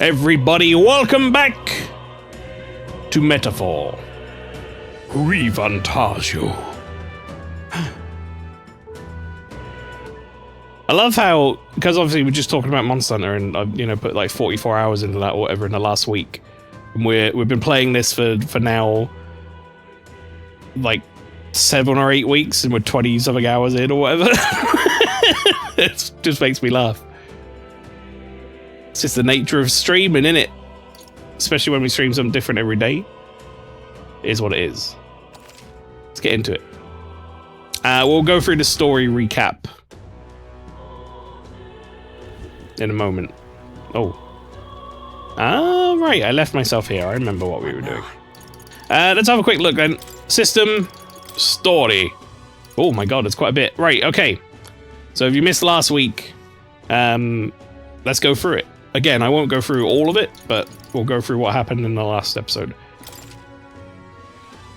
Everybody, welcome back to Metaphor. ReFantazio. I love how, because obviously we're just talking about Monster Hunter, and I've put like 44 hours into that or whatever in the last week. And we've been playing this for now like 7 or 8 weeks, and we're 20 something hours in or whatever. It just makes me laugh. It's just the nature of streaming, innit? Especially when we stream something different every day. It is what it is. Let's get into it. We'll go through the story recap in a moment. Oh. Ah, right. I left myself here. I remember what we were doing. Let's have a quick look then. System, story. Oh my god, it's quite a bit. Right, okay. So if you missed last week, let's go through it. Again, I won't go through all of it, but we'll go through what happened in the last episode.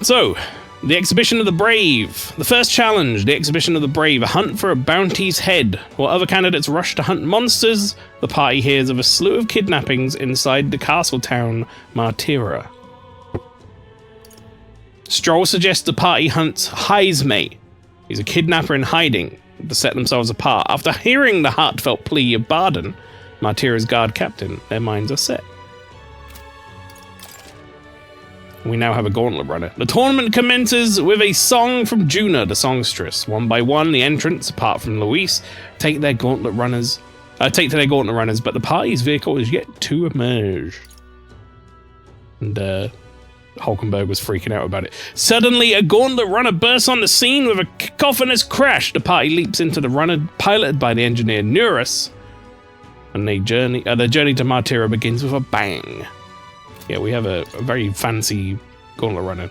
So, the Exhibition of the Brave. The first challenge, the Exhibition of the Brave, a hunt for a bounty's head. While other candidates rush to hunt monsters, the party hears of a slew of kidnappings inside the castle town Martira. Stroll suggests the party hunts Heismay. He's a kidnapper in hiding to set themselves apart. After hearing the heartfelt plea of Barden, Martira's guard captain, their minds are set. We now have a gauntlet runner. The tournament commences with a song from Juna, the songstress. One by one, the entrants, apart from Luis, take to their gauntlet runners, but the party's vehicle is yet to emerge. And Hulkenberg was freaking out about it. Suddenly, a gauntlet runner bursts on the scene with a cacophonous crash. The party leaps into the runner, piloted by the engineer Neuris, and their journey to Martira begins with a bang. Yeah, we have a very fancy gauntlet runner.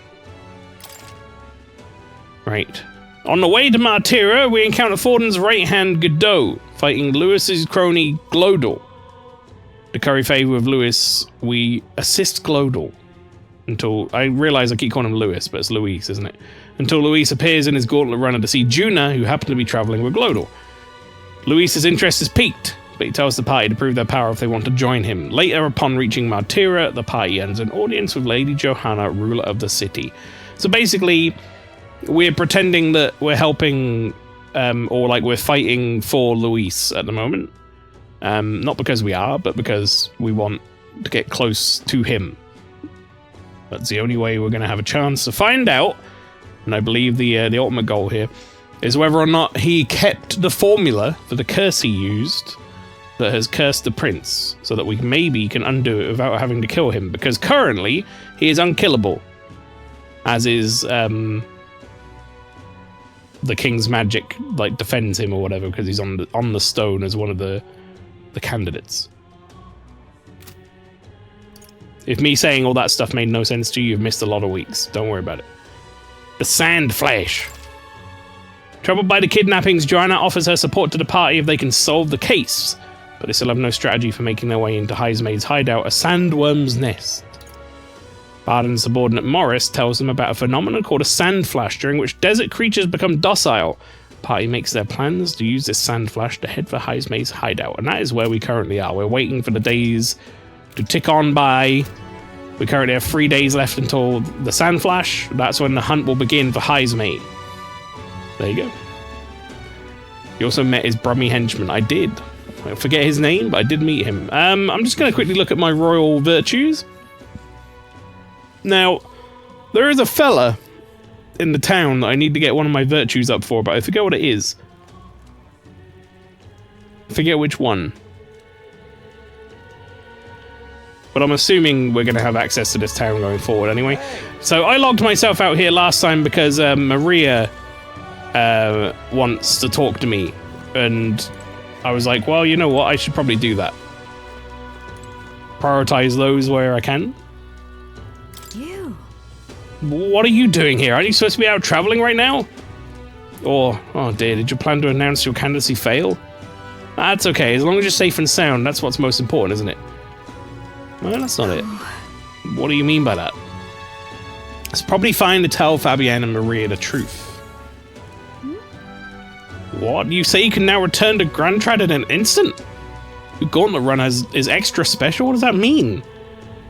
Right. On the way to Martira, we encounter Forden's right-hand Godot, fighting Lewis's crony Glodal. To curry favor with Lewis, we assist Glodal. Until, I realize I keep calling him Lewis, but it's Luis, isn't it? Until Luis appears in his gauntlet runner to see Juna, who happened to be traveling with Glodal. Luis's interest is piqued, but he tells the party to prove their power if they want to join him. Later, upon reaching Martira, the party ends an audience with Lady Johanna, ruler of the city. So basically, we're pretending that we're helping, or like we're fighting for Luis at the moment. Not because we are, but because we want to get close to him. That's the only way we're going to have a chance to find out. And I believe the ultimate goal here is whether or not he kept the formula for the curse he used that has cursed the prince, so that we maybe can undo it without having to kill him, because currently he is unkillable, as is the king's magic like defends him or whatever, because he's on the stone as one of the candidates. If me saying all that stuff made no sense to you, you've missed a lot of weeks. Don't worry about it. The Sand Flash. Troubled by the kidnappings, Joanna offers her support to the party if they can solve the case, but they still have no strategy for making their way into Heismay's hideout, a sandworm's nest. Barden's subordinate Morris tells them about a phenomenon called a sand flash, during which desert creatures become docile. The party makes their plans to use this sand flash to head for Heismay's hideout, and that is where we currently are. We're waiting for the days to tick on by. We currently have 3 days left until the sand flash. That's when the hunt will begin for Heismay. There you go. You also met his Brummy henchman. I did. I forget his name, but I did meet him. I'm just going to quickly look at my royal virtues. Now, there is a fella in the town that I need to get one of my virtues up for, but I forget what it is. I forget which one. But I'm assuming we're going to have access to this town going forward anyway. So I logged myself out here last time because Maria wants to talk to me. And I was like, well, you know what? I should probably do that. Prioritize those where I can. You. What are you doing here? Aren't you supposed to be out traveling right now? Or, oh dear, did you plan to announce your candidacy fail? That's okay. As long as you're safe and sound, that's what's most important, isn't it? Well, that's not it. What do you mean by that? It's probably fine to tell Fabienne and Maria the truth. What? You say you can now return to Grand Trad in an instant? Your gauntlet run is extra special? What does that mean?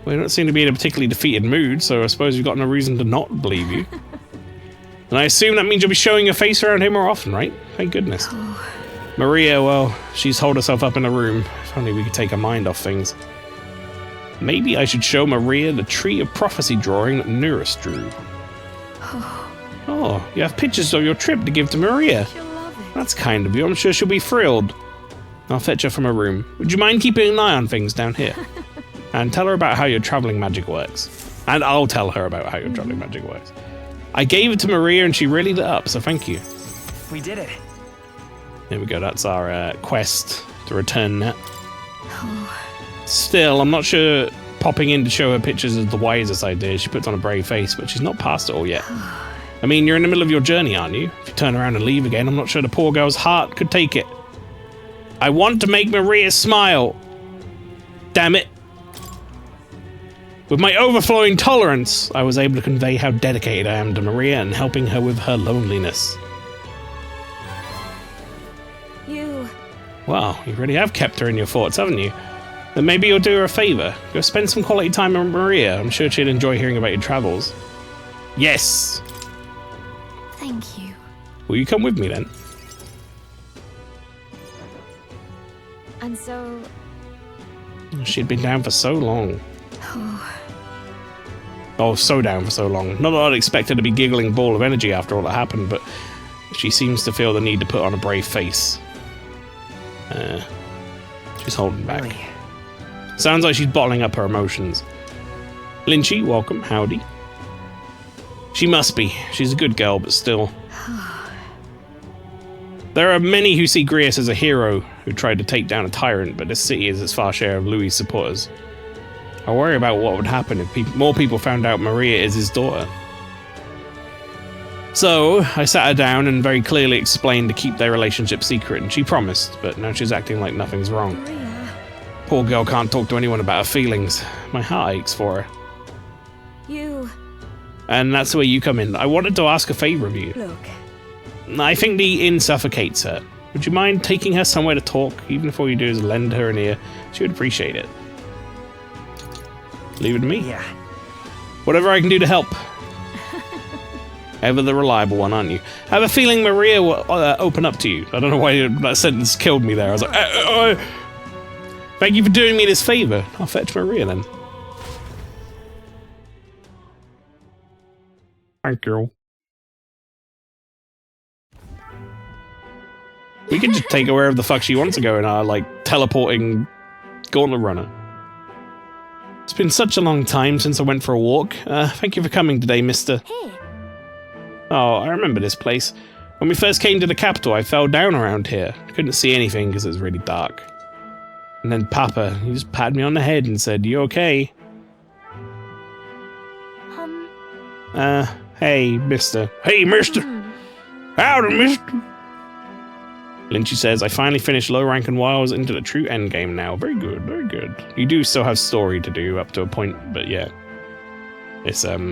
Well, you don't seem to be in a particularly defeated mood, so I suppose you've got no reason to not believe you. And I assume that means you'll be showing your face around here more often, right? Thank goodness. Maria, well, she's holed herself up in a room. If only we could take her mind off things. Maybe I should show Maria the Tree of Prophecy drawing that Neurus drew. Oh, you have pictures of your trip to give to Maria. She'll love it. That's kind of you. I'm sure she'll be thrilled. I'll fetch her from her room. Would you mind keeping an eye on things down here? And tell her about how your traveling magic works. And I'll tell her about how your traveling magic works. I gave it to Maria and she really lit up, so thank you. We did it. There we go, that's our quest to return that. Still, I'm not sure popping in to show her pictures is the wisest idea. She puts on a brave face, but she's not past it all yet. I mean, you're in the middle of your journey, aren't you? If you turn around and leave again, I'm not sure the poor girl's heart could take it. I want to make Maria smile. Damn it. With my overflowing tolerance, I was able to convey how dedicated I am to Maria and helping her with her loneliness. You. Wow, you really have kept her in your thoughts, haven't you? Then maybe you'll do her a favor. Go spend some quality time with Maria. I'm sure she'd enjoy hearing about your travels. Yes! Thank you. Will you come with me then? And so... She'd been down for so long. Oh, so down for so long. Not that I'd expect her to be giggling ball of energy after all that happened, but she seems to feel the need to put on a brave face. She's holding back. Really? Sounds like she's bottling up her emotions. Lynchy, welcome. Howdy. She must be. She's a good girl, but still. There are many who see Grius as a hero who tried to take down a tyrant, but this city is its fair share of Louis' supporters. I worry about what would happen if more people found out Maria is his daughter. So, I sat her down and very clearly explained to keep their relationship secret, and she promised, but now she's acting like nothing's wrong. Maria. Poor girl can't talk to anyone about her feelings. My heart aches for her. You. And that's where you come in. I wanted to ask a favor of you. Look. I think the inn suffocates her. Would you mind taking her somewhere to talk? Even if all you do is lend her an ear, she would appreciate it. Leave it to me. Yeah. Whatever I can do to help. Ever the reliable one, aren't you? I have a feeling Maria will open up to you. I don't know why that sentence killed me there. I was like, thank you for doing me this favor. I'll fetch Maria then. Thank you. We can just take her wherever the fuck she wants to go in our, like, teleporting gauntlet runner. It's been such a long time since I went for a walk. Thank you for coming today, mister. Hey. Oh, I remember this place. When we first came to the capital, I fell down around here. I couldn't see anything because it was really dark. And then Papa, he just patted me on the head and said, "You okay?" Hey, mister. Hey, mister! Howdy, mister! Lynchy says, I finally finished low rank and wiles into the true endgame now. Very good, very good. You do still have story to do up to a point, but yeah. It's all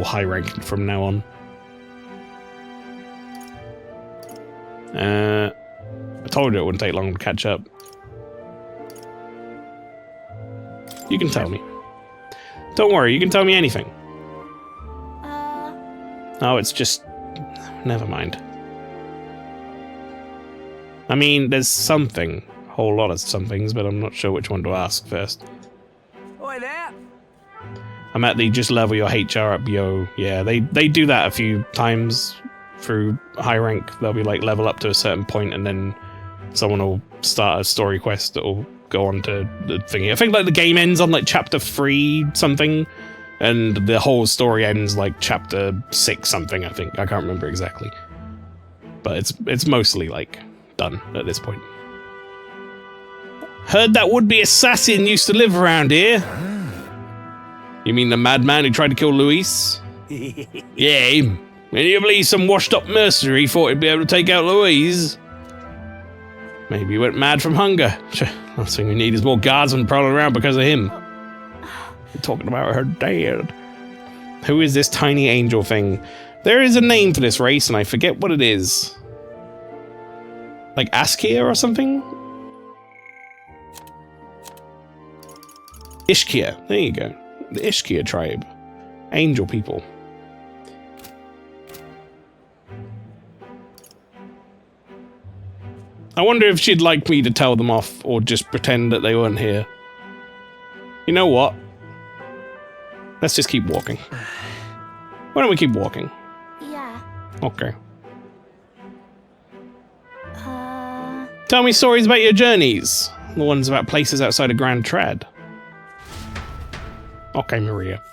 high ranked from now on. I told you it wouldn't take long to catch up. You can tell me. Don't worry, you can tell me anything. Oh, it's just... Never mind. I mean, there's something. A whole lot of somethings, but I'm not sure which one to ask first. Oi there! I'm at the just level your HR up, yo. Yeah, they do that a few times through high rank. They'll be like level up to a certain point and then someone will start a story quest that will go on to the thingy. I think like the game ends on like chapter 3 something. And the whole story ends like chapter 6 something, I think. I can't remember exactly. But it's mostly like done at this point. Heard that would-be assassin used to live around here. You mean the madman who tried to kill Luis? Yeah, him. And you believe some washed-up mercenary thought he'd be able to take out Louise? Maybe he went mad from hunger. Last thing we need is more guardsmen prowling around because of him. We're talking about her dad. Who is this tiny angel thing? There is a name for this race, and I forget what it is. Like Askia or something? Ishkia. There you go. The Ishkia tribe. Angel people. I wonder if she'd like me to tell them off or just pretend that they weren't here. You know what? Let's just keep walking. Why don't we keep walking? Yeah. Okay. Tell me stories about your journeys. The ones about places outside of Grand Trad. Okay, Maria.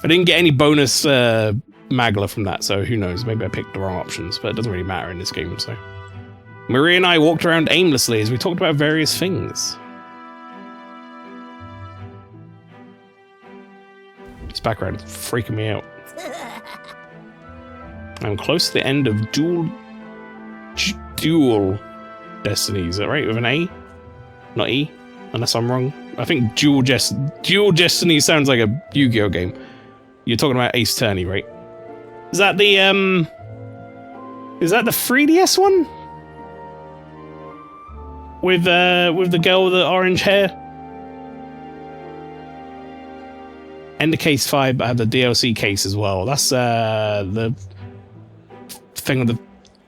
I didn't get any bonus Magla from that, so who knows? Maybe I picked the wrong options, but it doesn't really matter in this game, so. Maria and I walked around aimlessly as we talked about various things. This background is freaking me out. I'm close to the end of Dual Destiny. Is that right? With an A? Not E? Unless I'm wrong. I think Dual Destiny sounds like a Yu-Gi-Oh game. You're talking about Ace Attorney, right? Is that the 3DS one? With the girl with the orange hair? End of case 5, but I have the DLC case as well. That's the thing with the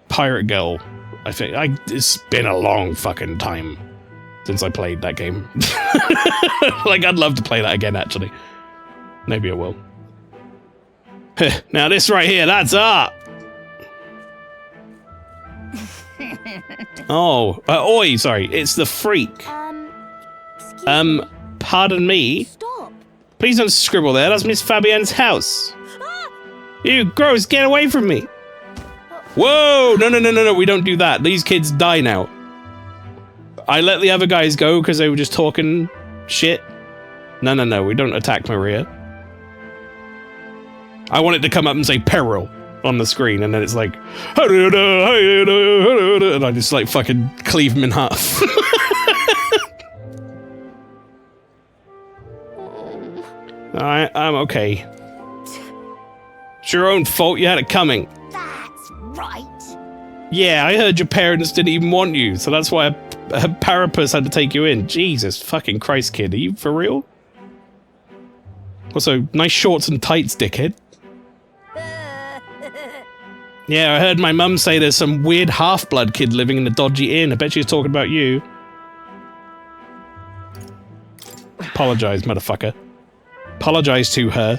pirate girl. I think it's been a long fucking time since I played that game. Like, I'd love to play that again, actually. Maybe I will. Now this right here, that's art. Oh, oi, sorry, it's the freak. Excuse me. Pardon me. Stop. Please don't scribble there, that's Miss Fabienne's house. Ah! You gross, get away from me. Whoa, no, we don't do that. These kids die now. I let the other guys go because they were just talking shit. No, we don't attack Maria. I want it to come up and say peril on the screen, and then it's like, and I just like fucking cleave them in half. I'm okay. It's your own fault, you had it coming. That's right. Yeah, I heard your parents didn't even want you, so that's why a Parapus had to take you in. Jesus fucking Christ, kid, are you for real? Also, nice shorts and tights, dickhead. Yeah, I heard my mum say there's some weird half-blood kid living in a dodgy inn. I bet she's talking about you. Apologize, motherfucker. Apologize to her.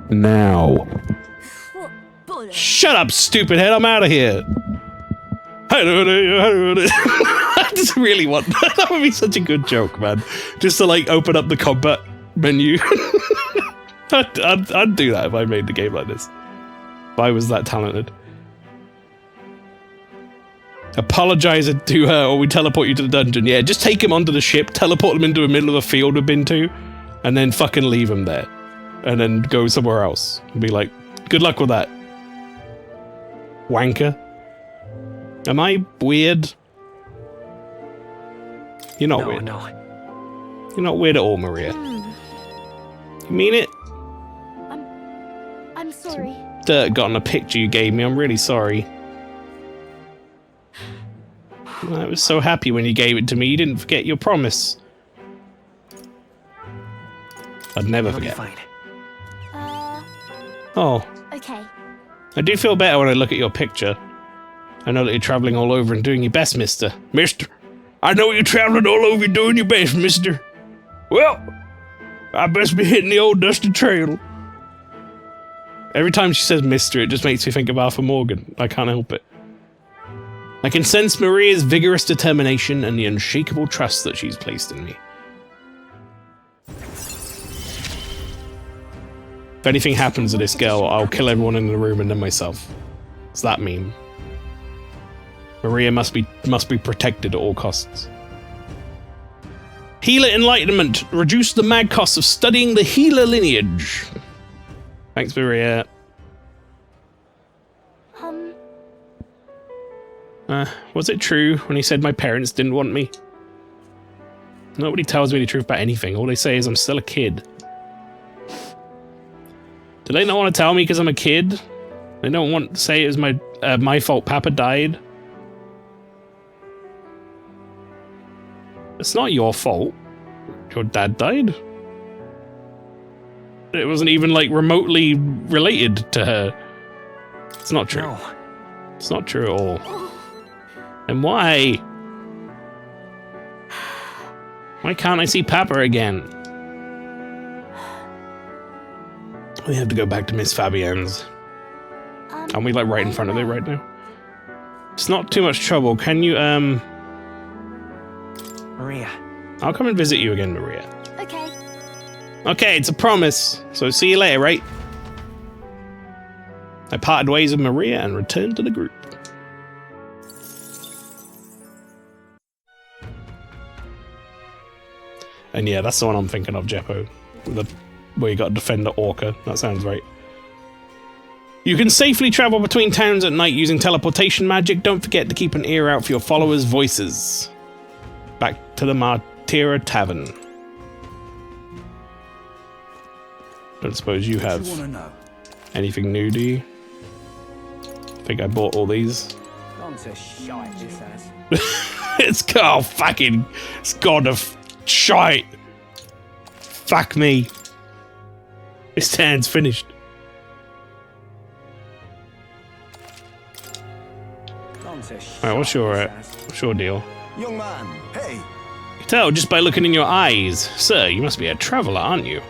Now. Shut up, stupid head, I'm out of here. I just really want that. That would be such a good joke, man. Just to, like, open up the combat menu. I'd do that if I made the game like this. If I was that talented. Apologize to her or we teleport you to the dungeon. Yeah, just take him onto the ship, teleport him into the middle of a field we've been to, and then fucking leave him there. And then go somewhere else. And be like, good luck with that. Wanker. Am I weird? You're not weird. No. You're not weird at all, Maria. You mean it? I'm sorry. Dirt got on a picture you gave me. I'm really sorry. I was so happy when you gave it to me. You didn't forget your promise. I'd never It'll be forget. fine. Oh. Okay. I do feel better when I look at your picture. I know that you're traveling all over and doing your best, mister. Mister, I know you're traveling all over and doing your best, mister. Well, I best be hitting the old dusty trail. Every time she says mister, it just makes me think of Arthur Morgan. I can't help it. I can sense Maria's vigorous determination and the unshakable trust that she's placed in me. If anything happens to this girl, I'll kill everyone in the room and then myself. What's that mean? Maria must be protected at all costs. Healer Enlightenment. Reduce the mad cost of studying the healer lineage. Thanks, Maria. Was it true when he said my parents didn't want me? Nobody tells me the truth about anything. All they say is I'm still a kid. Do they not want to tell me because I'm a kid? They don't want to say it was my fault Papa died? It's not your fault. Your dad died. It wasn't even like remotely related to her. It's not true. No. It's not true at all. And why? Why can't I see Papa again? We have to go back to Miss Fabienne's. Aren't we like right in front of it right now? It's not too much trouble. Can you, Maria. I'll come and visit you again, Maria. Okay. Okay, it's a promise. So see you later, right? I parted ways with Maria and returned to the group. And yeah, that's the one I'm thinking of, Jeppo. Where you got to defend the orca. That sounds right. You can safely travel between towns at night using teleportation magic. Don't forget to keep an ear out for your followers' voices. Back to the Martira Tavern. Don't suppose you have anything new, do you? I think I bought all these. Gone to shite, this has. It's god of shite. Fuck me. This turn's finished. Alright, what's your deal? Young man, hey. You can tell just by looking in your eyes. Sir, you must be a traveller, aren't you?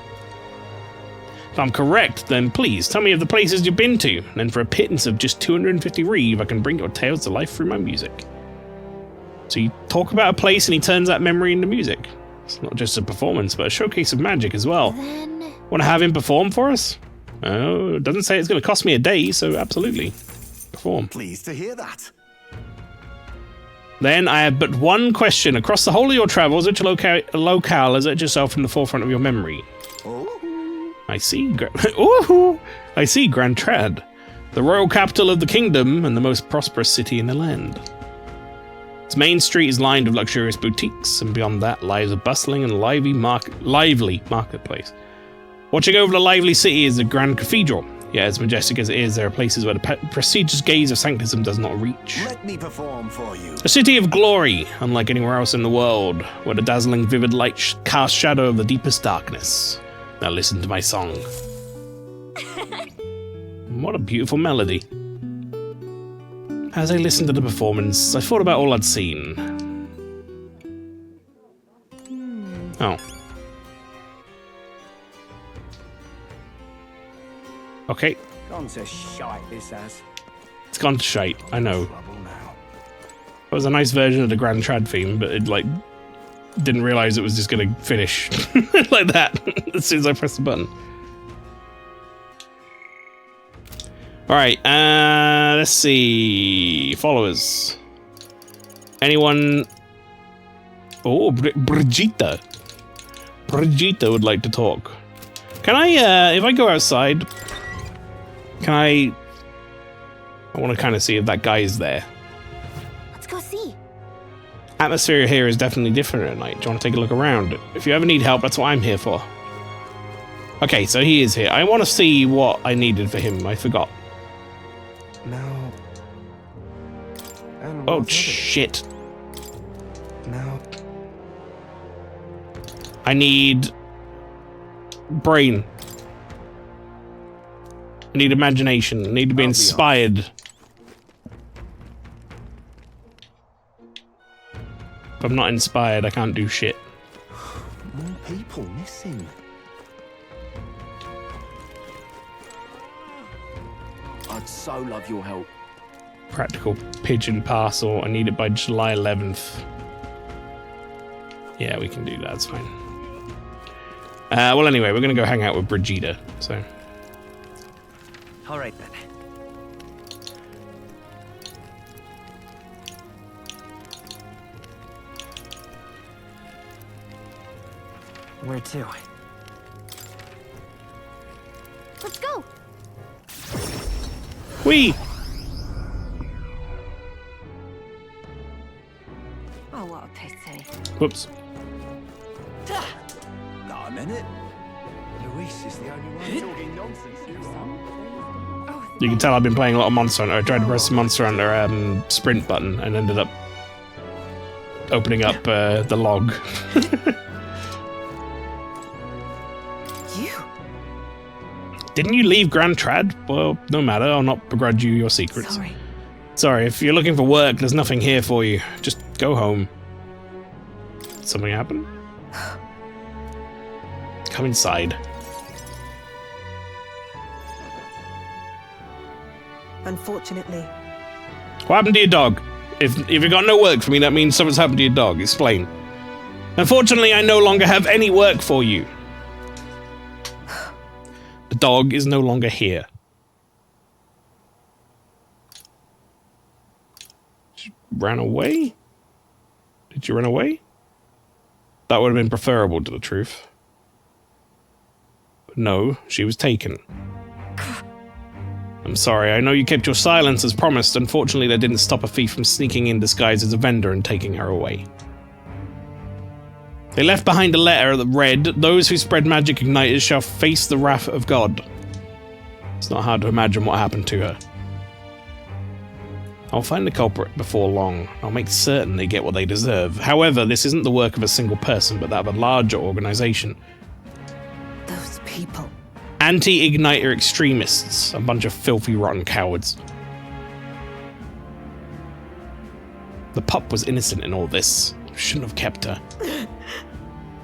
If I'm correct, then please tell me of the places you've been to. Then for a pittance of just 250 reeve, I can bring your tales to life through my music. So you talk about a place and he turns that memory into music. It's not just a performance, but a showcase of magic as well. Then... Want to have him perform for us? Oh, it doesn't say it's going to cost me a day, so absolutely. Perform. Pleased to hear that. Then I have but one question. Across the whole of your travels, which locale has etched yourself in the forefront of your memory? Oh. I see. Ooh, I see Grand Trad, the royal capital of the kingdom and the most prosperous city in the land. Its main street is lined with luxurious boutiques, and beyond that lies a bustling and lively marketplace. Watching over the lively city is the Grand Cathedral. Yet as majestic as it is, there are places where the prestigious gaze of sanctism does not reach. Let me perform for you. A city of glory, unlike anywhere else in the world, where the dazzling vivid light casts shadow of the deepest darkness. Now listen to my song. What a beautiful melody. As I listened to the performance, I thought about all I'd seen. Oh. Okay. Gone to shite, this has. It's gone to shite, I know. Trouble now. It was a nice version of the Grand Trad theme, but it, like, didn't realise it was just gonna finish like that as soon as I pressed the button. Alright, let's see. Followers. Anyone... Oh, Brigitte. Brigitte would like to talk. Can I, if I go outside... Can I want to kind of see if that guy is there. Let's go see. Atmosphere here is definitely different at night. Do you want to take a look around? If you ever need help, that's what I'm here for. Okay, so he is here. I want to see what I needed for him. I forgot. No. And Oh, what is it? shit. No. I need... brain. I need imagination. I need to be inspired. If I'm not inspired, I can't do shit. More people missing. I'd so love your help. Practical pigeon parcel. I need it by July 11th. Yeah, we can do that. That's fine. Well, anyway, we're going to go hang out with Brigitte, so... All right then. Where to? Let's go. Whee! Oh, what a pity. Whoops. Got a minute? Luis is the only one talking nonsense. You can tell I've been playing a lot of Monster Hunter. I tried to press the Monster Hunter sprint button and ended up opening up the log. You? Didn't you leave Grand Trad? Well, no matter. I'll not begrudge you your secrets. Sorry. Sorry, if you're looking for work, there's nothing here for you. Just go home. Did something happen? Come inside. Unfortunately, What happened to your dog? If you got no work for me, that means something's happened to your dog. Explain. Unfortunately, I no longer have any work for you. The dog is no longer here. She ran away? Did you run away? That would have been preferable to the truth. But no, she was taken. I'm sorry, I know you kept your silence as promised. Unfortunately, that didn't stop a thief from sneaking in disguised as a vendor and taking her away. They left behind a letter that read, "Those who spread magic igniters shall face the wrath of God." It's not hard to imagine what happened to her. I'll find the culprit before long. I'll make certain they get what they deserve. However, this isn't the work of a single person, but that of a larger organization. those people. Anti-igniter extremists. A bunch of filthy, rotten cowards. The pup was innocent in all this. Shouldn't have kept her.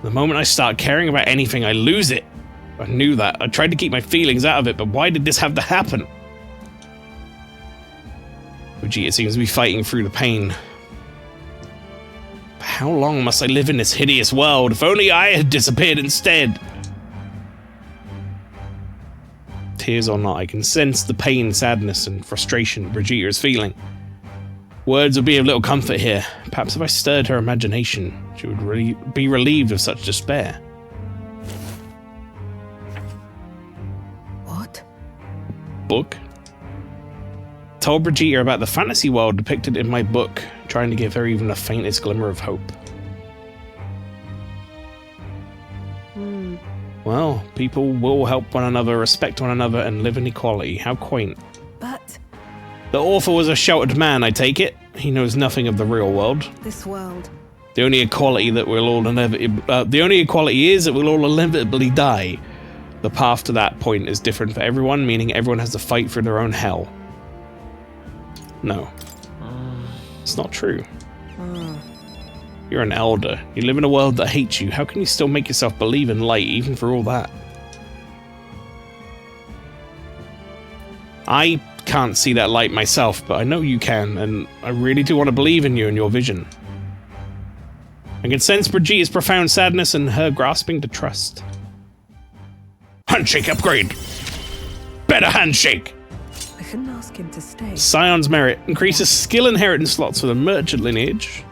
The moment I start caring about anything, I lose it. I knew that. I tried to keep my feelings out of it, but why did this have to happen? Vegeta seems to be fighting through the pain. How long must I live in this hideous world? If only I had disappeared instead. Tears or not, I can sense the pain, sadness, and frustration Vegeta is feeling. Words would be of little comfort here. Perhaps if I stirred her imagination, she would really be relieved of such despair. What? Book? Told Vegeta about the fantasy world depicted in my book, trying to give her even the faintest glimmer of hope. Well, people will help one another, respect one another, and live in equality. How quaint. But The author was a sheltered man, I take it. He knows nothing of the real world. this world. The only equality that we'll all inevitably die. The path to that point is different for everyone, meaning everyone has to fight for their own hell. No. It's not true. You're an elder. You live in a world that hates you. How can you still make yourself believe in light, even for all that? I can't see that light myself, but I know you can, and I really do want to believe in you and your vision. I can sense Brigitte's profound sadness and her grasping to trust. Handshake upgrade! Better handshake! I couldn't ask him to stay. Scion's merit increases skill inheritance slots for the merchant lineage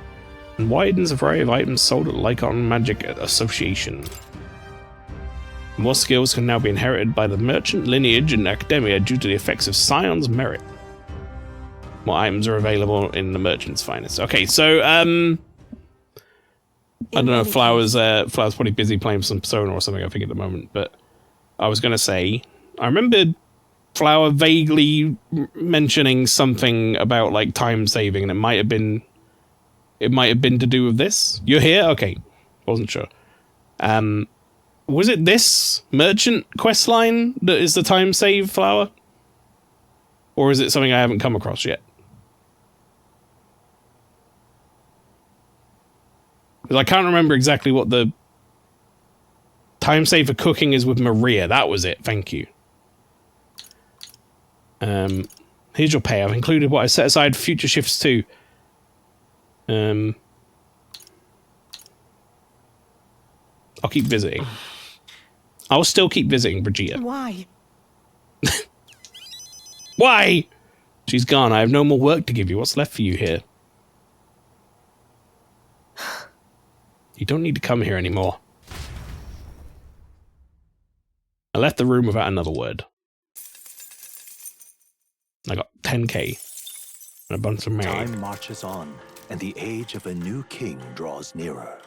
and widens the variety of items sold at Lycon Magic Association. More skills can now be inherited by the merchant lineage and academia due to the effects of Scion's merit. More items are available in the merchant's finest. Okay, so I don't know if Flower's probably busy playing some Persona or something, I think, at the moment, but I was gonna say, I remember Flower vaguely mentioning something about like time saving, and it might have been to do with this. You're here? Okay. Wasn't sure. Was it this merchant quest line that is the time save Flower? Or is it something I haven't come across yet? Because I can't remember exactly what the time save for cooking is with Maria. That was it. Thank you. Here's your pay. I've included what I set aside for future shifts too. I'll keep visiting. I'll still keep visiting Brigitte. Why? Why? She's gone. I have no more work to give you. What's left for you here? You don't need to come here anymore. I left the room without another word. I got 10k and a bunch of money. Time marches on, and the age of a new king draws nearer.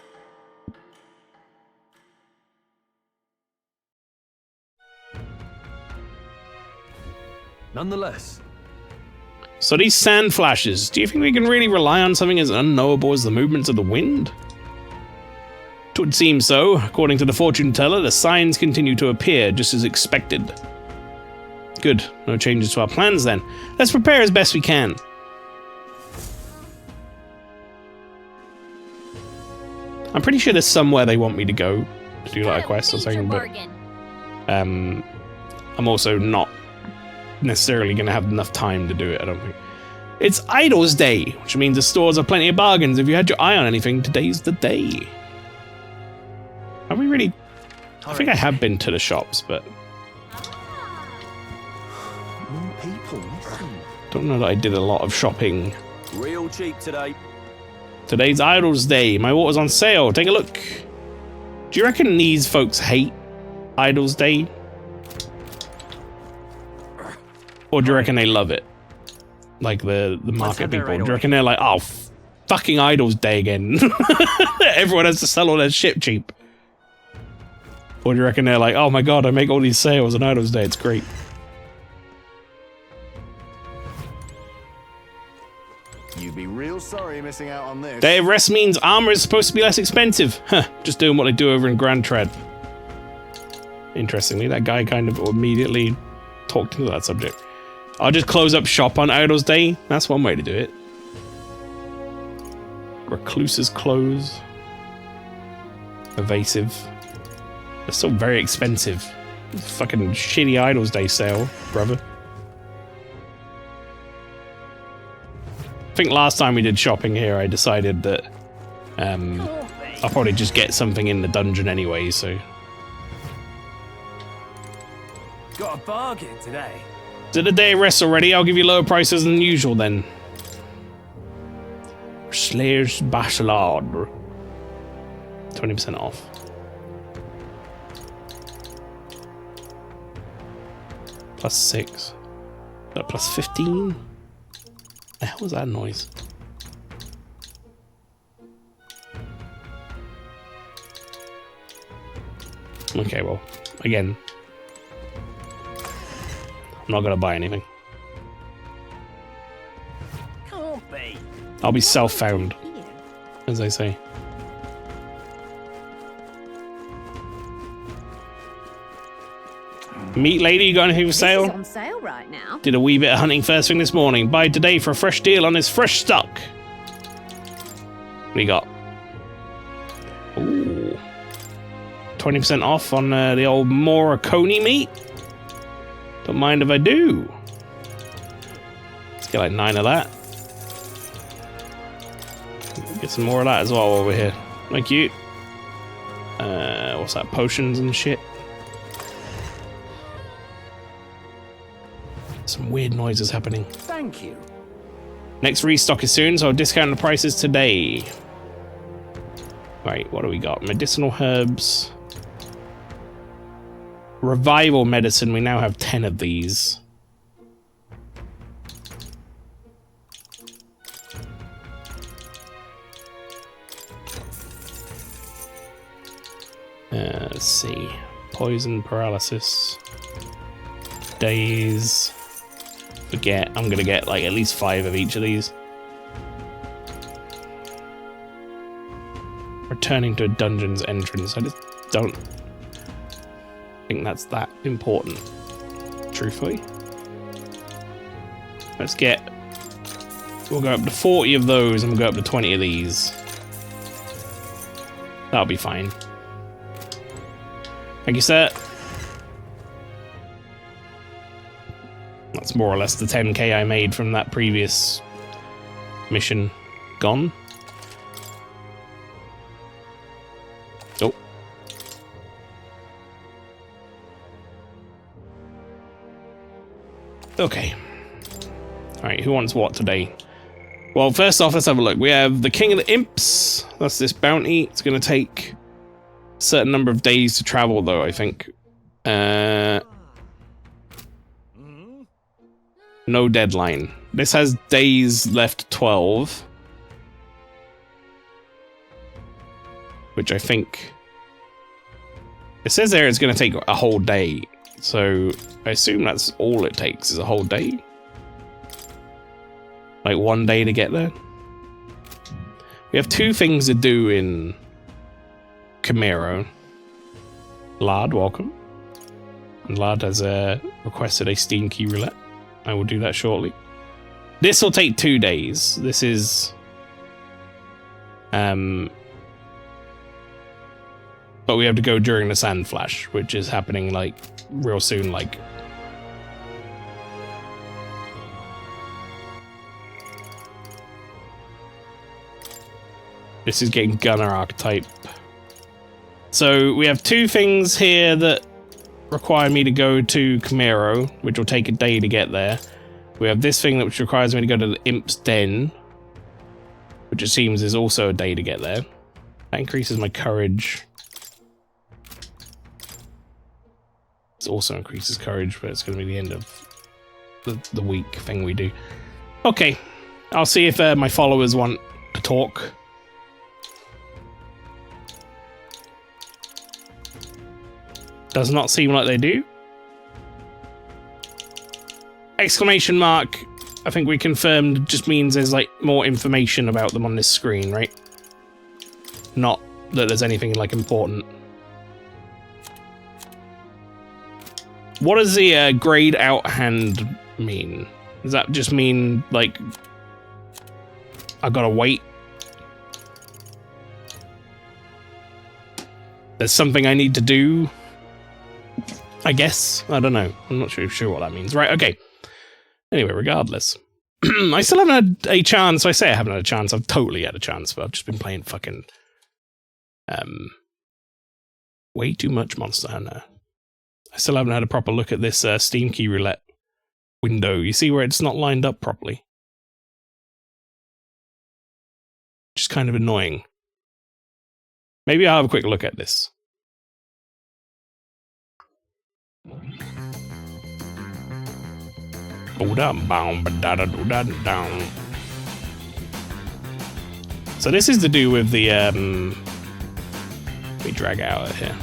Nonetheless, So these sand flashes, do you think we can really rely on something as unknowable as the movements of the wind? It would seem so. According to the fortune teller, the signs continue to appear just as expected. Good. No changes to our plans then. Let's prepare as best we can. I'm pretty sure there's somewhere they want me to go to do like a quest or something, but I'm also not necessarily going to have enough time to do it, I don't think. It's Idol's Day, which means the stores have plenty of bargains. If you had your eye on anything, today's the day. Have we really... I think I have been to the shops, but... More people, listen. don't know that I did a lot of shopping. Real cheap today. Today's Idol's Day. My water's on sale. Take a look. Do you reckon these folks hate Idol's Day? Or do you reckon they love it? Like the market people. Do you reckon they're like, oh, fucking Idol's Day again. Everyone has to sell all their shit cheap. Or do you reckon they're like, oh my god, I make all these sales on Idol's Day, it's great. You'd be real sorry missing out on this. Day of rest means armor is supposed to be less expensive. Huh, just doing what they do over in Grand Tread. Interestingly, that guy kind of immediately talked into that subject. I'll just close up shop on Idol's Day. That's one way to do it. Recluse's clothes. Evasive. They're still very expensive. Fucking shitty Idol's Day sale, brother. I think last time we did shopping here, I decided that I'll probably just get something in the dungeon anyway, so... Got a bargain today. Is it a day of rest already? I'll give you lower prices than usual then. Slayer's Bachelard. 20% off. Plus 6. Plus 15? The hell was that noise? Okay, well, again, I'm not gonna buy anything. Can't be. I'll be self-found, as they say. Meat lady, you got anything for sale? This is on sale right now. Did a wee bit of hunting first thing this morning. Buy today for a fresh deal on this fresh stock. What do you got? Ooh. 20% off on the old Morocone meat. Don't mind if I do. Let's get like 9 of that. Get some more of that as well over here. Thank you. What's that? Potions and shit. Some weird noises happening. Thank you. Next restock is soon, so I'll discount the prices today. Right, what do we got? Medicinal herbs. Revival medicine, we now have 10 of these. Let's see. Poison, paralysis. Daze. Forget, I'm gonna get like at least 5 of each of these. Returning to a dungeon's entrance. I just don't think that's that important, truthfully. Let's get... We'll go up to 40 of those and we'll go up to 20 of these. That'll be fine. Thank you, sir. That's more or less the 10k I made from that previous mission gone. Oh. Okay. Alright, who wants what today? Well, first off, let's have a look. We have the King of the Imps. That's this bounty. It's going to take a certain number of days to travel, though, I think. No deadline. This has days left 12. Which I think... It says there it's going to take a whole day. So I assume that's all it takes is a whole day. Like 1 day to get there. We have 2 things to do in Camaro. Lard, welcome. And Lard has requested a Steam key roulette. I will do that shortly. This will take 2 days. This is... But we have to go during the Sand Flash, which is happening, like, real soon, like... This is getting Gunner archetype. So we have 2 things here that require me to go to Camaro, which will take a day to get there. We have this thing which requires me to go to the Imp's Den, which it seems is also a day to get there. That increases my courage. This also increases courage, but it's going to be the end of the week thing we do. Okay, I'll see if my followers want to talk. Does not seem like they do. Exclamation mark, I think we confirmed, just means there's like more information about them on this screen, right? Not that there's anything like important. What does the grayed out hand mean? Does that just mean like I gotta wait? There's something I need to do? I guess. I don't know. I'm not sure what that means. Right, okay. Anyway, regardless. I still haven't had a chance. I say I haven't had a chance. I've totally had a chance, but I've just been playing fucking... way too much Monster Hunter. I still haven't had a proper look at this Steam key roulette window. You see where it's not lined up properly? Just kind of annoying. Maybe I'll have a quick look at this. So this is to do with the let me drag out of here.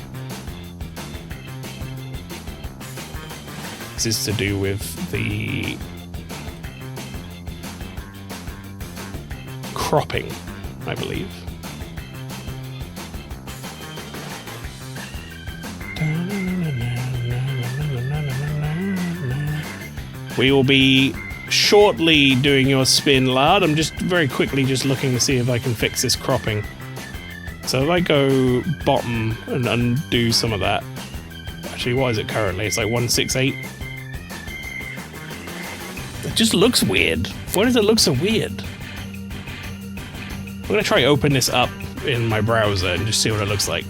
This is to do with the cropping, I believe. We will be shortly doing your spin, lad. I'm just very quickly just looking to see if I can fix this cropping. So if I go bottom and undo some of that. Actually, what is it currently? It's like 168. It just looks weird. Why does it look so weird? I'm gonna try open this up in my browser and just see what it looks like.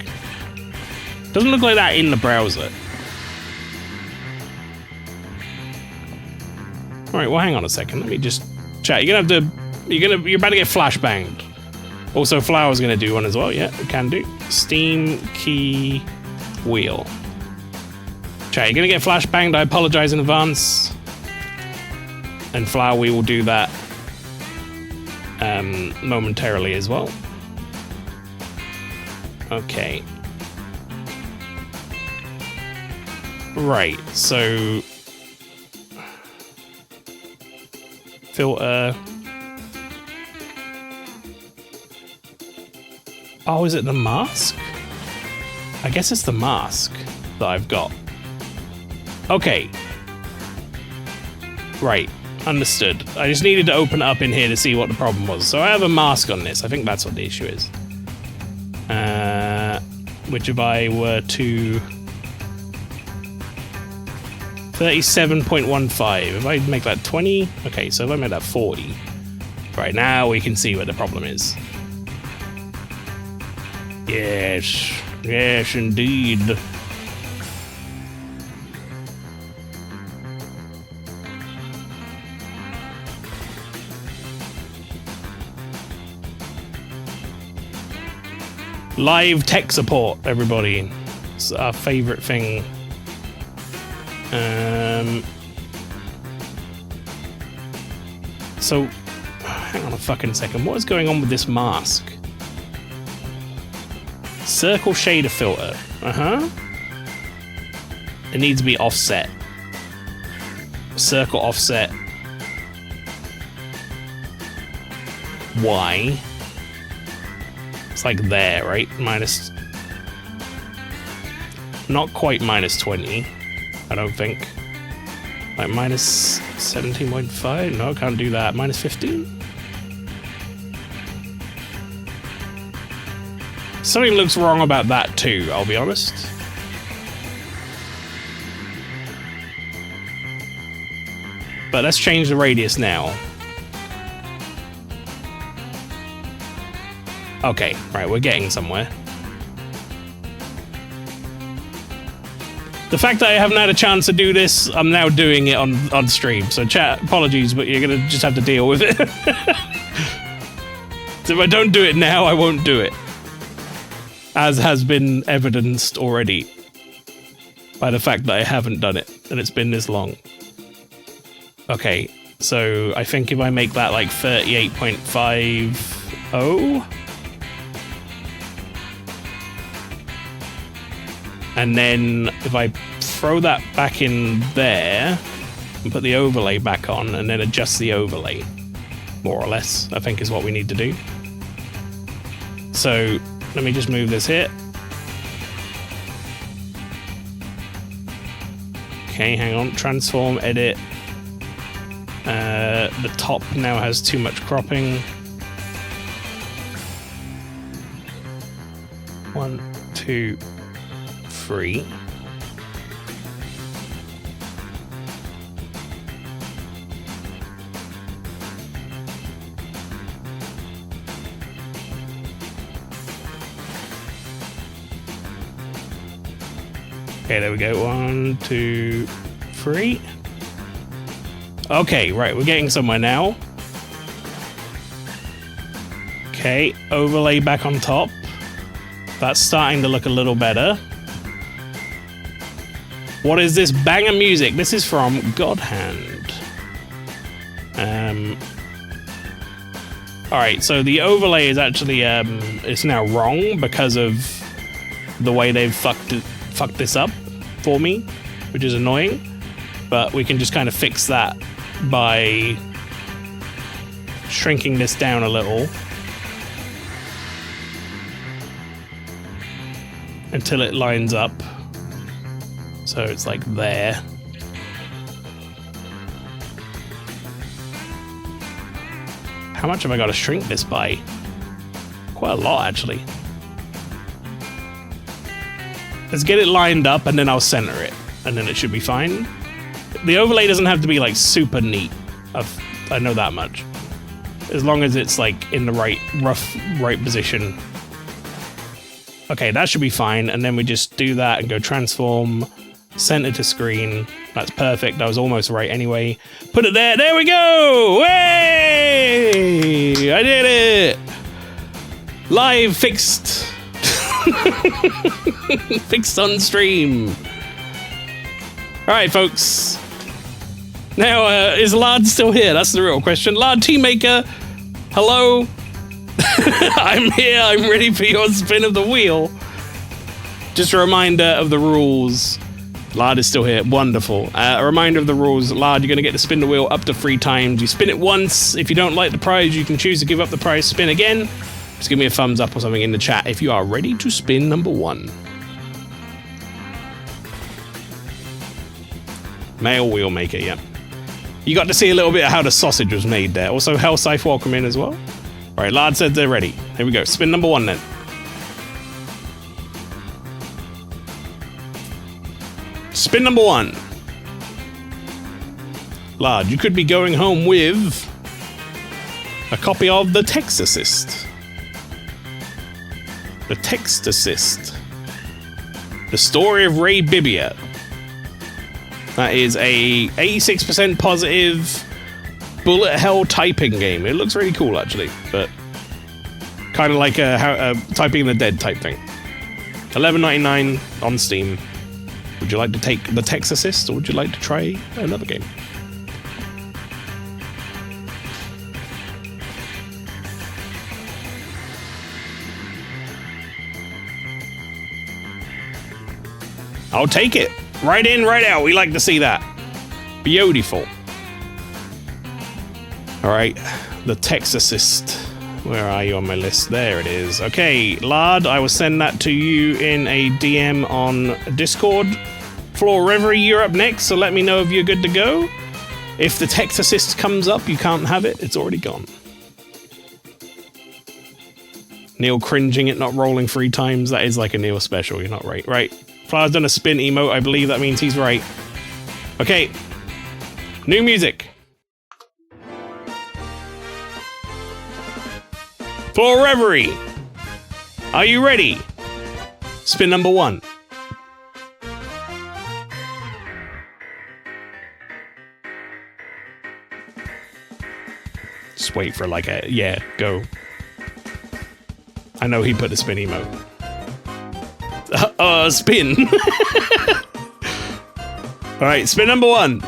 Doesn't look like that in the browser. Alright, well hang on a second, let me just chat. You're about to get flashbanged. Also Flower's gonna do one as well, yeah, it can do. Steam key wheel. Chat, you're gonna get flashbanged, I apologize in advance. And Flower, we will do that momentarily as well. Okay. Right, so filter. Oh, is it the mask? I guess it's the mask that I've got. Okay. Right, understood. I just needed to open it up in here to see what the problem was. So I have a mask on this. I think that's what the issue is. Which if I were to... 37.15. If I make that 20... Okay, so if I make that 40... Right, now we can see what the problem is. Yes. Yes, indeed. Live tech support, everybody. It's our favorite thing. So, hang on a fucking second. What is going on with this mask? Circle shader filter. It needs to be offset. Circle offset. y. It's like there, right? Minus... Not quite minus 20, I don't think. Like minus 17.5? No, can't do that. Minus 15? Something looks wrong about that too, I'll be honest. But let's change the radius now. Okay, right, we're getting somewhere. The fact that I haven't had a chance to do this, I'm now doing it on stream. So chat, apologies, but you're gonna just have to deal with it. So if I don't do it now, I won't do it. As has been evidenced already by the fact that I haven't done it, and it's been this long. Okay, so I think if I make that like 38.50... And then if I throw that back in there and put the overlay back on and then adjust the overlay, more or less, I think is what we need to do. So let me just move this here. Okay, hang on, transform, edit. The top now has too much cropping. 1, 2, 3. Okay, there we go. 1, 2, 3. Okay, right, we're getting somewhere now. Okay, overlay back on top. That's starting to look a little better. What is this banger music? This is from Godhand. Alright, so the overlay is actually it's now wrong because of the way they've fucked this up for me, which is annoying. But we can just kind of fix that by shrinking this down a little until it lines up. So it's like there. How much have I got to shrink this by? Quite a lot, actually. Let's get it lined up and then I'll center it. And then it should be fine. The overlay doesn't have to be like super neat. I know that much. As long as it's like in the right position. Okay, that should be fine. And then we just do that and go transform, center to screen. That's perfect. That was almost right anyway. Put it there. There we go. Hey! I did it. Live fixed. Fixed on stream. All right, folks. Now, is Lard still here? That's the real question. Lard Teammaker, hello. I'm here. I'm ready for your spin of the wheel. Just a reminder of the rules. Lard is still here. Wonderful. A reminder of the rules. Lard, you're going to get to spin the wheel up to 3 times. You spin it once. If you don't like the prize, you can choose to give up the prize. Spin again. Just give me a thumbs up or something in the chat if you are ready to spin number 1. Male wheel maker, yeah. You got to see a little bit of how the sausage was made there. Also, Hellscythe, welcome in as well. All right, Lard said they're ready. Here we go. Spin number 1 then. Spin number 1. Lard, you could be going home with a copy of The Text Assist. The Text Assist. The Story of Ray Bibia. That is a 86% positive bullet hell typing game. It looks really cool, actually, but kind of like a Typing in the Dead type thing. $11.99 on Steam. Would you like to take the Text Assist, or would you like to try another game? I'll take it. Right in, right out. We like to see that. Beautiful. All right, the Text Assist. Where are you on my list? There it is. Okay, Lard, I will send that to you in a DM on Discord. Floor Reverie, you're up next, so let me know if you're good to go. If the text assist comes up, you can't have it. It's already gone. Neil cringing at not rolling 3 times. That is like a Neil special. You're not right. Right. Flower's done a spin emote. I believe that means he's right. Okay. New music. Floor Reverie. Are you ready? Spin number 1. Just wait for like a... Yeah, go. I know he put a spin emote. Spin. Alright, spin number 1.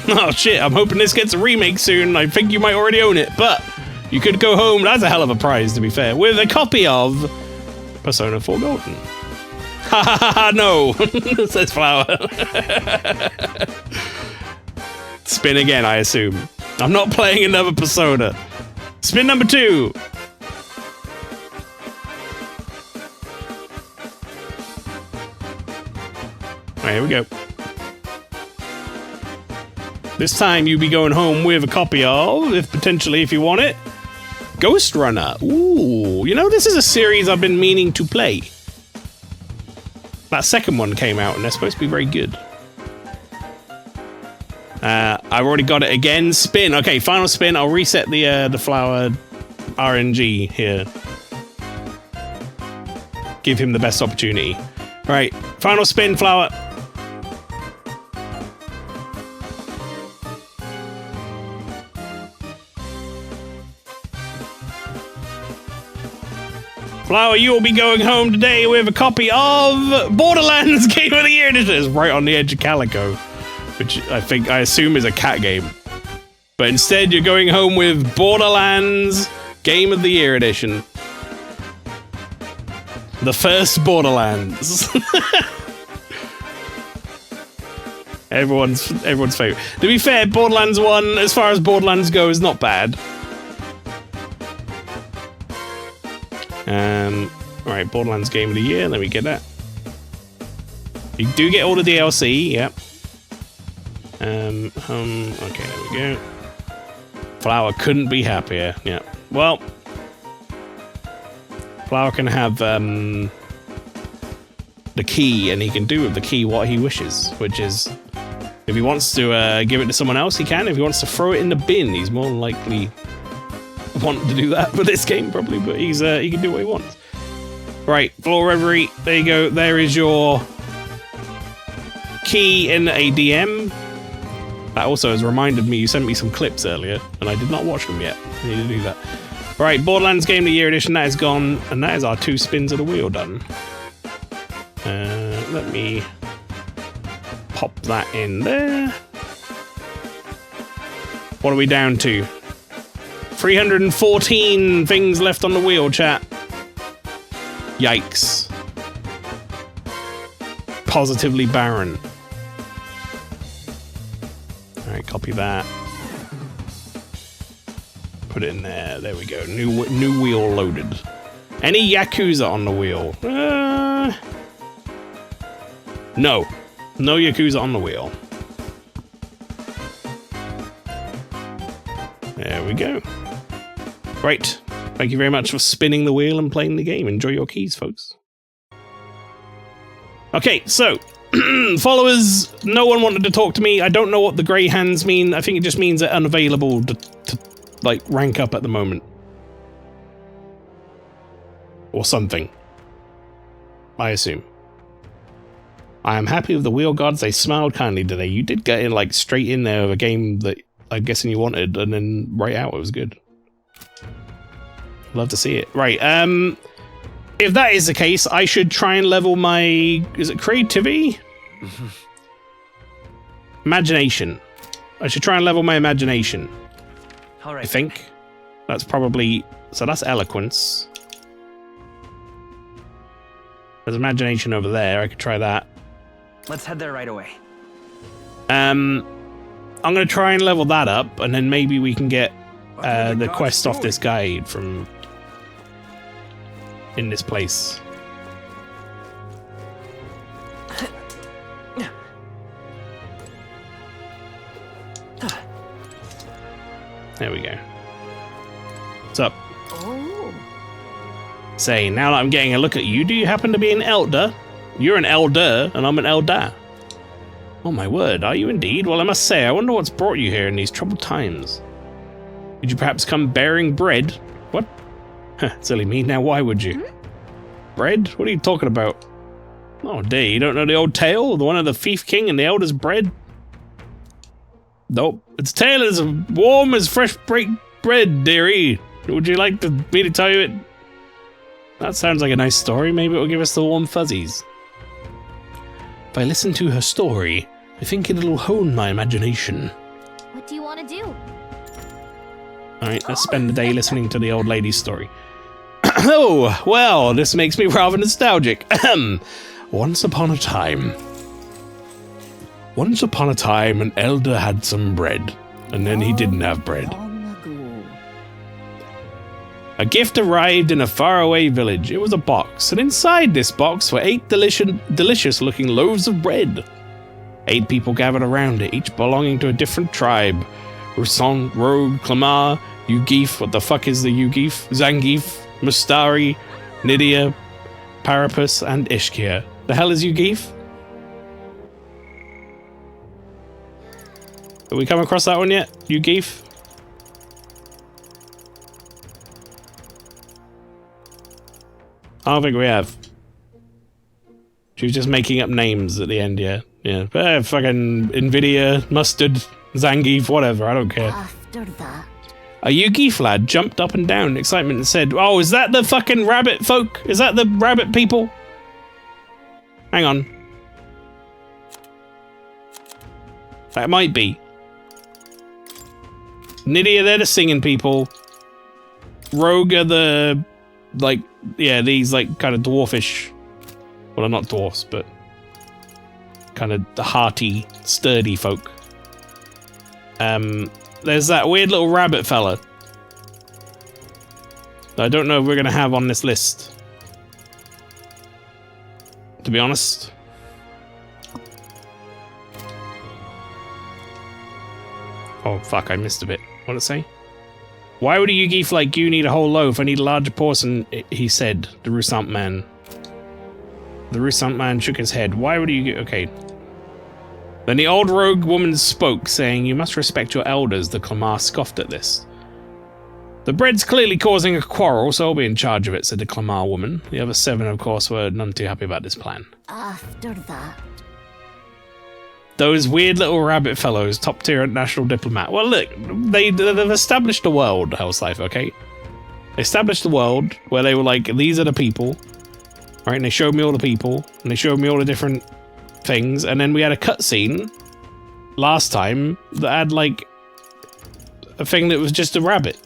Oh shit, I'm hoping this gets a remake soon. I think you might already own it, but you could go home, that's a hell of a prize to be fair, with a copy of Persona 4 Golden. Ha ha ha ha, no, says Flower. Spin again, I assume. I'm not playing another Persona. Spin number 2. Alright, here we go. This time you'll be going home with a copy of, if you want it, Ghost Runner. Ooh, you know, this is a series I've been meaning to play. That second one came out and they're supposed to be very good. I've already got it again. Spin. Okay, final spin. I'll reset the Flower RNG here. Give him the best opportunity. Right, final spin, Flower. Flower, you will be going home today with a copy of Borderlands Game of the Year Edition. It's right on the edge of Calico, which I assume is a cat game. But instead, you're going home with Borderlands Game of the Year Edition. The first Borderlands. everyone's favorite. To be fair, Borderlands 1, as far as Borderlands go, is not bad. Alright, Borderlands Game of the Year, let me get that. You do get all the DLC, yep. Okay, there we go. Flower couldn't be happier, yeah. Well, Flower can have, the key, and he can do with the key what he wishes, which is, if he wants to, give it to someone else, he can. If he wants to throw it in the bin, he's more likely want to do that for this game, probably, but he can do what he wants. Right, Floor Reverie, there you go. There is your key in a DM. That also has reminded me, you sent me some clips earlier, and I did not watch them yet. I need to do that. Right, Borderlands Game of the Year Edition, that is gone, and that is our 2 spins of the wheel done. Let me pop that in there. What are we down to? 314 things left on the wheel, chat. Yikes. Positively barren. Alright, copy that. Put it in there. There we go. New wheel loaded. Any Yakuza on the wheel? No. No Yakuza on the wheel. There we go. Right. Thank you very much for spinning the wheel and playing the game. Enjoy your keys, folks. Okay, so, followers, no one wanted to talk to me. I don't know what the grey hands mean. I think it just means they're unavailable to like, rank up at the moment. Or something. I assume. I am happy with the wheel gods. They smiled kindly today. You did get in, like, straight in there with a game that I'm guessing you wanted, and then right out it was good. Love to see it. Right, if that is the case, I should try and level my... Is it creativity? Imagination. I should try and level my imagination. All right. I think. That's probably... So that's eloquence. There's imagination over there. I could try that. Let's head there right away. I'm going to try and level that up, and then maybe we can get the quest off this guy from in this place. There we go. What's up? Oh. Say, now that I'm getting a look at you, do you happen to be an elder? You're an elder, and I'm an elder. Oh my word, are you indeed? Well, I must say, I wonder what's brought you here in these troubled times. Did you perhaps come bearing bread? What? Silly me, now why would you? Bread? What are you talking about? Oh dear, you don't know the old tale? The one of the thief king and the elder's bread? Nope. Its tale is warm as fresh baked bread, dearie. Would you like me to tell you it? That sounds like a nice story. Maybe it will give us the warm fuzzies. If I listen to her story, I think it'll hone my imagination. What do you want to do? Alright, let's spend the day listening to the old lady's story. Oh, well, this makes me rather nostalgic. Once upon a time, an elder had some bread, and then he didn't have bread. A gift arrived in a faraway village. It was a box, and inside this box were 8 delicious-looking loaves of bread. 8 people gathered around it, each belonging to a different tribe. Rousson, Rogue, Clamar, Ugif, what the fuck is the Ugif? Zangief, Mustari, Nydia, Parapus, and Ishkia. The hell is Ugif? Have we come across that one yet? Ugif? I don't think we have. She was just making up names at the end, yeah. Yeah. Fucking Nvidia, Mustard, Zangief, whatever, I don't care. After that. A Ugif lad jumped up and down in excitement and said, "Oh, is that the fucking rabbit folk? Is that the rabbit people?" Hang on. That might be. Nydia, they're the singing people. Rogue are the, like, yeah, these, like, kind of dwarfish. Well, not dwarfs, but kind of the hearty, sturdy folk. There's that weird little rabbit fella. I don't know if we're going to have on this list, to be honest. Oh, fuck, I missed a bit. What did it say? Why would a Ugif like you need a whole loaf? I need a larger portion, he said, the Rousson man. The Rousson man shook his head. Why would you... Okay. Then the old rogue woman spoke, saying, "You must respect your elders." The Clamar scoffed at this. "The bread's clearly causing a quarrel, so I'll be in charge of it," said the Clamar woman. The other 7, of course, were none too happy about this plan. After that. Those weird little rabbit fellows, top tier international diplomat. Well, look, they've established a world, Hellslife, okay? They established the world where they were like, these are the people, right? And they showed me all the people, and they showed me all the different things, and then we had a cutscene last time that had, like, a thing that was just a rabbit.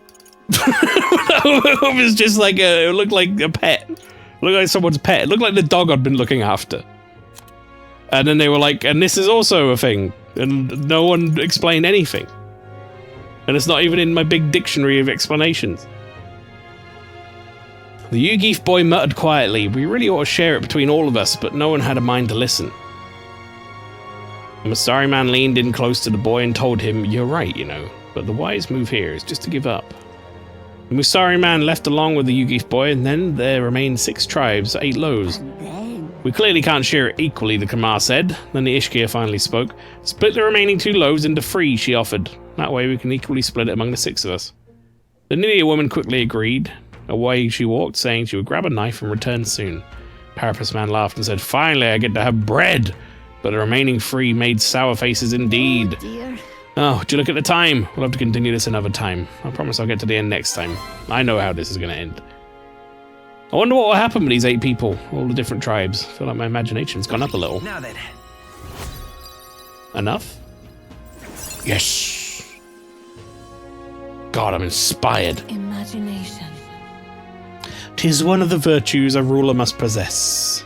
It was just like it looked like a pet. It looked like someone's pet. It looked like the dog I'd been looking after. And then they were like, and this is also a thing. And no one explained anything. And it's not even in my big dictionary of explanations. The Ugif boy muttered quietly, "We really ought to share it between all of us," but no one had a mind to listen. The Mustari man leaned in close to the boy and told him, "You're right, you know, but the wise move here is just to give up." The Mustari man left along with the Ugif boy, and then there remained 6 tribes, 8 loaves. And then. "We clearly can't share it equally," the Kamar said. Then the Ishkia finally spoke. "Split the remaining 2 loaves into 3, she offered. That way we can equally split it among the 6 of us." The Nydia woman quickly agreed. Away she walked, saying she would grab a knife and return soon. Parapus man laughed and said, "Finally I get to have bread!" But the remaining 3 made sour faces indeed. Oh dear. Oh, do you look at the time? We'll have to continue this another time. I promise I'll get to the end next time. I know how this is going to end. I wonder what will happen with these 8 people, all the different tribes. I feel like my imagination's gone up a little. Now then. Enough? Yes! God, I'm inspired. Imagination. 'Tis one of the virtues a ruler must possess.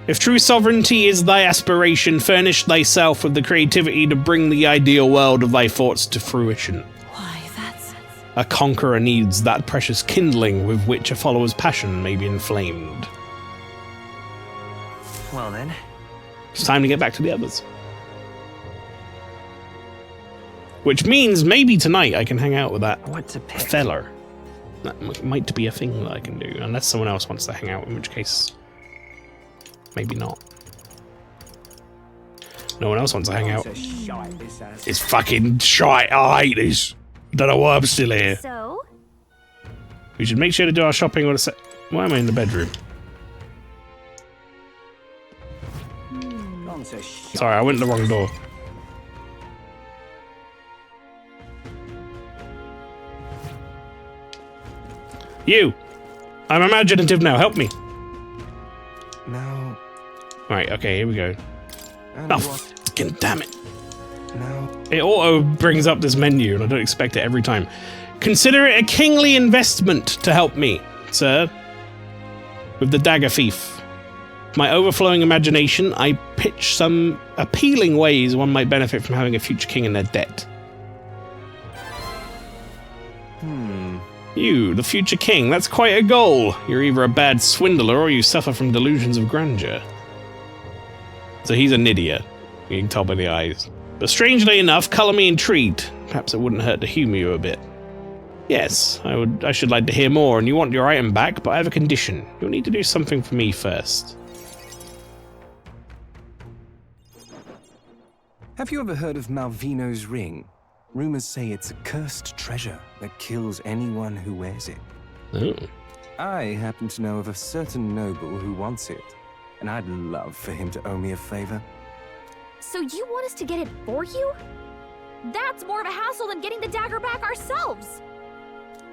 If true sovereignty is thy aspiration, furnish thyself with the creativity to bring the ideal world of thy thoughts to fruition. Why, that's... A conqueror needs that precious kindling with which a follower's passion may be inflamed. Well then. It's time to get back to the others. Which means maybe tonight I can hang out with that What to pick? feller. That might be a thing that I can do, unless someone else wants to hang out, in which case, maybe not. No one else wants to hang out. It's a shite, this ass. It's fucking shite. I hate this. Don't know why I'm still here. So, We should make sure to do our shopping. Why am I in the bedroom? Gone to shite. Sorry, I went the wrong door. You! I'm imaginative now, help me! Now, Right, okay, here we go. and Oh, what fucking damn it. now? It auto brings up this menu, and I don't expect it every time. Consider it a kingly investment to help me, sir. With the dagger thief. My overflowing imagination, I pitch some appealing ways one might benefit from having a future king in their debt. You, the future king, that's quite a goal. You're either a bad swindler or you suffer from delusions of grandeur. So he's an idiot. You can tell by the eyes. But strangely enough, colour me intrigued. Perhaps it wouldn't hurt to humour you a bit. Yes, I should like to hear more, and you want your item back, but I have a condition. You'll need to do something for me first. Have you ever heard of Malvino's ring? Rumors say it's a cursed treasure that kills anyone who wears it. Oh. I happen to know of a certain noble who wants it, and I'd love for him to owe me a favor. so you want us to get it for you? That's more of a hassle than getting the dagger back ourselves.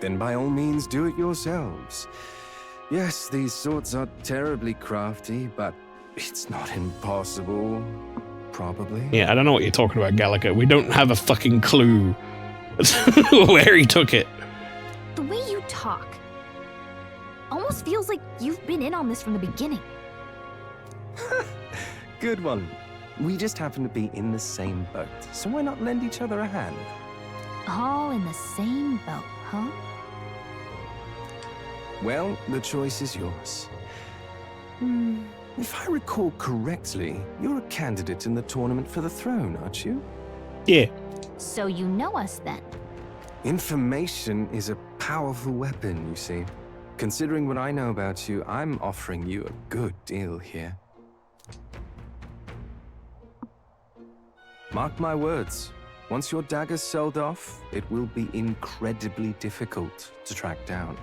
Then by all means do it yourselves. Yes, these swords are terribly crafty, but it's not impossible. Probably. Yeah, I don't know what you're talking about, Gallica. We don't have a fucking clue where he took it. The way you talk almost feels like you've been in on this from the beginning. Good one. We just happen to be in the same boat, so why not lend each other a hand? All in the same boat, huh? Well, the choice is yours. If I recall correctly, you're a candidate in the tournament for the throne, aren't you? Yeah. So you know us then. Information is a powerful weapon, you see. Considering what I know about you, I'm offering you a good deal here. Mark my words, once your dagger's sold off, it will be incredibly difficult to track down.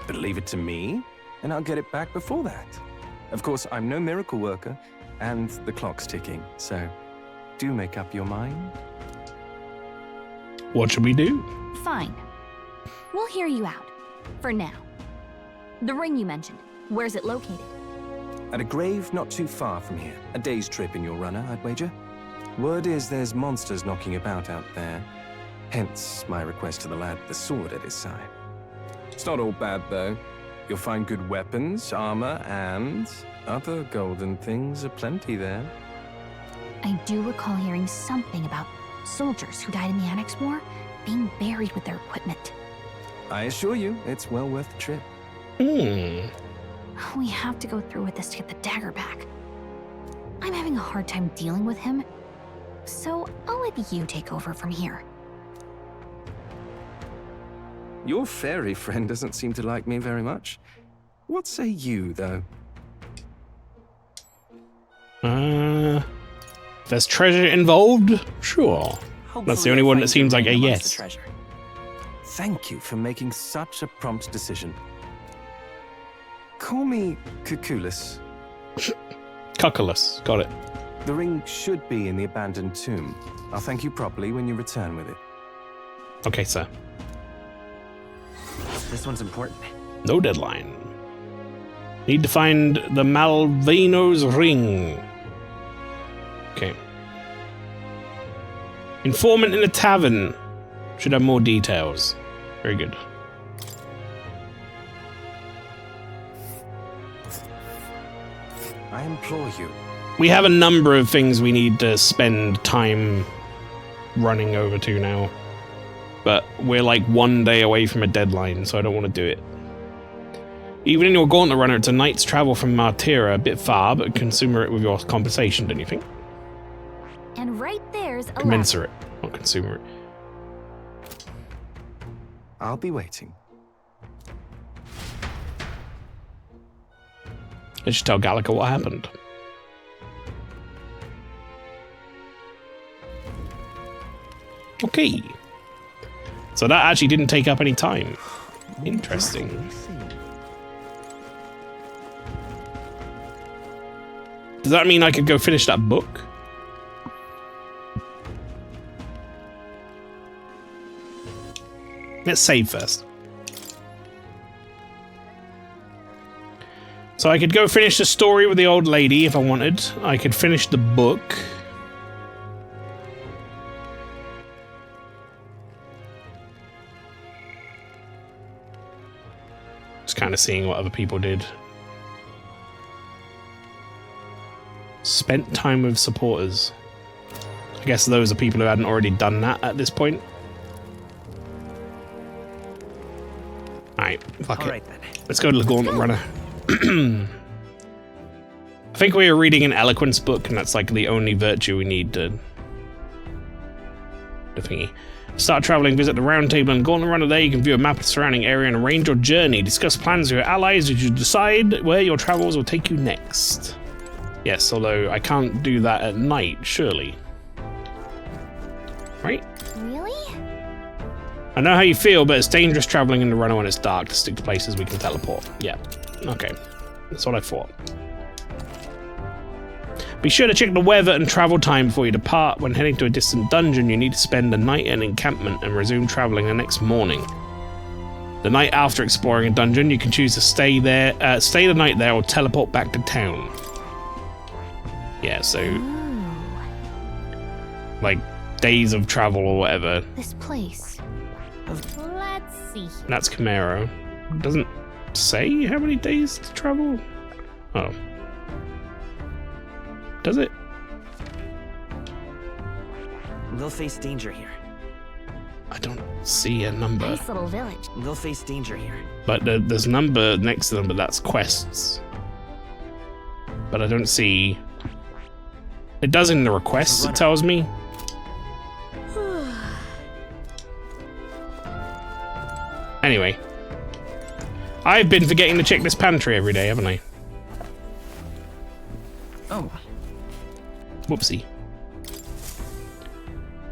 But leave it to me, and I'll get it back before that. Of course, I'm no miracle worker, and the clock's ticking, so do make up your mind. What should we do? Fine. We'll hear you out. For now. The ring you mentioned, where's it located? At a grave not too far from here. A day's trip in your runner, I'd wager. Word is there's monsters knocking about out there. Hence my request to the lad with the sword at his side. It's not all bad, though. You'll find good weapons, armor, and other golden things aplenty there. I do recall hearing something about soldiers who died in the Annex War being buried with their equipment. I assure you, it's well worth the trip. We have to go through with this to get the dagger back. I'm having a hard time dealing with him, so I'll let you take over from here. Your fairy friend doesn't seem to like me very much. What say you, though? If there's treasure involved, sure. That's the only one that seems like a yes. Thank you for making such a prompt decision. Call me Cuculus. Cuculus, got it. The ring should be in the abandoned tomb. I'll thank you properly when you return with it. Okay, sir. This one's important. No deadline. Need to find the Malvino's ring. Okay. Informant in a tavern. Should have more details. Very good. I implore you. We have a number of things we need to spend time running over to now. But we're like 1 day away from a deadline, so I don't want to do it. Even in your Gauntlet Runner, it's a night's travel from Martira, a bit far, but consumer it with your compensation, don't you think? And right there's a Commensurate, not consumer it. I'll be waiting. I should tell Gallica what happened. Okay. So that actually didn't take up any time. Interesting. Does that mean I could go finish that book? Let's save first. So I could go finish the story with the old lady if I wanted. I could finish the book. Just kind of seeing what other people did. Spent time with supporters. I guess those are people who hadn't already done that at this point. Alright, fuck it. Then. Let's go to the Gauntlet Runner. I think we were reading an eloquence book, and that's like the only virtue we need to... the thingy. Start traveling, visit the round table and Gauntlet Runner. There you can view a map of the surrounding area and arrange your journey. Discuss plans with your allies as you decide where your travels will take you next. Yes, although I can't do that at night, surely. Right? Really? I know how you feel, but it's dangerous traveling in the runner when it's dark to stick to places we can teleport. Yeah, okay. That's what I thought. Be sure to check the weather and travel time before you depart. When heading to a distant dungeon, you need to spend the night in encampment and resume traveling the next morning. The night after exploring a dungeon, you can choose to stay the night there or teleport back to town. Yeah, so... like, days of travel or whatever. This place. Let's see. That's Camaro. Doesn't say how many days to travel? Oh. Does it? They'll face danger here. I don't see a number. Nice little village. They'll face danger here. But there's a number next to them, but that's quests. But I don't see... It does in the requests, it tells me. Anyway. I've been forgetting to check this pantry every day, haven't I? Oh. Whoopsie.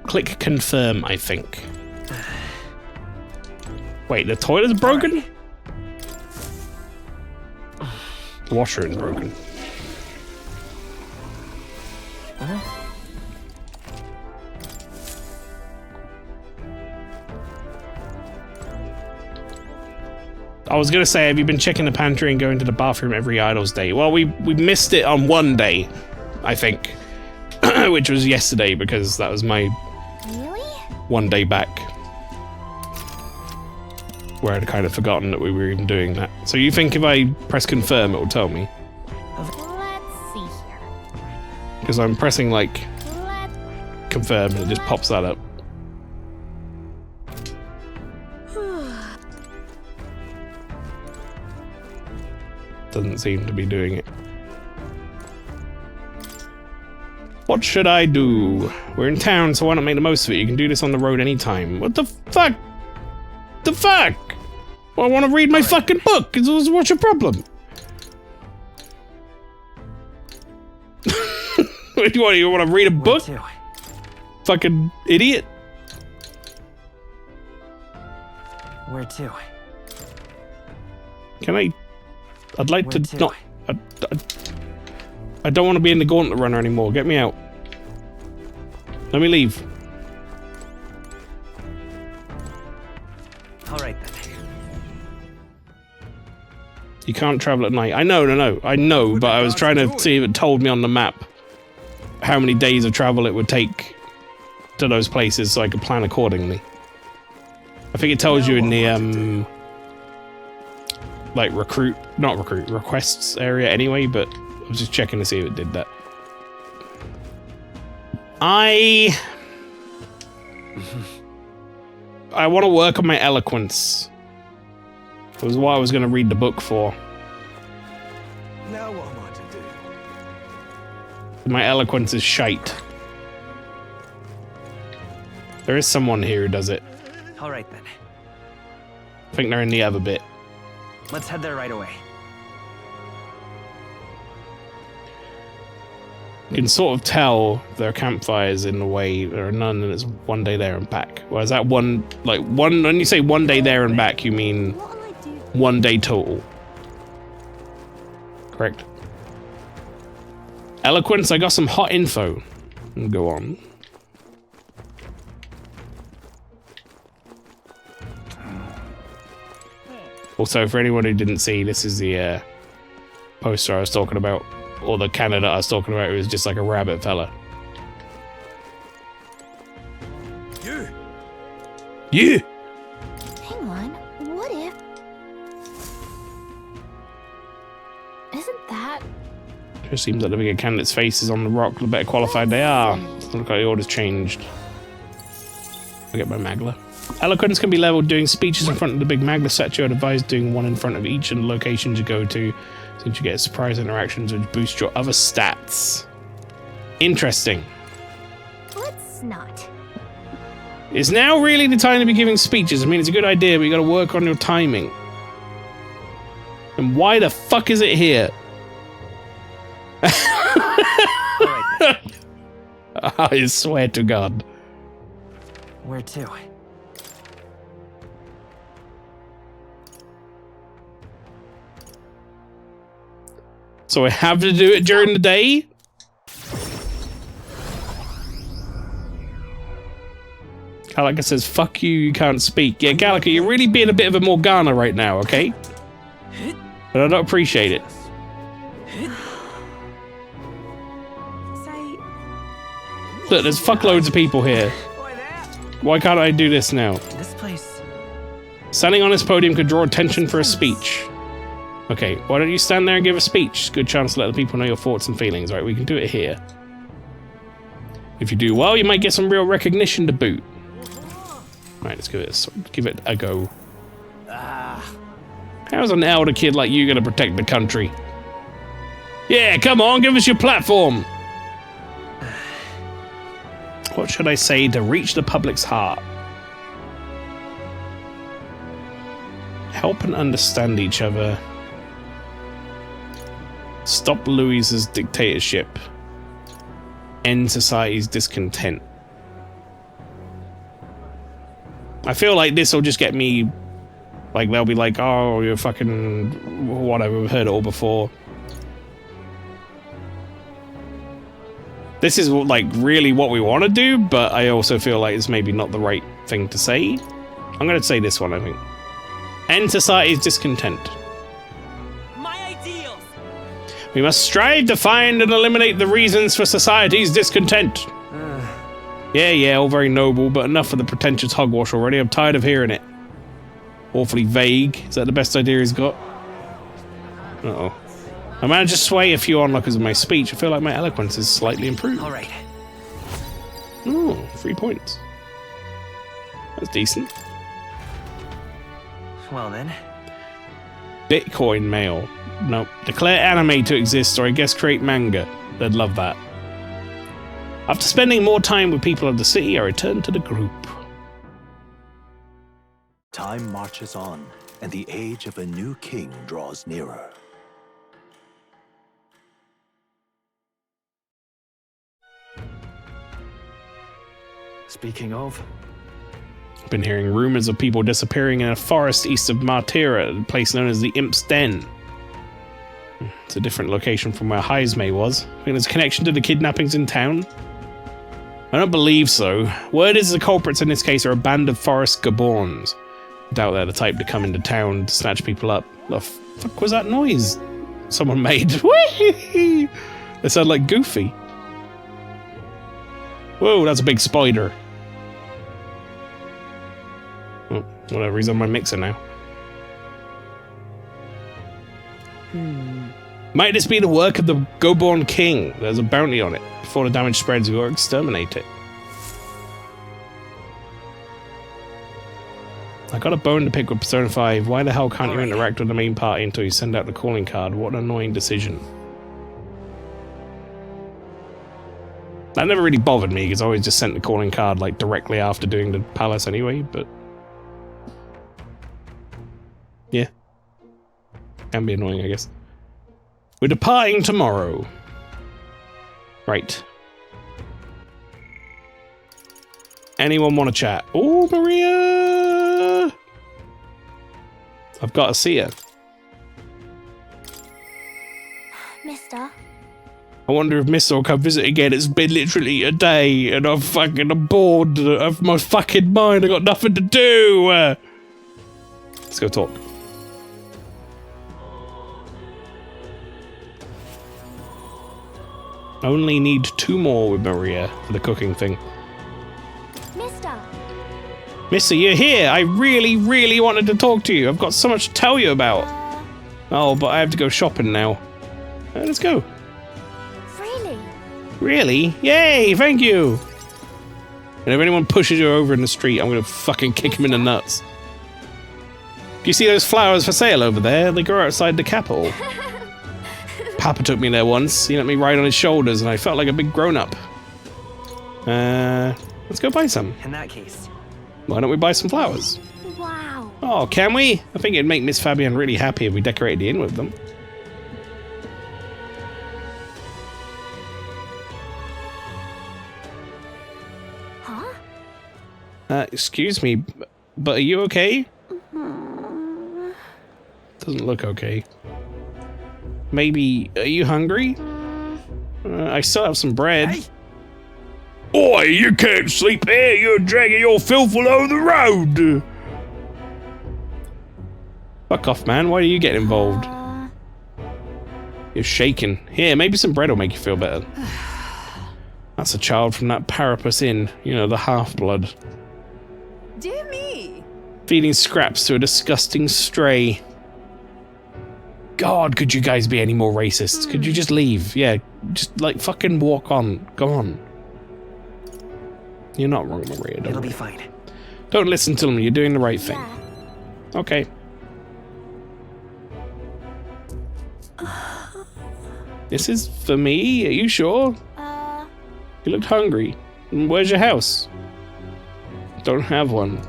Click confirm, I think. Wait, the toilet's broken? The washer is broken. I was gonna say, have you been checking the pantry and going to the bathroom every Idols day? Well, we missed it on one day, I think, which was yesterday because that was my Really? 1 day back, where I'd kind of forgotten that we were even doing that. So you think if I press confirm, it will tell me? Let's see here. Because I'm pressing like Let's confirm and it just pops that up. Doesn't seem to be doing it. What should I do? We're in town, so why not make the most of it? You can do this on the road anytime. What the fuck? The fuck? Well, I want to read my fucking book. What's your problem? What do you want to read a book? Fucking idiot. Where to? Can I'd like Where to to? not... I don't want to be in the Gauntlet Runner anymore. Get me out. Let me leave. Alright then. You can't travel at night. I know, I know, but I was trying to see if it told me on the map how many days of travel it would take to those places so I could plan accordingly. I think it tells you in the, like, requests area anyway, but I was just checking to see if it did that. I want to work on my eloquence. That was what I was going to read the book for. Now what am I to do? My eloquence is shite. There is someone here who does it. All right then. I think they're in the other bit. Let's head there right away. You can sort of tell there are campfires in the way there are none, and it's one day there and back. Whereas that one, when you say one day there and back, you mean What'll I do? 1 day total. Correct. Eloquence, I got some hot info. Go on. Also, for anyone who didn't see, this is the poster I was talking about, or the candidate I was talking about. It was just like a rabbit fella. You! Yeah! Hang on. What if? Isn't that? Just seems like the bigger candidate's face is on the rock, the better qualified they are. Doesn't look like the order's changed. I'll get my Magla. Eloquence can be leveled doing speeches in front of the big Magla statue. I'd advise doing one in front of each of the locations you go to, since you get surprise interactions which boost your other stats. Interesting. Let's not. Is now really the time to be giving speeches? I mean, it's a good idea, but you gotta work on your timing. And why the fuck is it here? All right then. I swear to God. Where to? So I have to do it during the day? Gallica says, fuck you, you can't speak. Yeah, Gallica, you're really being a bit of a Morgana right now, okay? But I don't appreciate it. Say, Look, there's fuckloads of people here. Why can't I do this now? This place. Standing on this podium could draw attention for a speech. Okay, why don't you stand there and give a speech? Good chance to let the people know your thoughts and feelings. Right, we can do it here. If you do well, you might get some real recognition to boot. Right, let's give it a go. How's an elder kid like you gonna protect the country? Yeah, come on, give us your platform. What should I say to reach the public's heart? Help and understand each other. Stop Louis's dictatorship. End society's discontent. I feel like this will just get me... Like, they'll be like, oh, you're fucking... whatever, we've heard it all before. This is, like, really what we want to do, but I also feel like it's maybe not the right thing to say. I'm going to say this one, I think. End society's discontent. My ideals. We must strive to find and eliminate the reasons for society's discontent. Yeah, all very noble, but enough of the pretentious hogwash already. I'm tired of hearing it. Awfully vague. Is that the best idea he's got? Uh-oh. I managed to sway a few onlookers in my speech. I feel like my eloquence is slightly improved. All right. Ooh, 3 points. That's decent. Well then. Bitcoin mail. Nope. Declare anime to exist, or I guess create manga. They'd love that. After spending more time with people of the city, I returned to the group. Time marches on, and the age of a new king draws nearer. Speaking of, I've been hearing rumors of people disappearing in a forest east of Martira, a place known as the Imp's Den. It's a different location from where Heismay was. I think there's a connection to the kidnappings in town. I don't believe so. Word is the culprits in this case are a band of forest Gaborns. I doubt they're the type to come into town to snatch people up. The fuck was that noise someone made? It sounded like Goofy. Whoa, that's a big spider. Oh, whatever, he's on my mixer now. Might this be the work of the Goborn King? There's a bounty on it. Before the damage spreads, we will exterminate it. I got a bone to pick with Persona 5. Why the hell can't you interact with the main party until you send out the calling card? What an annoying decision. That never really bothered me, because I always just sent the calling card like directly after doing the palace anyway, but... yeah. Can be annoying, I guess. We're departing tomorrow. Right. Anyone want to chat? Oh, Maria! I've got to see her. Mister? I wonder if Miss will come visit again. It's been literally a day and I'm bored of my fucking mind. I got nothing to do. Let's go talk. Only need 2 more with Maria for the cooking thing. Mister! Missy, you're here. I really, really wanted to talk to you. I've got so much to tell you about. Oh, but I have to go shopping now. Let's go. Really? Really? Yay, thank you. And if anyone pushes you over in the street, I'm gonna fucking kick him in the nuts. Do you see those flowers for sale over there? They grow outside the capital. Papa took me there once. He let me ride on his shoulders and I felt like a big grown-up. Let's go buy some. In that case. Why don't we buy some flowers? Wow. Oh, can we? I think it'd make Miss Fabienne really happy if we decorated the inn with them. Huh? Excuse me, but are you okay? Doesn't look okay. Maybe, are you hungry? I still have some bread. Hey. Oi, you can't sleep here! You're dragging your filth all over the road! Fuck off, man. Why do you get involved? You're shaking. Here, maybe some bread will make you feel better. That's a child from that Parapus Inn. You know, the half-blood. Dear me! Feeding scraps to a disgusting stray. God, could you guys be any more racist? Could you just leave? Yeah, just, like, fucking walk on. Go on. You're not wrong, Maria. It'll be fine. Don't listen to them. You're doing the right thing. Yeah. Okay. This is for me? Are you sure? You looked hungry. Where's your house? Don't have one.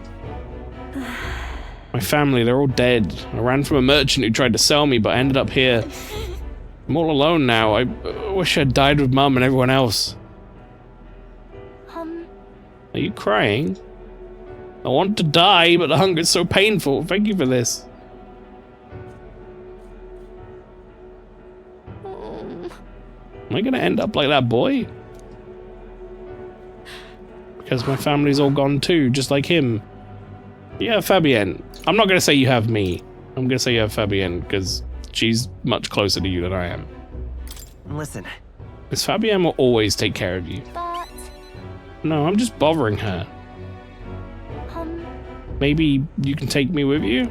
My family, they're all dead. I ran from a merchant who tried to sell me, but I ended up here. I'm all alone now. I wish I'd died with Mum and everyone else. Are you crying? I want to die, but the hunger's so painful. Thank you for this. Am I gonna end up like that boy? Because my family's all gone too, just like him. Yeah, Fabienne. I'm not gonna say you have me. I'm gonna say you have Fabienne, because she's much closer to you than I am. Listen. Miss Fabienne will always take care of you. But... No, I'm just bothering her. Maybe you can take me with you?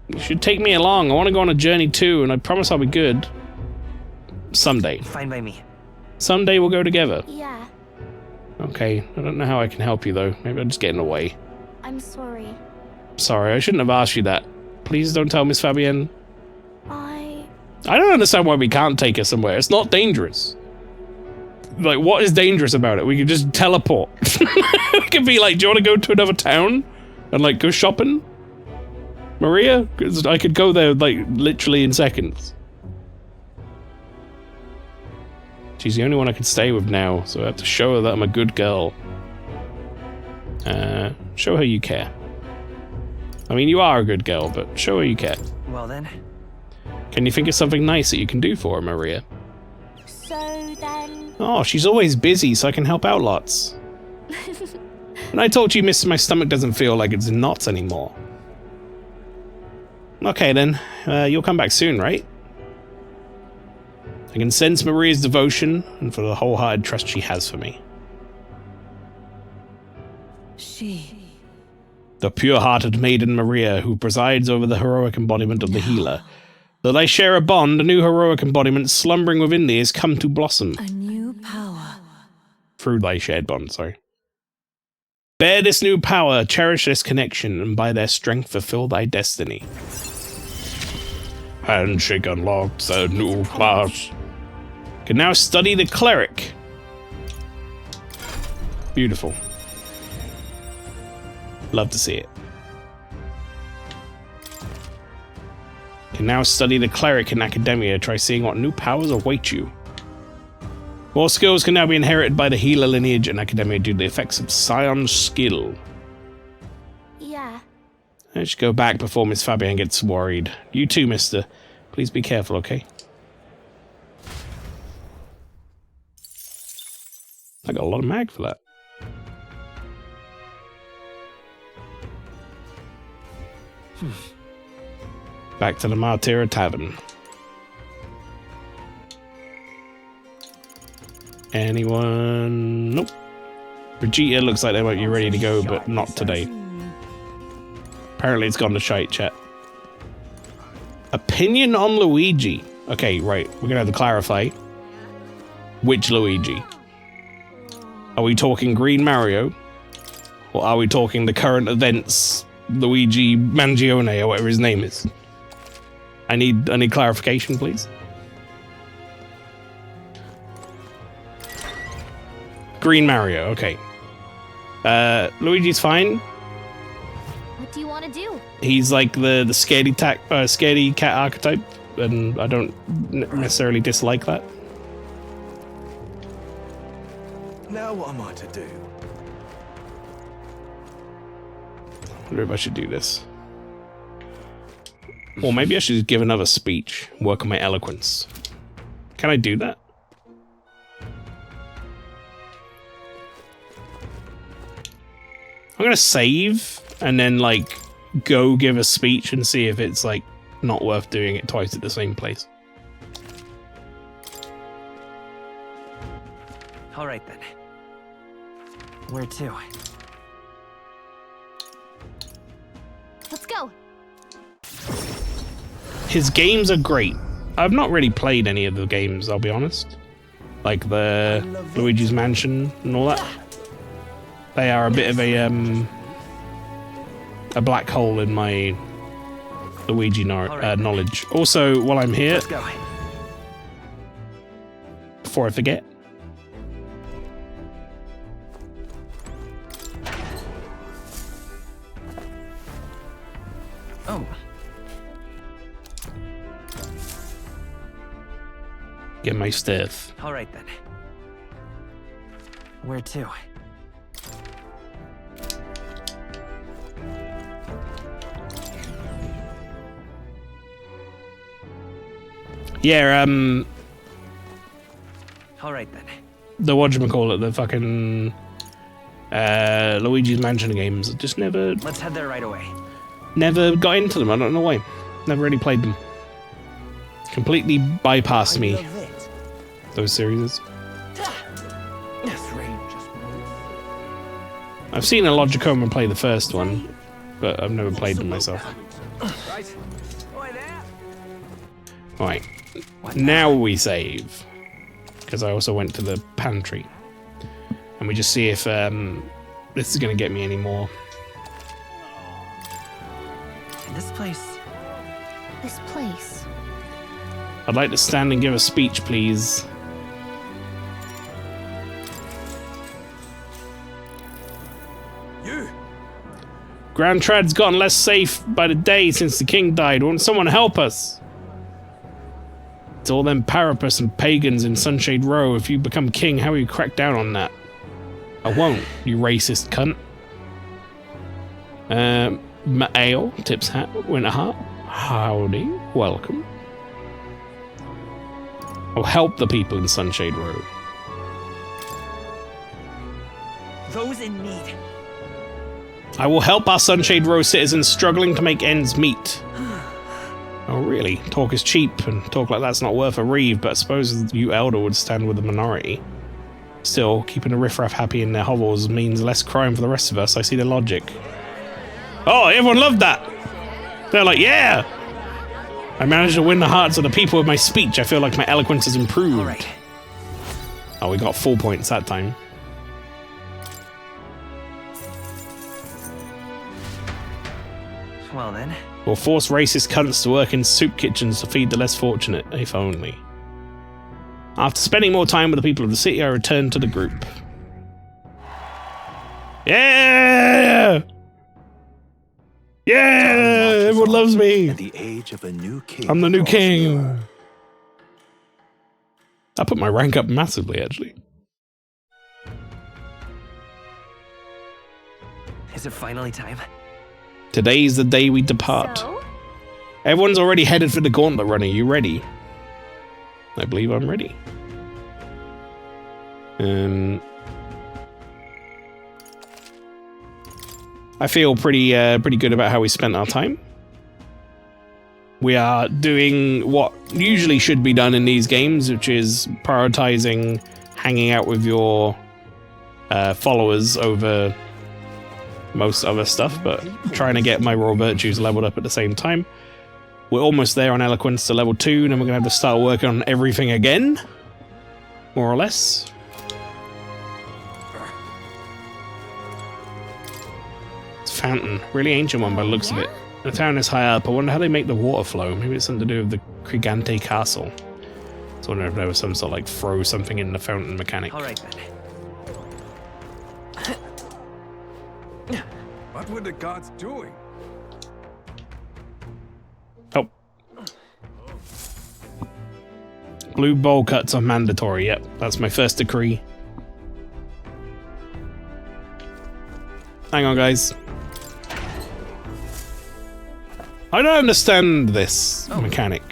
You should take me along. I want to go on a journey too, and I promise I'll be good. Someday. Fine by me. Someday we'll go together. Yeah, Okay, I don't know how I can help you though. Maybe I'll just get in the way. I'm sorry. Sorry, I shouldn't have asked you that. Please don't tell Miss Fabienne. I don't understand why we can't take her somewhere. It's not dangerous. Like, what is dangerous about it? We could just teleport. We could be like, do you want to go to another town? And, like, go shopping? Maria? Because I could go there, like, literally in seconds. She's the only one I can stay with now, so I have to show her that I'm a good girl. Show her you care. I mean, you are a good girl, but show her you care. Well then. Can you think of something nice that you can do for her, Maria? so then... Oh, she's always busy, so I can help out lots. And I told you, miss, my stomach doesn't feel like it's in knots anymore. Okay then, you'll come back soon, right? I can sense Maria's devotion and for the wholehearted trust she has for me. The pure-hearted maiden Maria, who presides over the heroic embodiment of the healer, Though they share a bond, a new heroic embodiment slumbering within thee has come to blossom. A new power. Through thy shared bond, sorry. Bear this new power, cherish this connection, and by their strength fulfill thy destiny. Handshake unlocks a new class. Can now study the cleric. Beautiful. Love to see it. Can now study the cleric in academia. Try seeing what new powers await you. More skills can now be inherited by the healer lineage in academia due to the effects of Scion's skill. Yeah. I should go back before Miss Fabienne gets worried. You too, mister. Please be careful, okay? I got a lot of mag for that. Back to the Martyra Tavern. Anyone? Nope. Vegeta looks like they might be ready to go, but not today. Apparently it's gone to shite, chat. Opinion on Luigi. Okay, right. We're gonna have to clarify. Which Luigi? Are we talking Green Mario? Or are we talking the current events Luigi Mangione or whatever his name is? I need clarification, please. Green Mario, okay. Luigi's fine. What do you want to do? He's like the scaredy cat archetype, and I don't necessarily dislike that. Now what am I to do? I wonder if I should do this. Or maybe I should just give another speech, work on my eloquence. Can I do that? I'm gonna save and then like go give a speech and see if it's like not worth doing it twice at the same place. All right then. Where to? Let's go. His games are great. I've not really played any of the games, I'll be honest. Like the Luigi's Mansion and all that. They are a bit of a black hole in my Luigi knowledge. Also, while I'm here, Let's go. before I forget, Oh. get my stuff. All right then. Where to? Yeah, All right then. the whatchamacallit, the fucking Luigi's Mansion games, just never Let's head there right away. got into them. I don't know why. Never really played them. Completely bypassed me, those series. I've seen a Logicoma play the first one, but I've never played them myself. Right, now we save. Because I also went to the pantry. And we just see if this is going to get me any more. This place. This place. I'd like to stand and give a speech, please. You! Grand Trad's gotten less safe by the day since the king died. Won't someone help us? It's all them Parapus and pagans in Sunshade Row. If you become king, how will you crack down on that? I won't, you racist cunt. Mael, tips hat, Winterheart. Howdy, welcome. I'll help the people in Sunshade Row. Those in need. I will help our Sunshade Row citizens struggling to make ends meet. Oh, really? Talk is cheap, and talk like that's not worth a reeve, but I suppose you elder would stand with the minority. Still, keeping the riffraff happy in their hovels means less crime for the rest of us. I see the logic. Oh, everyone loved that! They're like, yeah! I managed to win the hearts of the people with my speech. I feel like my eloquence has improved. All right. Oh, we got 4 points that time. Well then. We'll force racist cunts to work in soup kitchens to feed the less fortunate, if only. After spending more time with the people of the city, I returned to the group. Yeah! Yeah! Everyone loves me! And the age of a new king. I'm the new draws king! nearer. I put my rank up massively, actually. Is it finally time? Today's the day we depart. So, Everyone's already headed for the gauntlet run. Are you ready? I believe I'm ready. I feel pretty good about how we spent our time. We are doing what usually should be done in these games, which is prioritizing hanging out with your followers over most other stuff, but trying to get my raw virtues leveled up at the same time. We're almost there on eloquence to level 2, and then we're gonna have to start working on everything again, more or less. It's a fountain, really ancient one by the looks of it. The town is high up. I wonder how they make the water flow. Maybe it's something to do with the Crigante Castle. So I wonder if there was some sort of like throw something in the fountain mechanic. All right then. What were the gods doing? Oh. Blue bowl cuts are mandatory. Yep, that's my first decree. Hang on, guys. I don't understand this mechanic.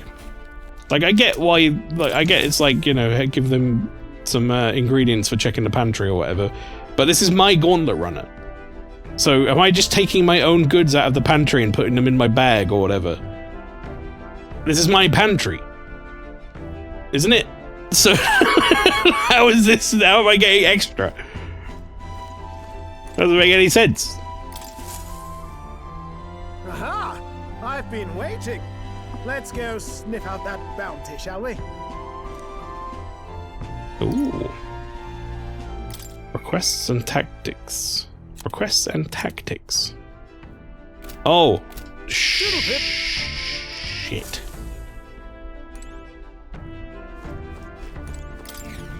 Like, I get why. Like, I get it's like, you know, give them some ingredients for checking the pantry or whatever. But this is my gauntlet runner. So, am I just taking my own goods out of the pantry and putting them in my bag or whatever? This is my pantry. Isn't it? So, how is this? How am I getting extra? Doesn't make any sense. Aha! I've been waiting. Let's go sniff out that bounty, shall we? Ooh. Requests and tactics. Requests and tactics. Oh. Shit.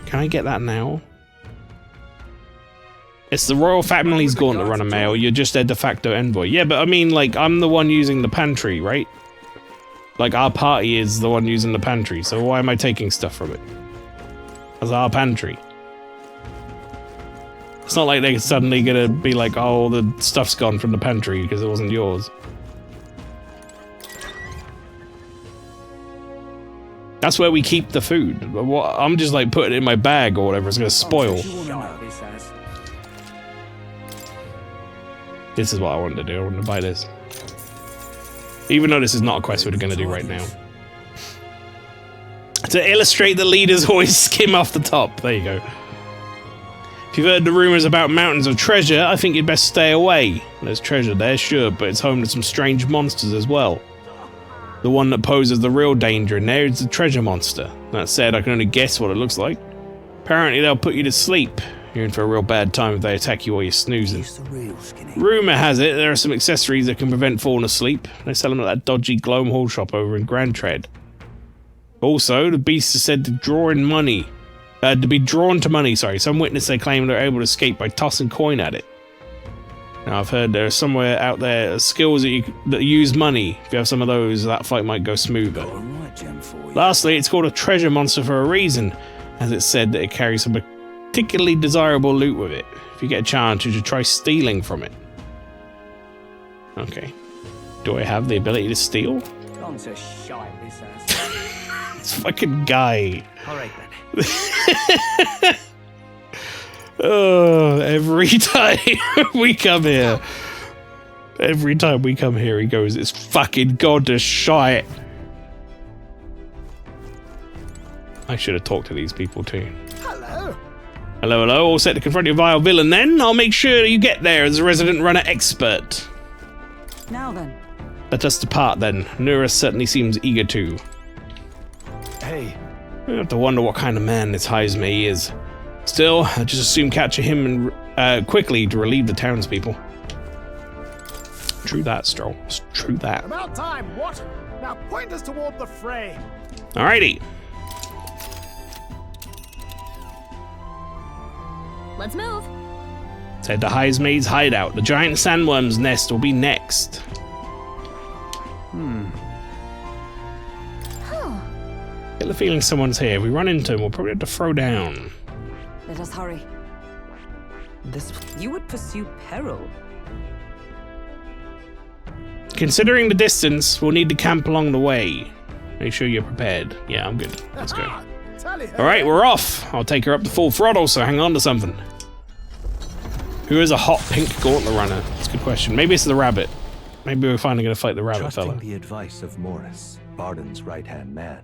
Can I get that now? It's the royal family's gauntlet runner, Mael. You're just their de facto envoy. Yeah, but I mean, like, I'm the one using the pantry, right? Like, our party is the one using the pantry, so why am I taking stuff from it? As our pantry. It's not like they're suddenly gonna be like, oh, the stuff's gone from the pantry because it wasn't yours. That's where we keep the food. I'm just like putting it in my bag or whatever. It's gonna spoil. This is what I wanted to do. I wanted to buy this. Even though this is not a quest we're going to do right now. To illustrate the leaders always skim off the top. There you go. If you've heard the rumors about mountains of treasure, I think you'd best stay away. There's treasure there, sure, but it's home to some strange monsters as well. The one that poses the real danger in there is the treasure monster. That said, I can only guess what it looks like. Apparently they'll put you to sleep. You're in for a real bad time if they attack you while you're snoozing. Rumour has it there are some accessories that can prevent falling asleep. They sell them at that dodgy Gloam Hall shop over in Grand Tread. Also, the beast is said to be drawn to money. Some witness they claim they're able to escape by tossing coin at it. Now, I've heard there's somewhere out there skills that use money. If you have some of those, that fight might go smoother. Lastly, it's called a treasure monster for a reason, as it's said that it carries some particularly desirable loot with it. If you get a chance, you should try stealing from it. Okay. Do I have the ability to steal? This fucking guy. Alright then. Oh, every time we come here. Every time we come here, he goes, it's fucking goddess shite. I should have talked to these people too. Hello. Hello, hello. All set to confront your vile villain then? I'll make sure you get there as a resident runner expert. Now then, Let us depart then. Nurus certainly seems eager to. Hey, I have to wonder what kind of man this Heisme is. Still, I just assume capture him and quickly to relieve the townspeople. True that, Stroll. True that. About time, what? Now point us toward the fray. Alrighty. Let's move. Let's head to Heisme's hideout. The giant sandworm's nest will be next. Huh. Get the feeling someone's here. If we run into him, we'll probably have to throw down. Let us hurry. This. You would pursue peril. Considering the distance, we'll need to camp along the way. Make sure you're prepared. Yeah, I'm good. Let's go. Tally ho. Alright, we're off. I'll take her up to full throttle, so hang on to something. Who is a hot pink gauntlet runner? That's a good question. Maybe it's the rabbit. Maybe we're finally going to fight the rabbit trusting fella. the advice of Morris, Barden's right-hand man,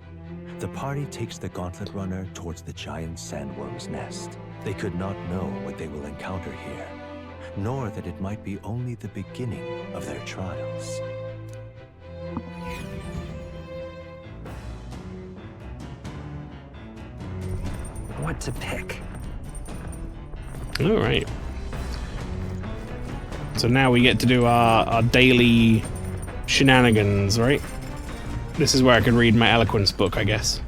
the party takes the gauntlet runner towards the giant sandworm's nest. They could not know what they will encounter here, nor that it might be only the beginning of their trials. What to pick? Alright. So now we get to do our daily shenanigans, right? This is where I could read my eloquence book, I guess.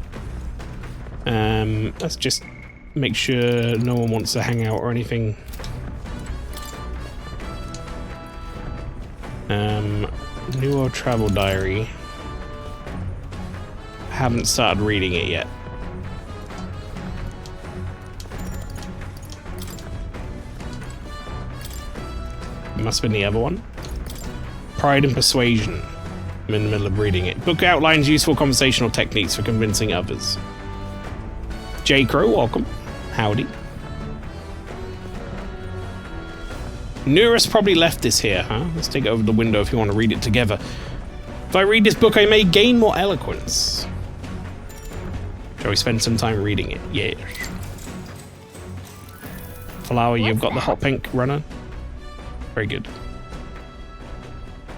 Let's just make sure no one wants to hang out or anything. New World Travel Diary. Haven't started reading it yet. Must have been the other one. Pride and Persuasion. I'm in the middle of reading it. Book outlines useful conversational techniques for convincing others. J. Crow, welcome. Howdy. Nurus probably left this here, huh? Let's take it over the window if you want to read it together. If I read this book, I may gain more eloquence. Shall we spend some time reading it? Yes. Flower, you've got the hot pink runner. Very good.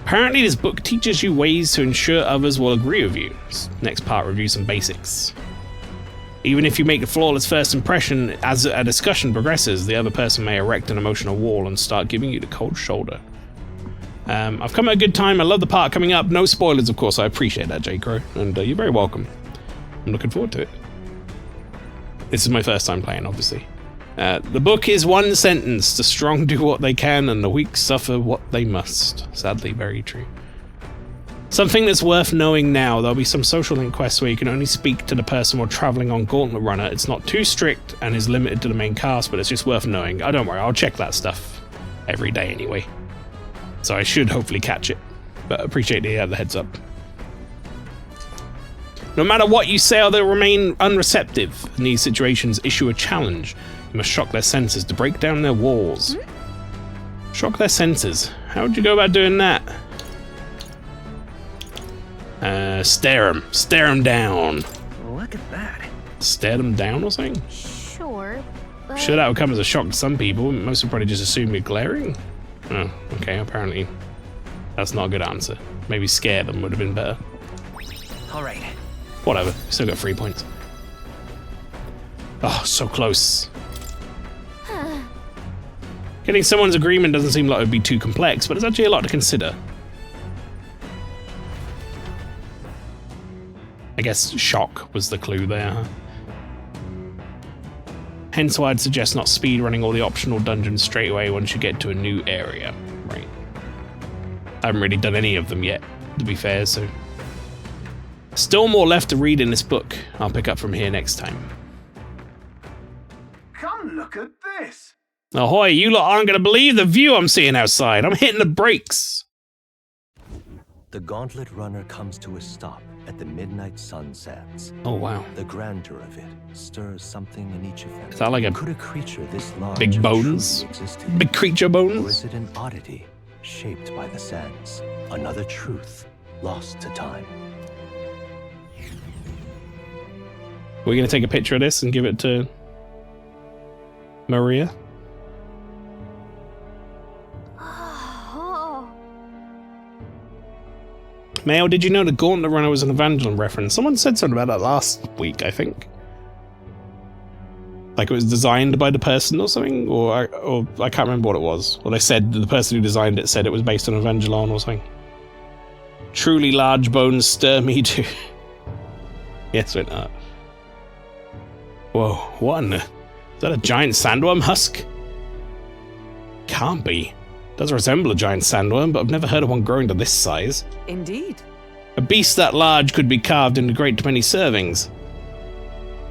Apparently this book teaches you ways to ensure others will agree with you. Next part, review some basics. Even if you make a flawless first impression, as a discussion progresses, the other person may erect an emotional wall and start giving you the cold shoulder. I've come at a good time. I love the part coming up. No spoilers, of course. I appreciate that, J. Crow, and you're very welcome. I'm looking forward to it. This is my first time playing, obviously. The book is one sentence. The strong do what they can and the weak suffer what they must. Sadly, very true. Something that's worth knowing now, there'll be some social link quests where you can only speak to the person while traveling on Gauntlet Runner. It's not too strict and is limited to the main cast, but it's just worth knowing. Oh, don't worry, I'll check that stuff every day anyway. So I should hopefully catch it, but appreciate the heads up. No matter what you say, they'll remain unreceptive. In these situations, issue a challenge. You must shock their senses to break down their walls. Shock their senses. How would you go about doing that? Stare them down. Look at that. Stare them down or something? Sure, but... Sure, that would come as a shock to some people. Most would probably just assume you're glaring. Oh, okay, apparently that's not a good answer. Maybe scare them would have been better. All right. Whatever, still got 3 points. Oh, so close. Getting someone's agreement doesn't seem like it would be too complex, but it's actually a lot to consider. I guess shock was the clue there, huh? Hence why I'd suggest not speedrunning all the optional dungeons straight away once you get to a new area. Right. I haven't really done any of them yet, to be fair, so... Still more left to read in this book. I'll pick up from here next time. Come look at this. Ahoy, you lot aren't going to believe the view I'm seeing outside. I'm hitting the brakes. The gauntlet runner comes to a stop at the midnight sunsets. Oh, wow. The grandeur of it stirs something in each of them. Is that like a Could a creature this large big have bones? truly existed? Big creature Or bones? is it an oddity shaped by the sands? Another truth lost to time. We're going to take a picture of this and give it to Maria. Oh. Mael, did you know the Gauntlet Runner was an Evangelion reference? Someone said something about that last week, I think. Like it was designed by the person or something? Or I can't remember what it was. Or they said the person who designed it said it was based on Evangelion or something. Truly large bones stir me too. Yes, wait, whoa, what in the... Is that a giant sandworm husk? Can't be. Does resemble a giant sandworm, but I've never heard of one growing to this size. Indeed. A beast that large could be carved into great many servings.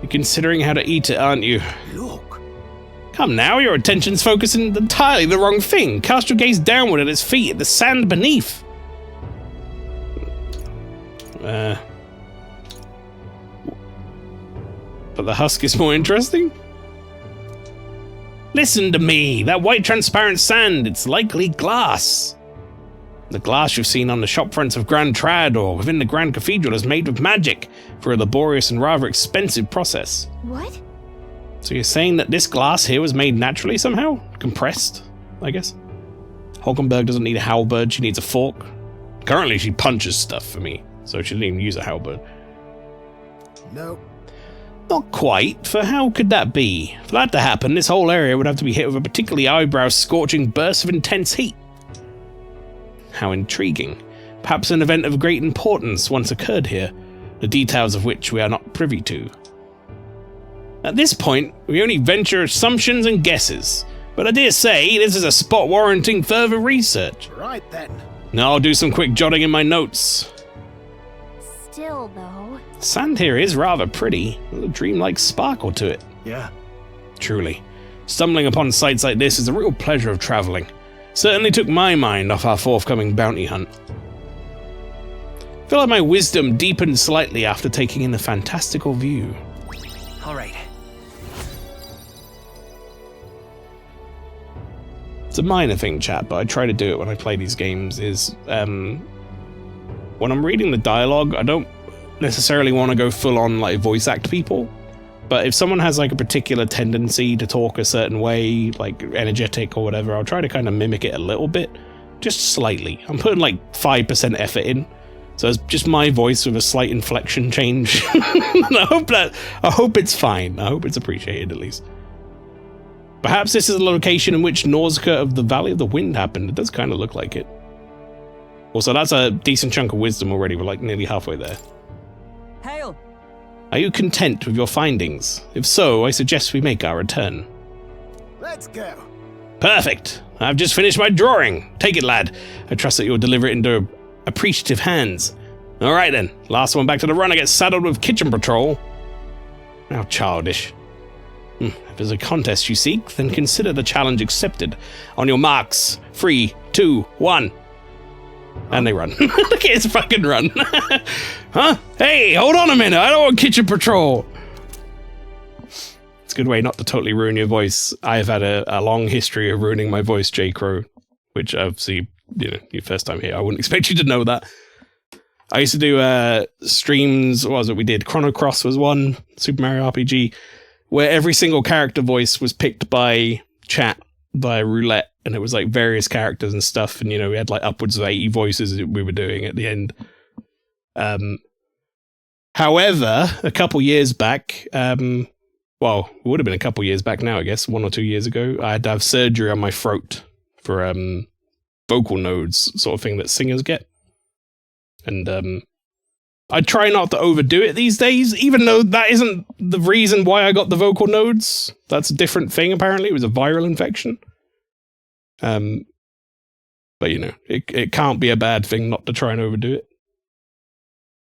You're considering how to eat it, aren't you? Look. Come now, your attention's focusing entirely the wrong thing. Cast your gaze downward at its feet, at the sand beneath. But the husk is more interesting? Listen to me, that white transparent sand, it's likely glass. The glass you've seen on the shop fronts of Grand Trad or within the Grand Cathedral is made with magic for a laborious and rather expensive process. What? So you're saying that this glass here was made naturally somehow? Compressed, I guess? Hulkenberg doesn't need a halberd, she needs a fork. Currently she punches stuff for me, so she didn't even use a halberd. No. Not quite, for how could that be? For that to happen, this whole area would have to be hit with a particularly eyebrow-scorching burst of intense heat. How intriguing. Perhaps an event of great importance once occurred here, the details of which we are not privy to. At this point, we only venture assumptions and guesses, but I dare say this is a spot warranting further research. Right then. Now I'll do some quick jotting in my notes. Still, though. Sand here is rather pretty, with a dreamlike sparkle to it. Yeah. Truly, stumbling upon sights like this is a real pleasure of travelling. Certainly took my mind off our forthcoming bounty hunt. I feel like my wisdom deepened slightly after taking in the fantastical view. All right. It's a minor thing, chat, but I try to do it when I play these games, is when I'm reading the dialogue, I don't necessarily want to go full on like voice act people, but if someone has like a particular tendency to talk a certain way, like energetic or whatever, I'll try to kind of mimic it a little bit, just slightly. I'm putting like 5% effort in, so it's just my voice with a slight inflection change. And I hope it's fine. I hope it's appreciated at least. Perhaps this is the location in which Nausicaa of the Valley of the Wind happened. It does kind of look like it. Also, that's a decent chunk of wisdom already. We're like nearly halfway there. Hail! Are you content with your findings? If so, I suggest we make our return. Let's go. Perfect! I've just finished my drawing. Take it, lad. I trust that you'll deliver it into appreciative hands. Alright then, last one back to the run. I get saddled with kitchen patrol. How childish. If there's a contest you seek, then consider the challenge accepted. On your marks, 3, 2, 1. And they run. Look at his fucking run. Huh? Hey, hold on a minute. I don't want kitchen patrol. It's a good way not to totally ruin your voice. I've had a long history of ruining my voice, J. Crow, which obviously, you know, your first time here. I wouldn't expect you to know that. I used to do streams. What was it? We did Chrono Cross was one, Super Mario RPG, where every single character voice was picked by chat, by roulette, and it was like various characters and stuff, and you know, we had like upwards of 80 voices we were doing at the end. However, a couple years back, well, it would have been a couple years back now, I guess, 1 or 2 years ago, I had to have surgery on my throat for vocal nodes, sort of thing that singers get. And I try not to overdo it these days, even though that isn't the reason why I got the vocal nodes. That's a different thing, apparently. It was a viral infection. But, you know, it can't be a bad thing not to try and overdo it.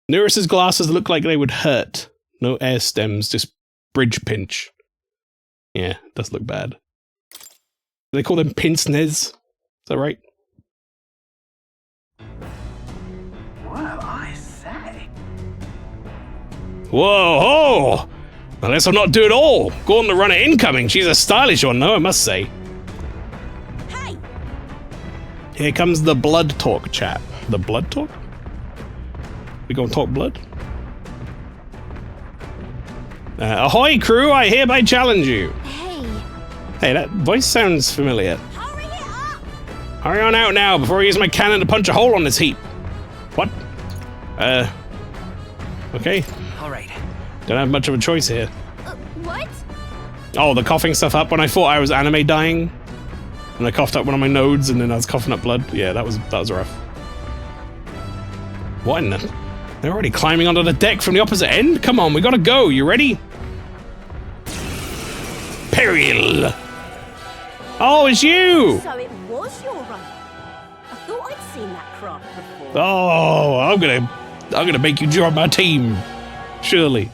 Neurus's glasses look like they would hurt. No air stems, just bridge pinch. Yeah, it does look bad. Do they call them pince-nez? Is that right? Well, I say. Whoa, ho! Well, let's not do it all. Gordon the Runner incoming. She's a stylish one, though, I must say. Hey! Here comes the blood talk, chat. The blood talk? We gonna talk blood? Ahoy, crew! I hereby challenge you. Hey! Hey, that voice sounds familiar. Hurry it up! Hurry on out now before I use my cannon to punch a hole on this heap. What? Okay. All right. Don't have much of a choice here. What? Oh, the coughing stuff up when I thought I was anime dying. And I coughed up one of my nodes and then I was coughing up blood. Yeah, that was rough. What in the... They're already climbing onto the deck from the opposite end? Come on, we gotta go. You ready? Peril! Oh, it's you! So it was your run. I thought I'd seen that craft before. Oh, I'm gonna make you join my team. Surely.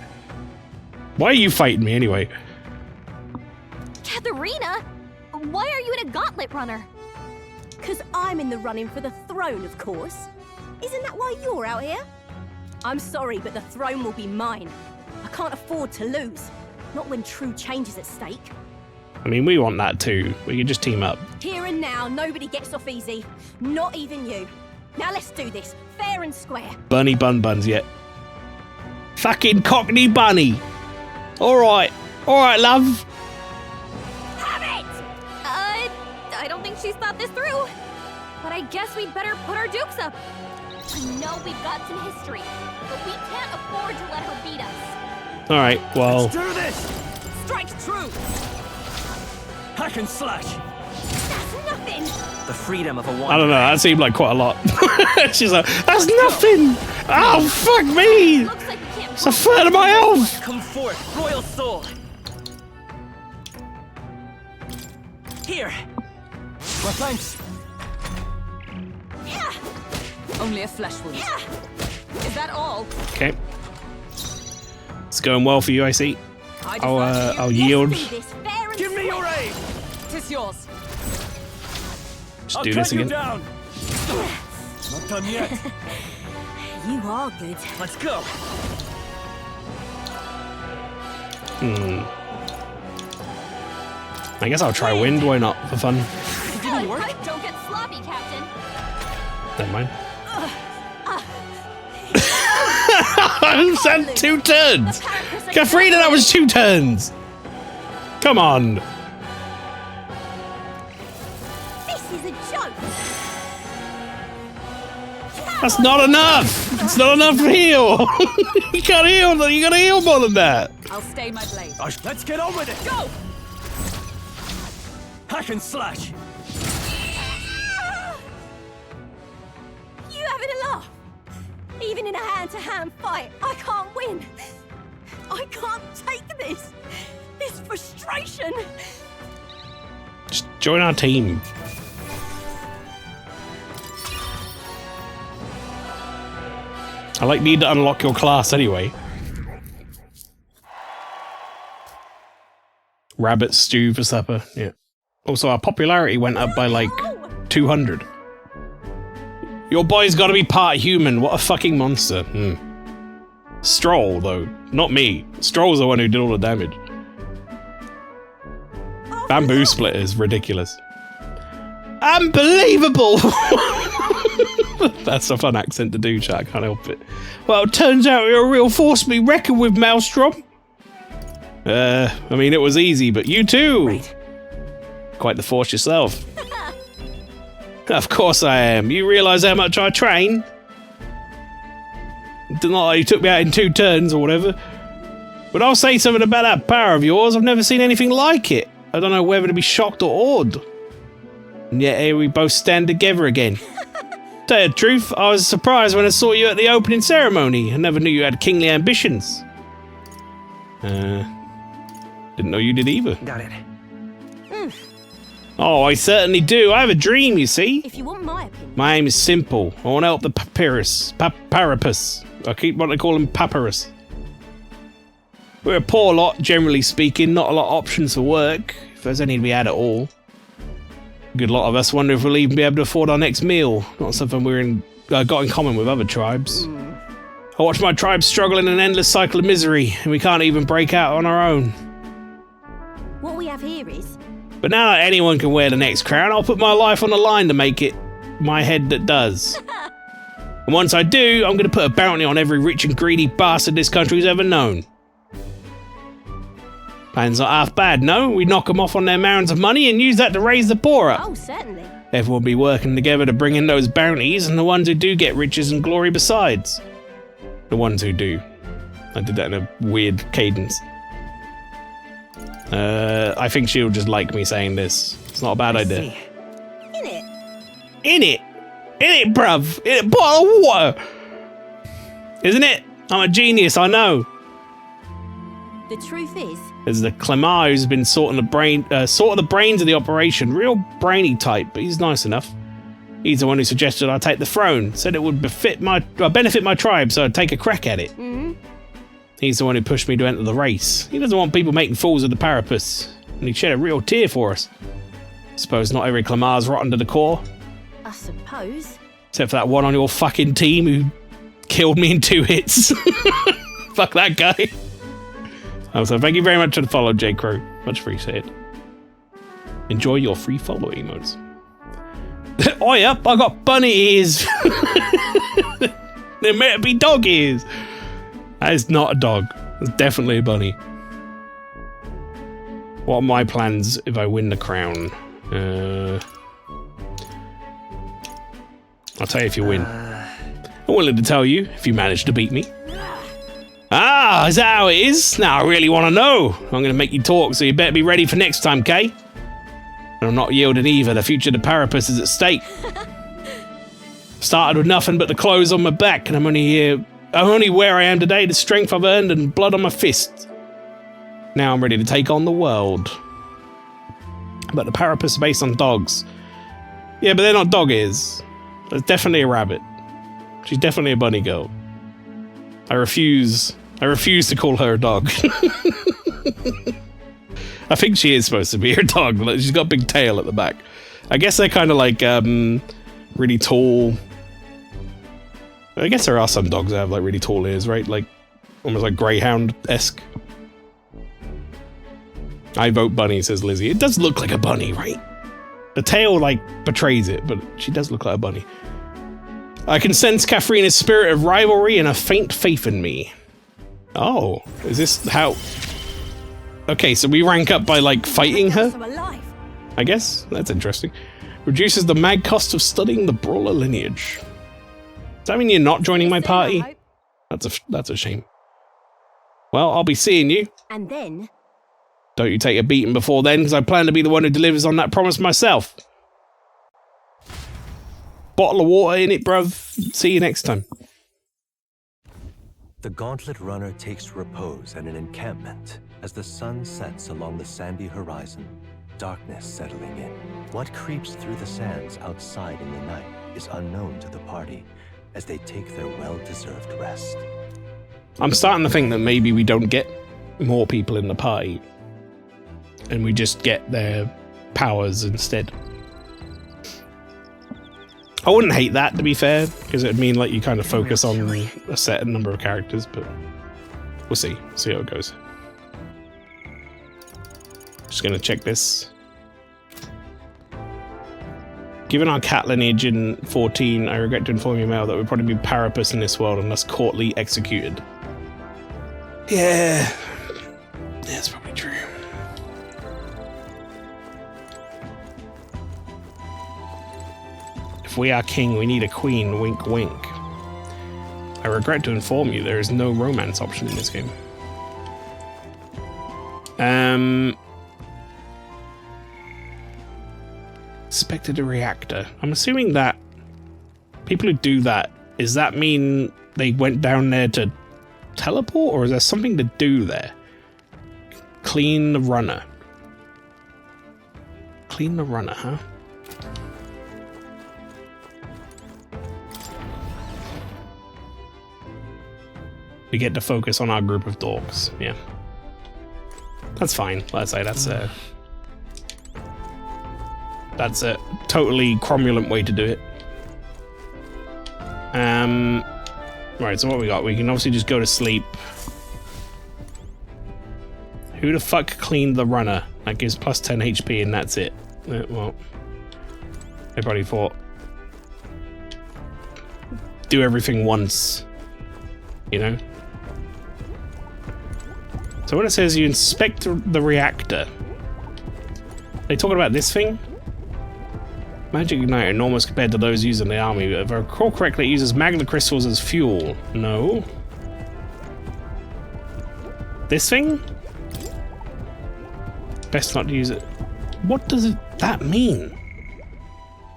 Why are you fighting me anyway? Katharina? Why are you in a gauntlet runner? Because I'm in the running for the throne, of course. Isn't that why you're out here? I'm sorry, but the throne will be mine. I can't afford to lose. Not when true change is at stake. I mean, we want that too. We can just team up. Here and now, nobody gets off easy. Not even you. Now let's do this, fair and square. Bunny bun buns yet. Fucking cockney bunny. Alright, love. Have it! I don't think she's thought this through. But I guess we'd better put our dukes up. I know we've got some history, but we can't afford to let her beat us. Alright, well. Do this! Strike true! Hack and slash! That's nothing! The freedom of a one. I don't know, that seemed like quite a lot. She's like, that's nothing! Oh, fuck me! Looks like we can't. It's a third of my health! Come forth, royal soul! Here! My thanks! Yeah! Only a flesh wound. Yeah! Is that all? Okay. It's going well for you, I see. I defer to you. I'll yield. Let's do this fair and Give me your square. aid! Tis yours. Just I'll do cut this you again. down! Not done yet. You are good. Let's go! I guess I'll try wind, why not? For fun. It didn't work. Don't get sloppy, Captain. Never mind. I said 2 turns! Katharina, that was 2 turns! Come on! This is a joke. That's not enough! It's not enough to heal! You can't heal, you gotta heal more than that! I'll stay my blade. Let's get on with it! Go! Hack and slash! You having a laugh? Even in a hand-to-hand fight, I can't win. I can't take this. This frustration. Just join our team. I need to unlock your class anyway. Rabbit stew for supper, yeah. Also, our popularity went up by like 200. Your boy's gotta be part human, what a fucking monster. Stroll, though, not me. Stroll's the one who did all the damage. Bamboo split is ridiculous. Unbelievable! That's a fun accent to do, chat, I can't help it. Well, it turns out you're a real force to be reckoned with, Maelstrom. I mean, it was easy, but you too! Right. Quite the force yourself. Of course I am. You realise how much I train? Not like you took me out in 2 turns or whatever. But I'll say something about that power of yours. I've never seen anything like it. I don't know whether to be shocked or awed. And yet here we both stand together again. Tell you the truth, I was surprised when I saw you at the opening ceremony. I never knew you had kingly ambitions. Didn't know you did either. Got it. Oh, I certainly do. I have a dream, you see. If you want my opinion. My aim is simple. I want to help the Parapus. I keep wanting to call him Papyrus. We're a poor lot, generally speaking. Not a lot of options for work, if there's any to be had at all. A good lot of us wonder if we'll even be able to afford our next meal. Not something got in common with other tribes. I watch my tribe struggle in an endless cycle of misery, and we can't even break out on our own. What we have here is... But now that anyone can wear the next crown, I'll put my life on the line to make it my head that does. And once I do, I'm going to put a bounty on every rich and greedy bastard this country's ever known. Plan's not half bad, no? We knock them off on their mounds of money and use that to raise the poor up. Oh, certainly. Everyone will be working together to bring in those bounties and the ones who do get riches and glory besides. The ones who do. I did that in a weird cadence. I think she'll just like me saying this. It's not a bad idea. See. In it. In it! In it, bruv! In a bottle of water! Isn't it? I'm a genius, I know. The truth is, There's the Clemar who's been sorting the brains of the operation. Real brainy type, but he's nice enough. He's the one who suggested I take the throne. Said it would benefit my tribe, so I'd take a crack at it. He's the one who pushed me to enter the race. He doesn't want people making fools of the Parapus, and he shed a real tear for us. Suppose not every Clamar's rotten to the core. I suppose. Except for that one on your fucking team who killed me in 2 hits. Fuck that guy. So thank you very much for the follow, J. Crow. Much appreciated. Enjoy your free follow emotes. Oi up, I got bunny ears. There may be dog ears. That is not a dog. It's definitely a bunny. What are my plans if I win the crown? I'll tell you if you win. I'm willing to tell you if you manage to beat me. Ah, is that how it is? Now I really want to know. I'm going to make you talk, so you better be ready for next time, Kay. And I'm not yielding either. The future of the Parapus is at stake. Started with nothing but the clothes on my back, and I'm only where I am today, the strength I've earned and blood on my fists. Now I'm ready to take on the world. But the Parapus are based on dogs. Yeah, but they're not dog ears. There's definitely a rabbit. She's definitely a bunny girl. I refuse to call her a dog. I think she is supposed to be her dog. She's got a big tail at the back. I guess they're kind of like really tall. I guess there are some dogs that have like really tall ears, right? Like almost like greyhound-esque. I vote bunny, says Lizzie. It does look like a bunny, right? The tail like betrays it, but she does look like a bunny. I can sense Katharina's spirit of rivalry and a faint faith in me. Oh, is this how... Okay, so we rank up by, like, fighting her? I guess? That's interesting. Reduces the mag cost of studying the Brawler lineage. Does that mean you're not joining my party? That's a shame. Well, I'll be seeing you. And then... Don't you take a beating before then, because I plan to be the one who delivers on that promise myself. Bottle of water in it, bruv. See you next time. The Gauntlet Runner takes repose at an encampment as the sun sets along the sandy horizon, darkness settling in. What creeps through the sands outside in the night is unknown to the party as they take their well-deserved rest. I'm starting to think that maybe we don't get more people in the party and we just get their powers instead. I wouldn't hate that, to be fair, because it would mean like you kind of focus on a certain number of characters, but we'll see. See how it goes. Just gonna check this. Given our cat lineage in 14, I regret to inform you, Mael, that we'd probably be Parapus in this world unless courtly executed. Yeah. That's probably true. If we are king, we need a queen, wink wink. I regret to inform you there is no romance option in this game. Inspected a reactor. I'm assuming that people who do that, does that mean they went down there to teleport, or is there something to do there? Clean the runner. Clean the runner, huh? We get to focus on our group of dogs. Yeah, that's fine. Let's say that's a totally cromulent way to do it. Right. So what we got? We can obviously just go to sleep. Who the fuck cleaned the runner? That gives plus 10 HP and that's it. Well, everybody thought do everything once, you know. So when it says you inspect the reactor, they talking about this thing? Magic igniter enormous compared to those used in the army. If I recall correctly, it uses magna crystals as fuel. No. This thing? Best not to use it. What does that mean?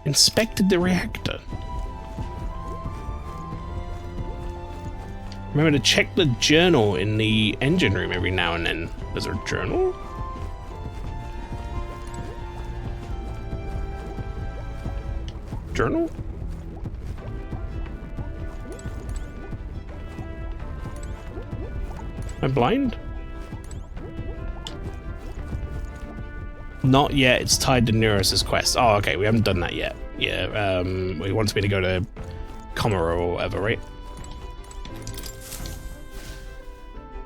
Inspected the reactor. Remember to check the journal in the engine room every now and then. Is there a journal? Journal? Am I blind? Not yet, it's tied to Neuros's quest. Oh, okay, we haven't done that yet. Yeah, he wants me to go to Comoro or whatever, right?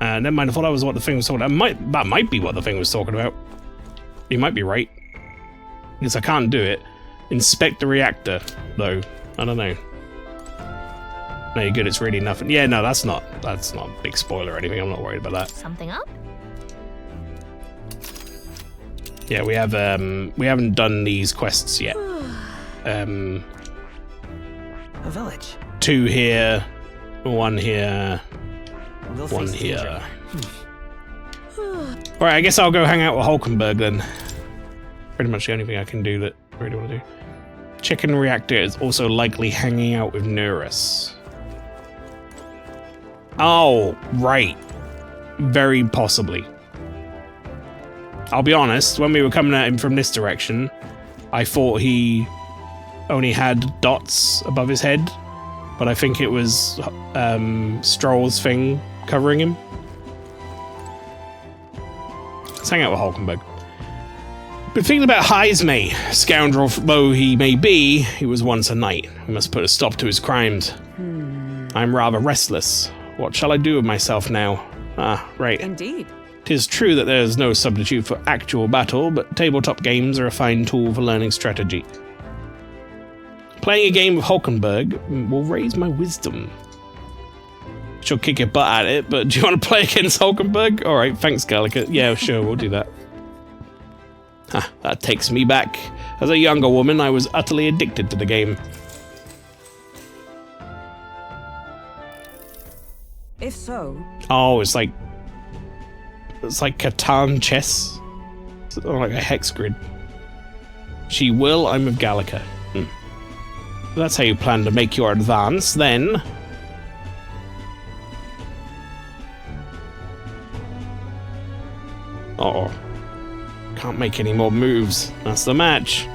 Never mind, I thought that was what the thing was talking about. That might be what the thing was talking about. You might be right. Because I can't do it. Inspect the reactor, though. I don't know. No, you're good, it's really nothing. Yeah, no, that's not a big spoiler or anything, I'm not worried about that. Something up? Yeah, we haven't done these quests yet. A village. 2 here, 1 here, We'll 1 face here. danger. Alright, I guess I'll go hang out with Hulkenberg then. Pretty much the only thing I can do that I really want to do. Chicken Reactor is also likely hanging out with Neurus. Oh, right. Very possibly. I'll be honest, when we were coming at him from this direction, I thought he only had dots above his head, but I think it was Stroll's thing covering him. Let's hang out with Hulkenberg. But thinking about Heismay, scoundrel though he may be, he was once a knight. We must put a stop to his crimes. I'm rather restless. What shall I do with myself now? Ah, right. Indeed. 'Tis true that there is no substitute for actual battle, but tabletop games are a fine tool for learning strategy. Playing a game with Hulkenberg will raise my wisdom. She'll kick your butt at it, but do you want to play against Hulkenberg? Alright, thanks, Gallica. Yeah, sure, we'll do that. Ha, that takes me back. As a younger woman, I was utterly addicted to the game. If so, Oh, it's like Catan chess. It's like a hex grid. She will, I'm with Gallica. That's how you plan to make your advance, then. Uh-oh. Can't make any more moves. That's the match.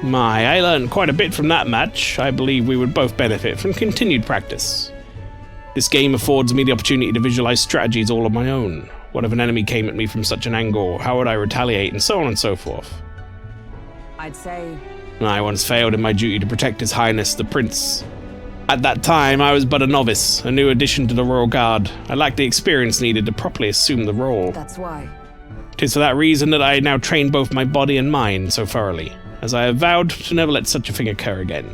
My, I learned quite a bit from that match. I believe we would both benefit from continued practice. This game affords me the opportunity to visualize strategies all on my own. What if an enemy came at me from such an angle? How would I retaliate? And so on and so forth. I'd say I once failed in my duty to protect His Highness the Prince. At that time, I was but a novice, a new addition to the Royal Guard. I lacked the experience needed to properly assume the role. that's why. 'Tis for that reason that I now train both my body and mind so thoroughly, as I have vowed to never let such a thing occur again.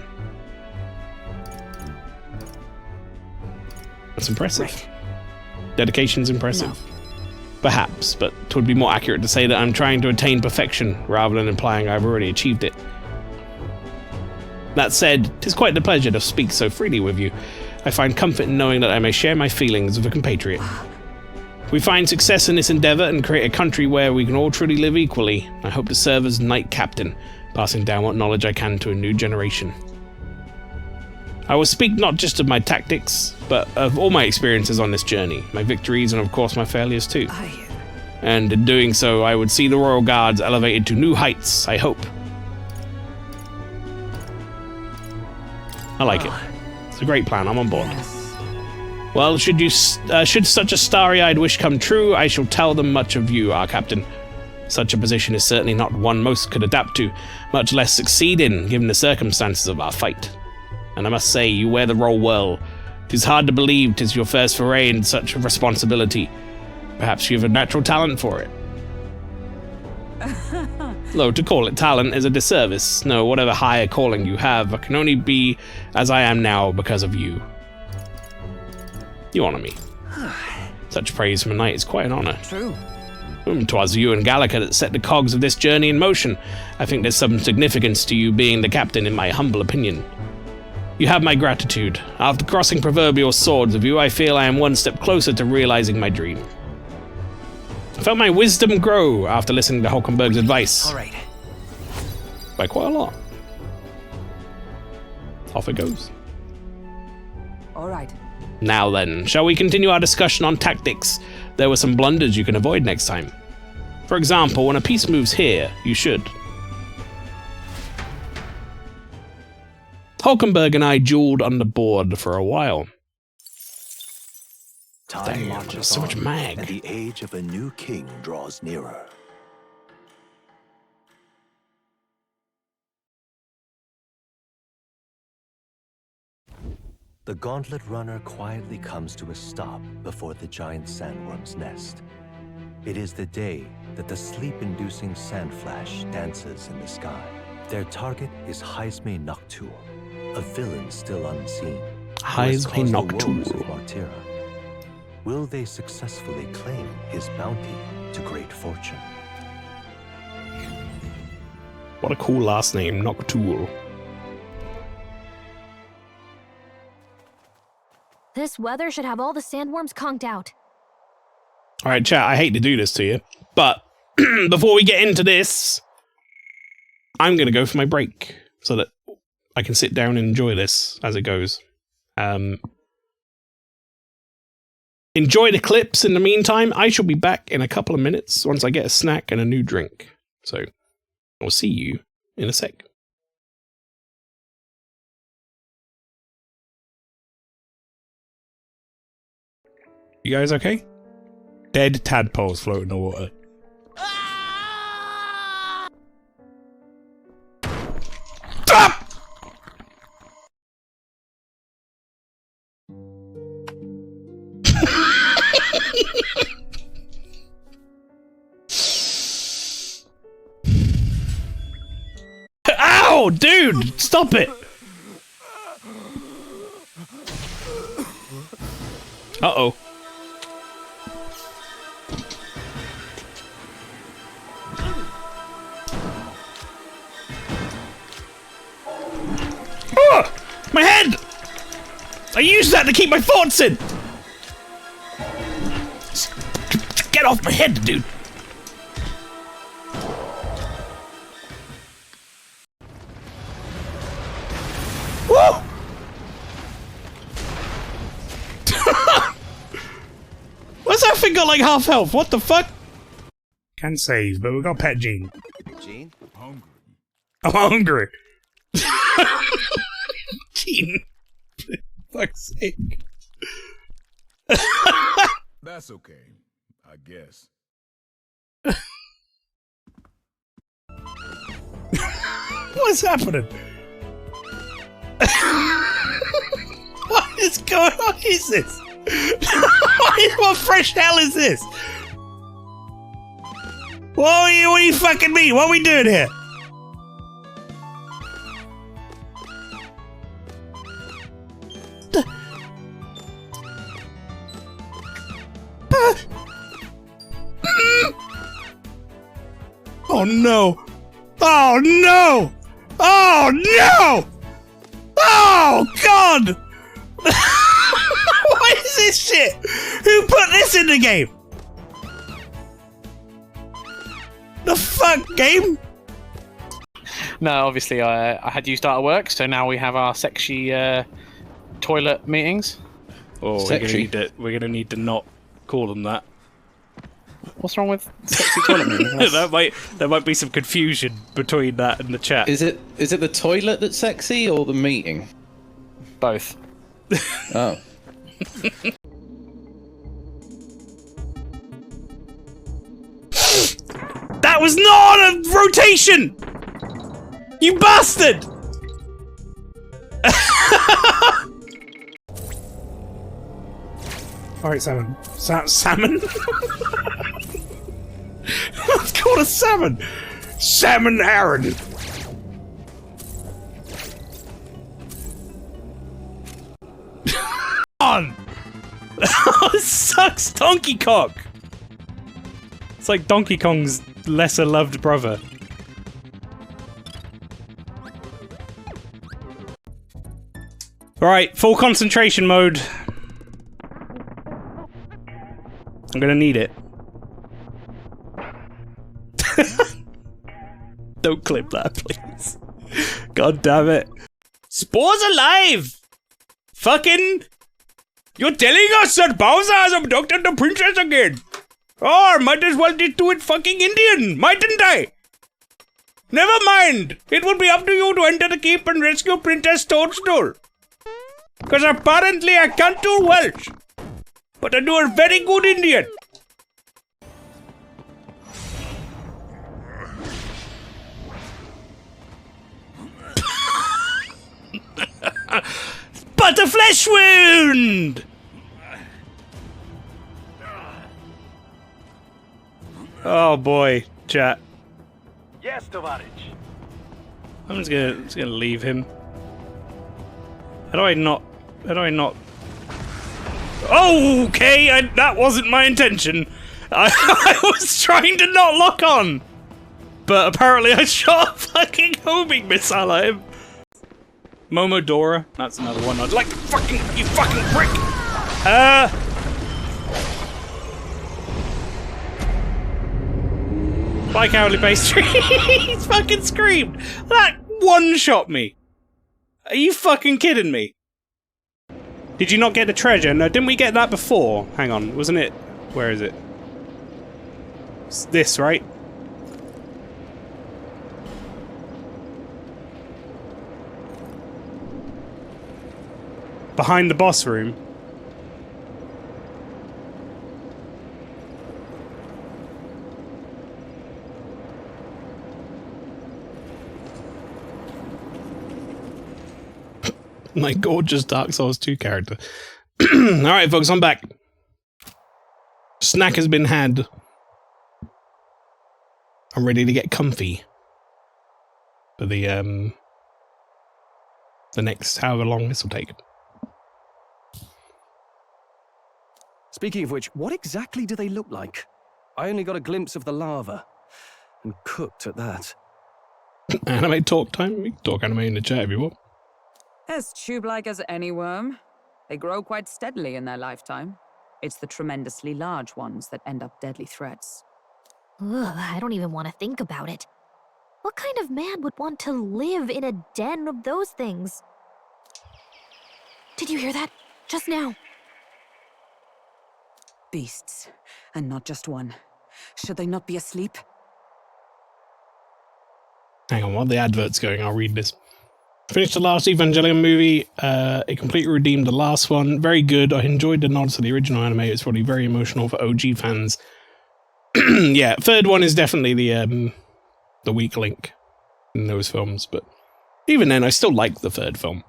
That's impressive. Right. Dedication's impressive. No. Perhaps, but 'twould be more accurate to say that I'm trying to attain perfection, rather than implying I've already achieved it. That said, 'tis quite the pleasure to speak so freely with you. I find comfort in knowing that I may share my feelings with a compatriot. If we find success in this endeavor and create a country where we can all truly live equally, I hope to serve as Knight Captain, passing down what knowledge I can to a new generation. I will speak not just of my tactics, but of all my experiences on this journey, my victories and of course my failures too. And in doing so, I would see the Royal Guards elevated to new heights, I hope. I like it. It's a great plan, I'm on board. Well, should such a starry-eyed wish come true, I shall tell them much of you, our captain. Such a position is certainly not one most could adapt to, much less succeed in, given the circumstances of our fight. And I must say, you wear the role well. 'Tis hard to believe 'tis your first foray in such a responsibility. Perhaps you have a natural talent for it. Though to call it talent is a disservice. No, whatever higher calling you have, I can only be as I am now because of you. You honor me. Such praise from a knight is quite an honor. True. 'Twas you and Gallica that set the cogs of this journey in motion. I think there's some significance to you being the captain, in my humble opinion. You have my gratitude. After crossing proverbial swords with you, I feel I am one step closer to realizing my dream. I felt my wisdom grow after listening to Hulkenberg's advice. All right. By quite a lot. Off it goes. All right. Now then, shall we continue our discussion on tactics? There were some blunders you can avoid next time. For example, when a piece moves here, you should. Hulkenberg and I dueled on the board for a while. Time Damn, marches there's so much on, mag. and the age of a new king draws nearer. The gauntlet runner quietly comes to a stop before the giant sandworm's nest. It is the day that the sleep-inducing sand flash dances in the sky. Their target is Heisme Noctul, a villain still unseen. Heisme Noctul. Martira. Will they successfully claim his bounty to great fortune? What a cool last name, Noctul. This weather should have all the sandworms conked out. Alright, chat, I hate to do this to you, but before we get into this, I'm going to go for my break so that I can sit down and enjoy this as it goes. Enjoy the clips in the meantime. I shall be back in a couple of minutes once I get a snack and a new drink. So, I'll see you in a sec. You guys okay? Dead tadpoles float in the water. Stop! Ow, dude! Stop it! Uh-oh. Oh, my head! I use that to keep my thoughts in! Get off my head, dude! Woo! What's that thing got like half health? What the fuck? Can save, but we got Pet Gene. Gene? I'm hungry. Gene. Fuck's sake. That's okay, I guess. What's happening? What is going on? What is this? What fresh hell is this? What do you fucking mean? What are we doing here? Oh no! Oh no! Oh no! Oh god! What is this shit? Who put this in the game? The fuck, game? No, obviously I had you start at work, so now we have our sexy toilet meetings. Oh, we're gonna need to not call them that. What's wrong with sexy toilet meetings? There might be some confusion between that and the chat. Is it the toilet that's sexy or the meeting? Both. Oh. That was not a rotation! You bastard! Alright, salmon. Salmon? It's called a salmon! Salmon Aaron! On! This sucks, Donkey Kong! It's like Donkey Kong's lesser loved brother. Alright, full concentration mode. I'm gonna need it. Don't clip that, please. God damn it. Spore's alive! Fucking... You're telling us that Bowser has abducted the princess again! Oh, might as well just do it fucking Indian, mightn't I? Never mind! It will be up to you to enter the keep and rescue Princess Toadstool. Because apparently I can't do Welsh. But I do a very good Indian. But a flesh wound! Oh boy, chat. Yes, Tovarich. I'm just gonna leave him. How do I not? Oh, okay, that wasn't my intention. I was trying to not lock on. But apparently I shot a fucking homing missile at him. Momodora, that's another one. I'd like to fucking, you fucking prick! Bye, Cowley Pastry. He's fucking screamed. That one-shot me. Are you fucking kidding me? Did you not get the treasure? No, didn't we get that before? Hang on, wasn't it? Where is it? It's this, right? Behind the boss room. My gorgeous Dark Souls 2 character. Alright, folks, I'm back. Snack has been had. I'm ready to get comfy. For the next however long this will take. Speaking of which, what exactly do they look like? I only got a glimpse of the lava. And cooked at that. Anime talk time? We can talk anime in the chat if you want. As tube-like as any worm. They grow quite steadily in their lifetime. It's the tremendously large ones that end up deadly threats. Ugh, I don't even want to think about it. What kind of man would want to live in a den of those things? Did you hear that? Just now. Beasts, and not just one. Should they not be asleep? Hang on, while the advert's going, I'll read this. Finished the last Evangelion movie. It completely redeemed the last one. Very good. I enjoyed the nods to the original anime. It's probably very emotional for OG fans. Yeah, third one is definitely the weak link in those films, but even then, I still liked the third film.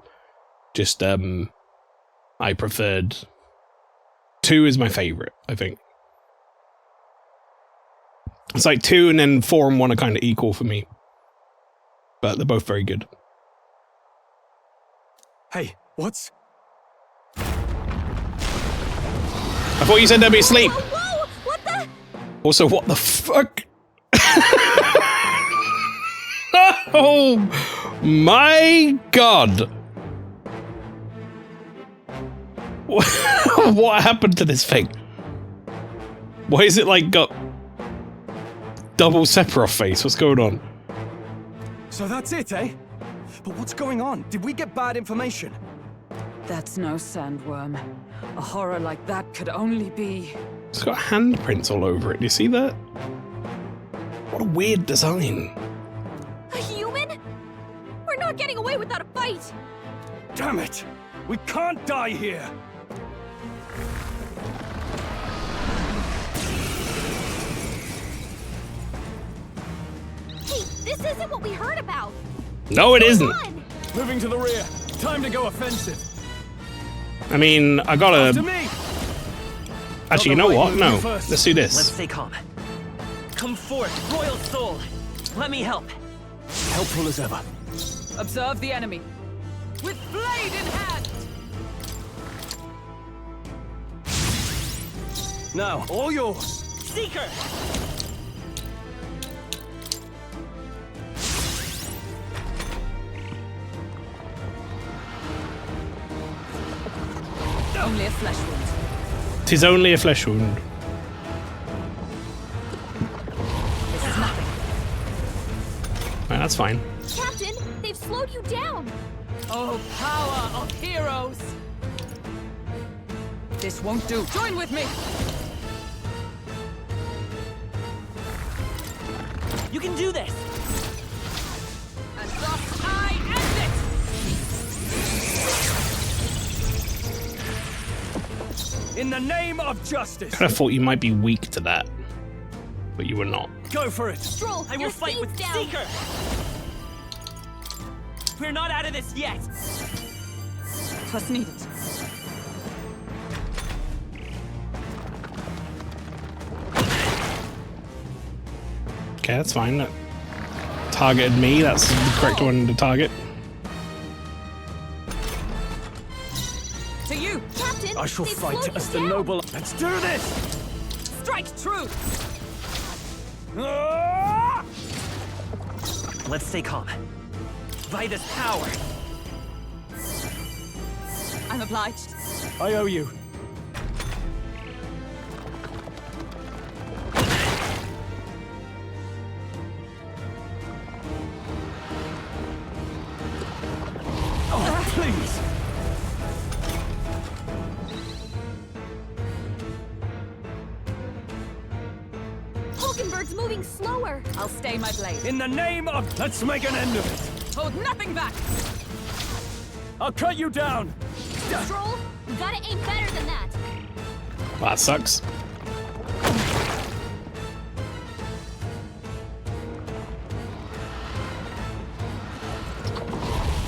Just I preferred 2 is my favorite, I think. It's like 2 and then 4 and 1 are kind of equal for me, but they're both very good. Hey, what's... I thought you said they'd be asleep. Whoa! What the? Also, what the fuck? Oh my god. What happened to this thing? Why is it like got double Sephiroth face? What's going on? So that's it, eh? But what's going on? Did we get bad information? That's no sandworm. A horror like that could only be... It's got handprints all over it. Do you see that? What a weird design. A human? We're not getting away without a fight! Damn it! We can't die here! Hey, this isn't what we heard about! No, it isn't. Moving to the rear. Time to go offensive. I mean, I gotta... After me. Actually, you know what? No. Let's do this. Let's stay calm. Come forth, royal soul. Let me help. Helpful as ever. Observe the enemy. With blade in hand! Now, all yours. Seeker! Only a flesh wound. 'Tis only a flesh wound. This is nothing. Right, that's fine. Captain, they've slowed you down. Oh, power of heroes! This won't do. Join with me! You can do this! And thus I end it! In the name of justice! Kind of thought you might be weak to that, but you were not. Go for it! Stroll, I will your fight with speed's down. Seeker! We're not out of this yet! Plus needed. Okay, that's fine. That targeted me. That's the correct one to target. To you! Captain, I shall they've fight slowed as you the down. noble. Let's do this! Strike true! Let's stay calm. By this power! I'm obliged. I owe you. Oh, please! Hulkenberg's moving slower. I'll stay my blade. In the name of... Let's make an end of it! Hold nothing back! I'll cut you down! Stroll, you gotta aim better than that. Well, that sucks.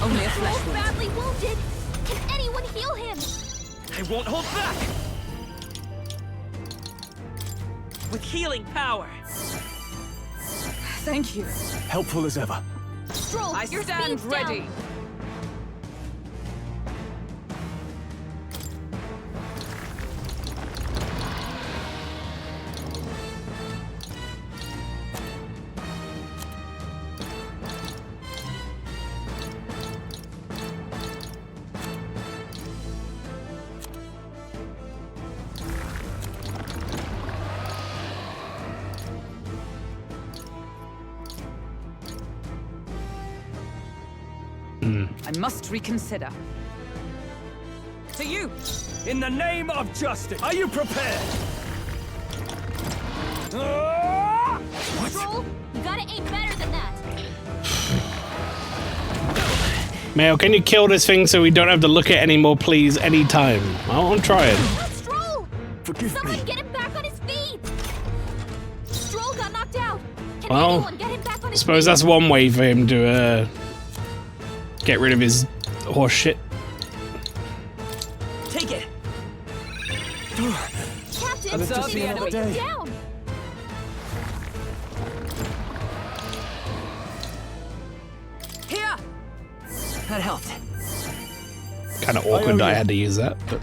Only a flesh Stroll's wound. badly wounded. Can anyone heal him? I won't hold back! With healing power! Thank you. Helpful as ever. Stroll, I your stand speed's ready. down. I must reconsider. To you! In the name of justice! Are you prepared? Stroll, you gotta aim better than that. Mael, can you kill this thing so we don't have to look at it anymore, please, anytime? Well, I'm trying. Stroll! Forgive Someone me. get him back on his feet! Stroll got knocked out. Can Well, anyone get him back on I his suppose feet? that's one way for him to get rid of his horse shit. Take it! Captain, Let's just they've see another slowed you day. down. Here! That helped. Kind of awkward that I had to use that, but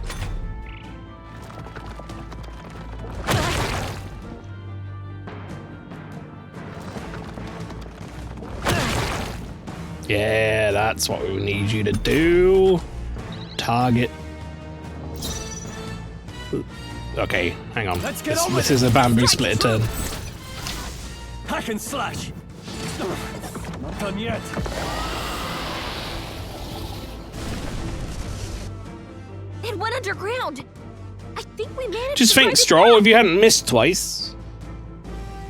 yeah, that's what we need you to do. Target. Okay, hang on. Let's get This, on with this it. is a bamboo Strike splitter turn. Hack and slash! Not done yet. It went underground. I think we managed Just to think, drive it Stroll, down. if you hadn't missed twice,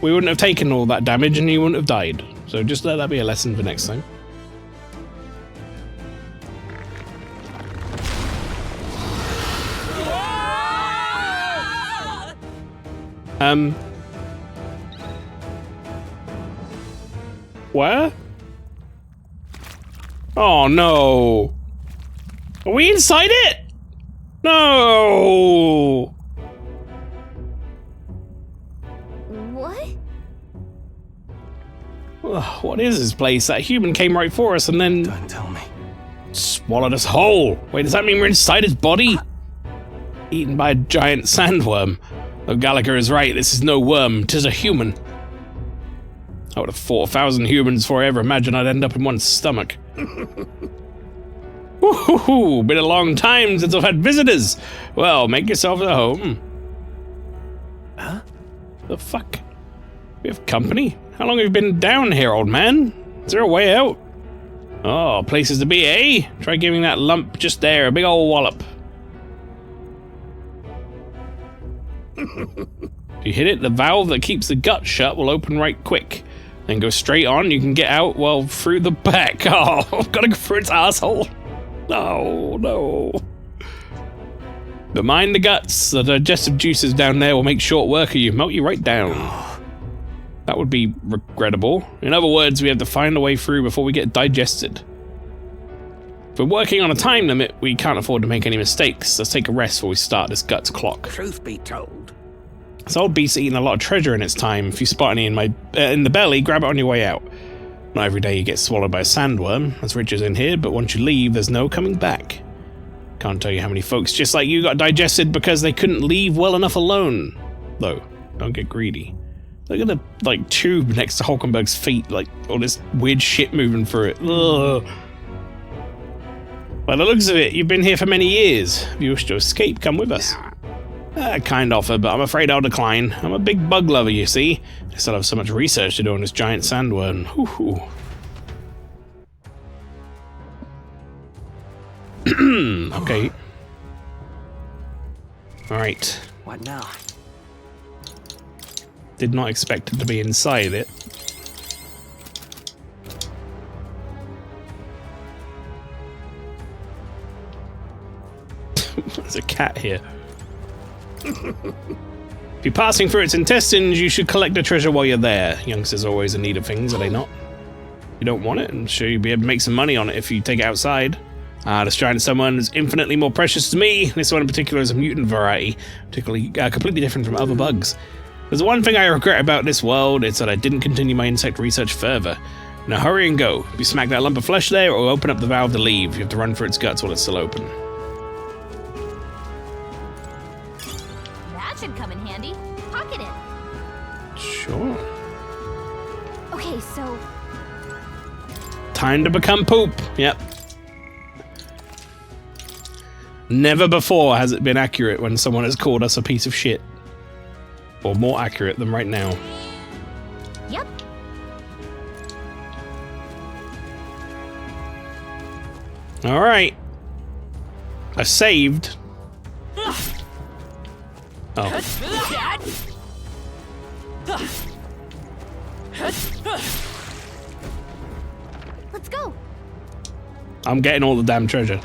we wouldn't have taken all that damage and you wouldn't have died. So just let that be a lesson for next time. Where? Oh no. Are we inside it? No. What? Ugh, what is this place? That human came right for us and then Don't tell me. swallowed us whole. Wait, does that mean we're inside his body? Eaten by a giant sandworm. Though Gallagher is right, this is no worm, 'tis a human. I would have fought 1,000 humans before I ever imagined I'd end up in one's stomach. Ooh, Woo-hoo-hoo, been a long time since I've had visitors. Well, make yourself at home. Huh? The fuck? We have company? How long have you been down here, old man? Is there a way out? Oh, places to be, eh? Try giving that lump just there a big old wallop. If you hit it, the valve that keeps the gut shut will open right quick. Then go straight on, you can get out, well, through the back. Oh, I've got to go through its asshole. No, no. But mind the guts. The digestive juices down there will make short work of you, melt you right down. That would be regrettable. In other words, we have to find a way through before we get digested. If we're working on a time limit, we can't afford to make any mistakes. Let's take a rest before we start this guts clock. Truth be told, This old beast's eaten a lot of treasure in its time. If you spot any in the belly, grab it on your way out. Not every day you get swallowed by a sandworm. As rich as in here, but once you leave, there's no coming back. Can't tell you how many folks just like you got digested because they couldn't leave well enough alone. Though, don't get greedy. Look at the, tube next to Hulkenberg's feet, all this weird shit moving through it. Ugh. By the looks of it, you've been here for many years. If you wish to escape, come with us. Kind offer, but I'm afraid I'll decline. I'm a big bug lover, you see. I still have so much research to do on this giant sandworm. Hoo-hoo. Okay. Alright. What now? Did not expect it to be inside it. There's a cat here. If you're passing through its intestines, you should collect the treasure while you're there. Youngsters are always in need of things, are they not? You don't want it? I'm sure you'll be able to make some money on it if you take it outside. This giant someone is infinitely more precious to me. This one in particular is a mutant variety, particularly completely different from other bugs. There's one thing I regret about this world, it's that I didn't continue my insect research further. Now hurry and go. If you smack that lump of flesh there, it will open up the valve to leave. You have to run for its guts while it's still open. That should come in handy. Pocket it. Sure. Okay, so... Time to become poop. Yep. Never before has it been accurate when someone has called us a piece of shit. Or more accurate than right now. Yep. Alright. I saved. Oh. Let's go. I'm getting all the damn treasure.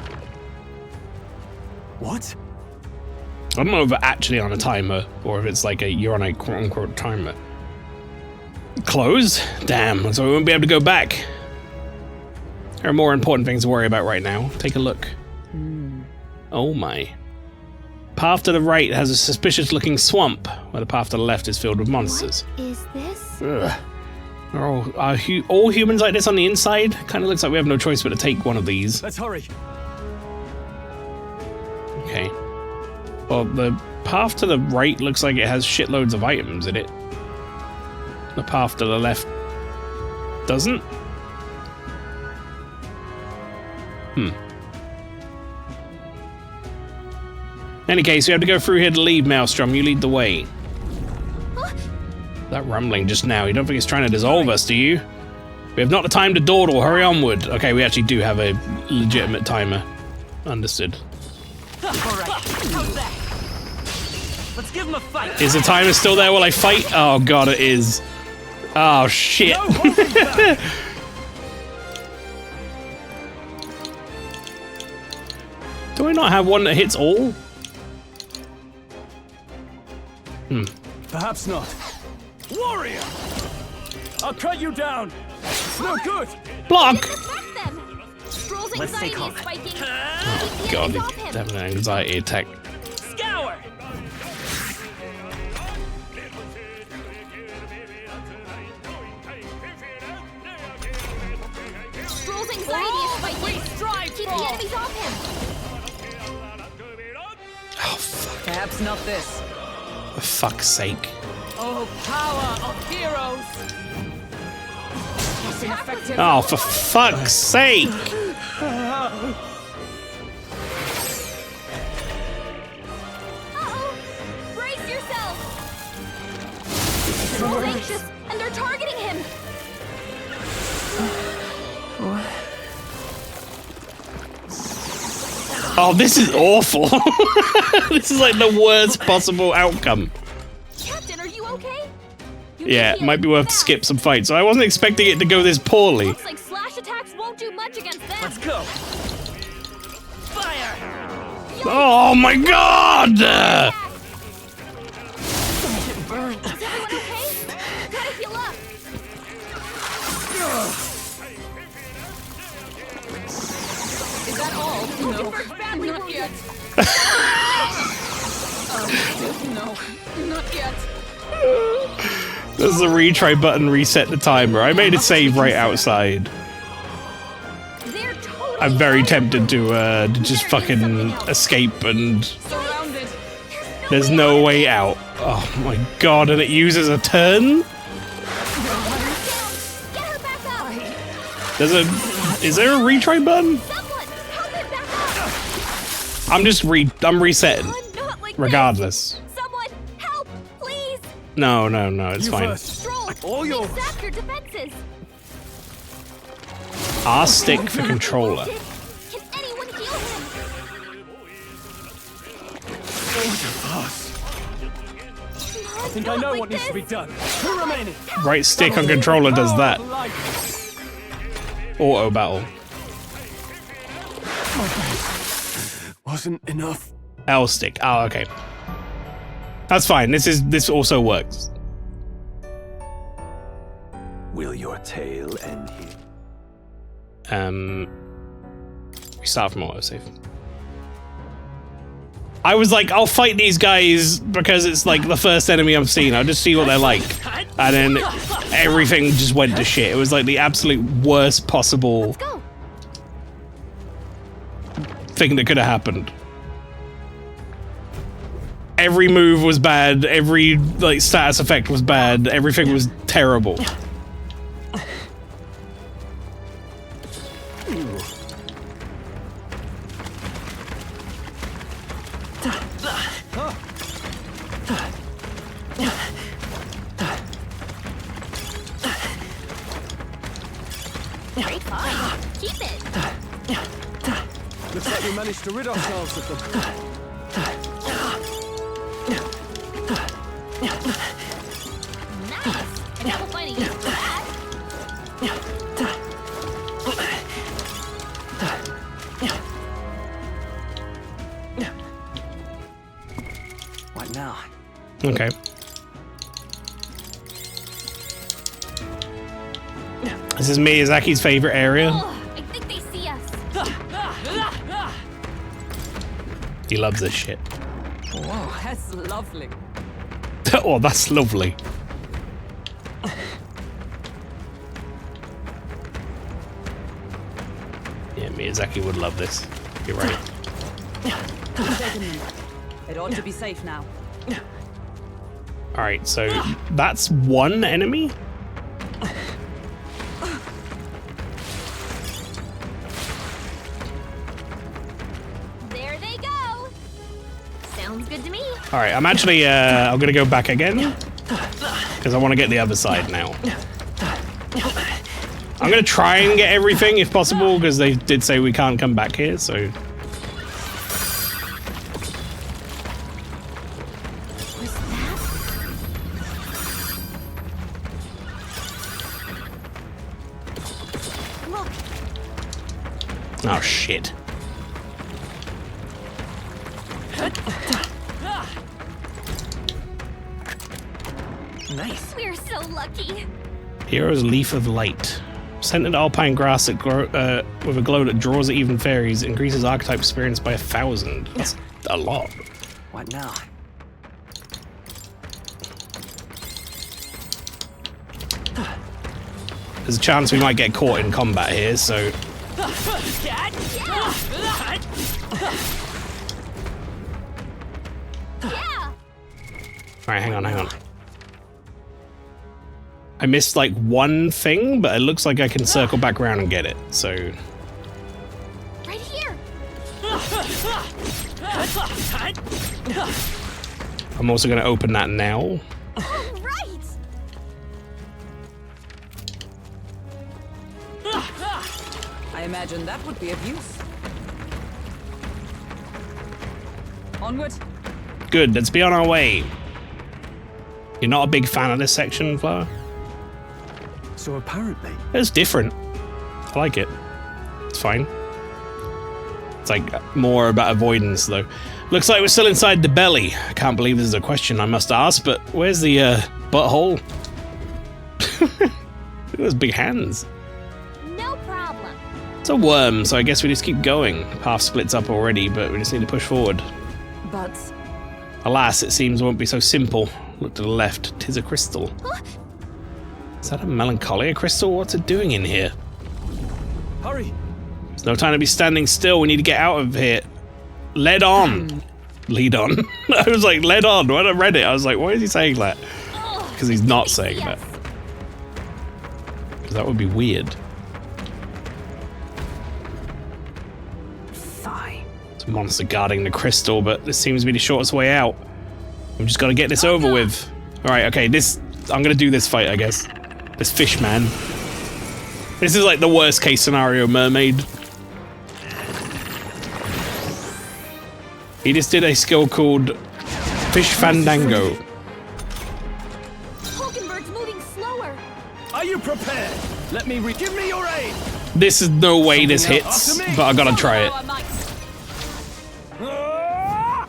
What? I don't know if we're actually on a timer, or if it's like you're on a quote-unquote timer. Close? Damn, so we won't be able to go back. There are more important things to worry about right now. Take a look. Oh my. Path to the right has a suspicious-looking swamp, while the path to the left is filled with monsters. What is this? Ugh. Are all humans like this on the inside? Kind of looks like we have no choice but to take one of these. Let's hurry. Okay. Well, the path to the right looks like it has shitloads of items in it. The path to the left doesn't? In any case, we have to go through here to leave, Maelstrom. You lead the way. That rumbling just now, you don't think it's trying to dissolve us, do you? We have not the time to dawdle. Hurry onward. Okay, we actually do have a legitimate timer. Understood. All right. How's that? Let's give him a fight. Is the timer still there while I fight? Oh god, it is. Oh shit. No holding back. Do I not have one that hits all? Perhaps not. Warrior! I'll cut you down. It's no good. Block! Attack them. Stroll's Let's stay anxiety calm. is spiking. Oh Keep the god, enemies off him. he's having an anxiety attack. Scour! Stroll's anxiety is spiking. Keep the enemies off him. Oh fuck. Perhaps not this. For fuck's sake. Oh, power of heroes! That's ineffective. Oh, for fuck's sake! Oh, this is awful. This is like the worst possible outcome. Captain, are you okay? Yeah, it might be worth to skip some fights. So I wasn't expecting it to go this poorly. Looks like slash attacks won't do much against them. Let's go. Fire! Oh my god! Is everyone okay? Gotta heal up. Is that all? No, not yet. No, not yet. There's the retry button, reset the timer. I made a save right outside. I'm very tempted to just fucking escape and Surrounded. there's no way out. Oh my god, and it uses a turn? Is there a retry button? I'm resetting. Regardless. Someone help, please. No, it's fine. All yours. Zap your defenses. R stick for controller. Can anyone heal him? I think I know what needs to be done. Two remaining. Right stick on controller does that. Auto battle. Wasn't enough. L stick. Oh, okay. That's fine. This also works. Will your tale end here? We start from autosave. I was like, I'll fight these guys because it's like the first enemy I've seen. I'll just see what they're like. And then everything just went to shit. It was like the absolute worst possible thing that could have happened. Every move was bad. Every like status effect was bad. Everything was terrible. Great fight. Keep it. Looks like we managed to rid ourselves of them. Nice. And now we'll find a use for that. What now? Okay. This is Miyazaki's favorite area. Oh, I think they see us. He loves this shit. Whoa, that's lovely. Oh, that's lovely. Yeah, Miyazaki would love this. You're right. It ought to be safe now. Alright, so that's one enemy? There they go. Sounds good to me. Alright, I'm actually, I'm gonna go back again. Because I want to get the other side now. I'm gonna try and get everything if possible, because they did say we can't come back here, so... Oh, shit. Nice. We're so lucky. Hero's Leaf of Light. Scented alpine grass that with a glow that draws at even fairies, increases archetype experience by 1,000. That's a lot. What now? There's a chance we might get caught in combat here, so... Alright, hang on. I missed like one thing, but it looks like I can circle back around and get it, so... Right here. I'm also going to open that now. All right. I imagine that would be of use. Onward. Good, let's be on our way. You're not a big fan of this section, Flower? So apparently... It's different. I like it. It's fine. It's like more about avoidance, though. Looks like we're still inside the belly. I can't believe this is a question I must ask, but where's the butthole? Look at those big hands. No problem. It's a worm, so I guess we just keep going. The path splits up already, but we just need to push forward. But... Alas, it seems it won't be so simple. Look to the left. 'Tis a crystal. Huh? Is that a melancholia crystal? What's it doing in here? Hurry! There's no time to be standing still. We need to get out of here. Lead on. Lead on. I was like, lead on. When I read it, I was like, why is he saying that? Because he's not saying that. Because that would be weird. Fine. It's a monster guarding the crystal, but this seems to be the shortest way out. We've just got to get this over with. Alright, okay, I'm gonna do this fight, I guess. This fish man. This is like the worst case scenario mermaid. He just did a skill called Fish Fandango. Hulkenberg's moving slower. Are you prepared? Let me give me your aid! This is no way this hits, but I gotta try it. Troll,